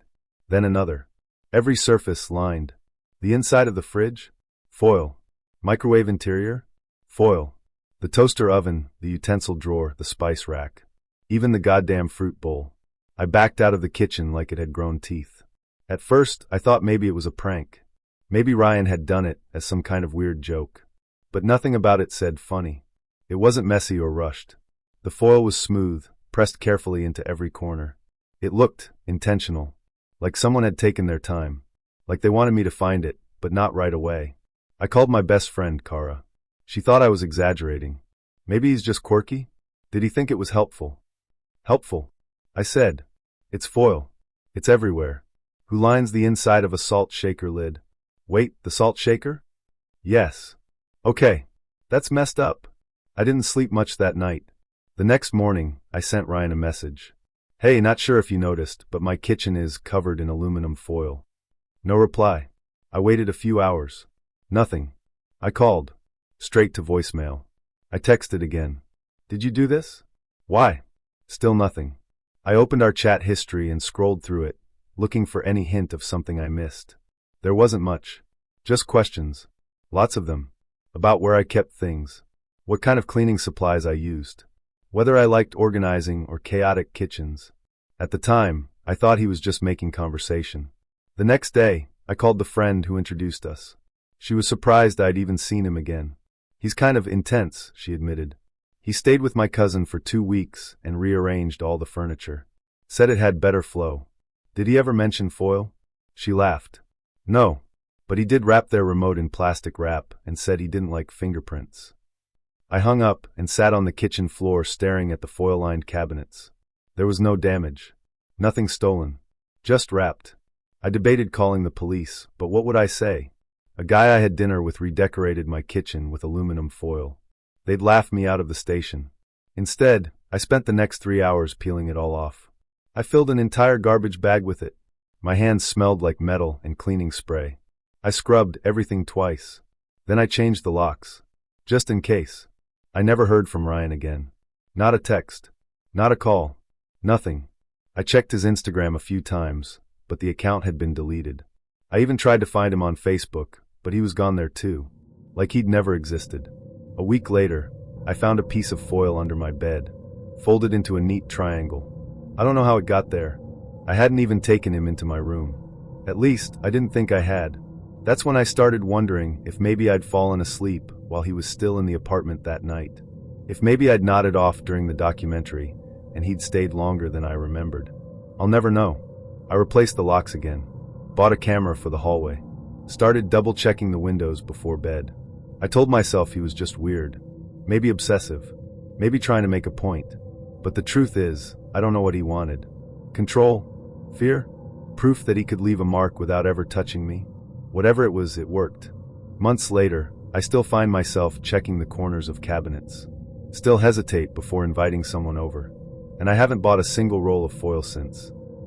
Then another. Every surface lined. The inside of the fridge? Foil. Microwave interior? Foil. The toaster oven, the utensil drawer, the spice rack. Even the goddamn fruit bowl. I backed out of the kitchen like it had grown teeth. At first, I thought maybe it was a prank. Maybe Ryan had done it as some kind of weird joke. But nothing about it said funny. It wasn't messy or rushed. The foil was smooth, pressed carefully into every corner. It looked intentional. Like someone had taken their time. Like they wanted me to find it, but not right away. I called my best friend, Kara. She thought I was exaggerating. Maybe he's just quirky? Did he think it was helpful? Helpful? I said. It's foil. It's everywhere. Who lines the inside of a salt shaker lid? Wait, the salt shaker? Yes. Okay. That's messed up. I didn't sleep much that night. The next morning, I sent Ryan a message. "Hey, not sure if you noticed, but my kitchen is covered in aluminum foil." No reply. I waited a few hours. Nothing. I called. Straight to voicemail. I texted again. "Did you do this?" "Why?" Still nothing. I opened our chat history and scrolled through it, looking for any hint of something I missed. There wasn't much. Just questions. Lots of them. About where I kept things. What kind of cleaning supplies I used. Whether I liked organizing or chaotic kitchens. At the time, I thought he was just making conversation. The next day, I called the friend who introduced us. She was surprised I'd even seen him again. "He's kind of intense," she admitted. "He stayed with my cousin for 2 weeks and rearranged all the furniture. Said it had better flow." "Did he ever mention foil?" She laughed. "No, but he did wrap their remote in plastic wrap and said he didn't like fingerprints." I hung up and sat on the kitchen floor staring at the foil-lined cabinets. There was no damage. Nothing stolen. Just wrapped. I debated calling the police, but what would I say? A guy I had dinner with redecorated my kitchen with aluminum foil. They'd laugh me out of the station. Instead, I spent the next 3 hours peeling it all off. I filled an entire garbage bag with it. My hands smelled like metal and cleaning spray. I scrubbed everything twice. Then I changed the locks. Just in case. I never heard from Ryan again. Not a text. Not a call. Nothing. I checked his Instagram a few times, but the account had been deleted. I even tried to find him on Facebook, but he was gone there too. Like he'd never existed. A week later, I found a piece of foil under my bed, folded into a neat triangle. I don't know how it got there. I hadn't even taken him into my room. At least, I didn't think I had. That's when I started wondering if maybe I'd fallen asleep while he was still in the apartment that night. If maybe I'd nodded off during the documentary, and he'd stayed longer than I remembered. I'll never know. I replaced the locks again. Bought a camera for the hallway. Started double-checking the windows before bed. I told myself he was just weird. Maybe obsessive. Maybe trying to make a point. But the truth is, I don't know what he wanted. Control? Fear? Proof that he could leave a mark without ever touching me? Whatever it was, it worked. Months later, I still find myself checking the corners of cabinets. Still hesitate before inviting someone over. And I haven't bought a single roll of foil since.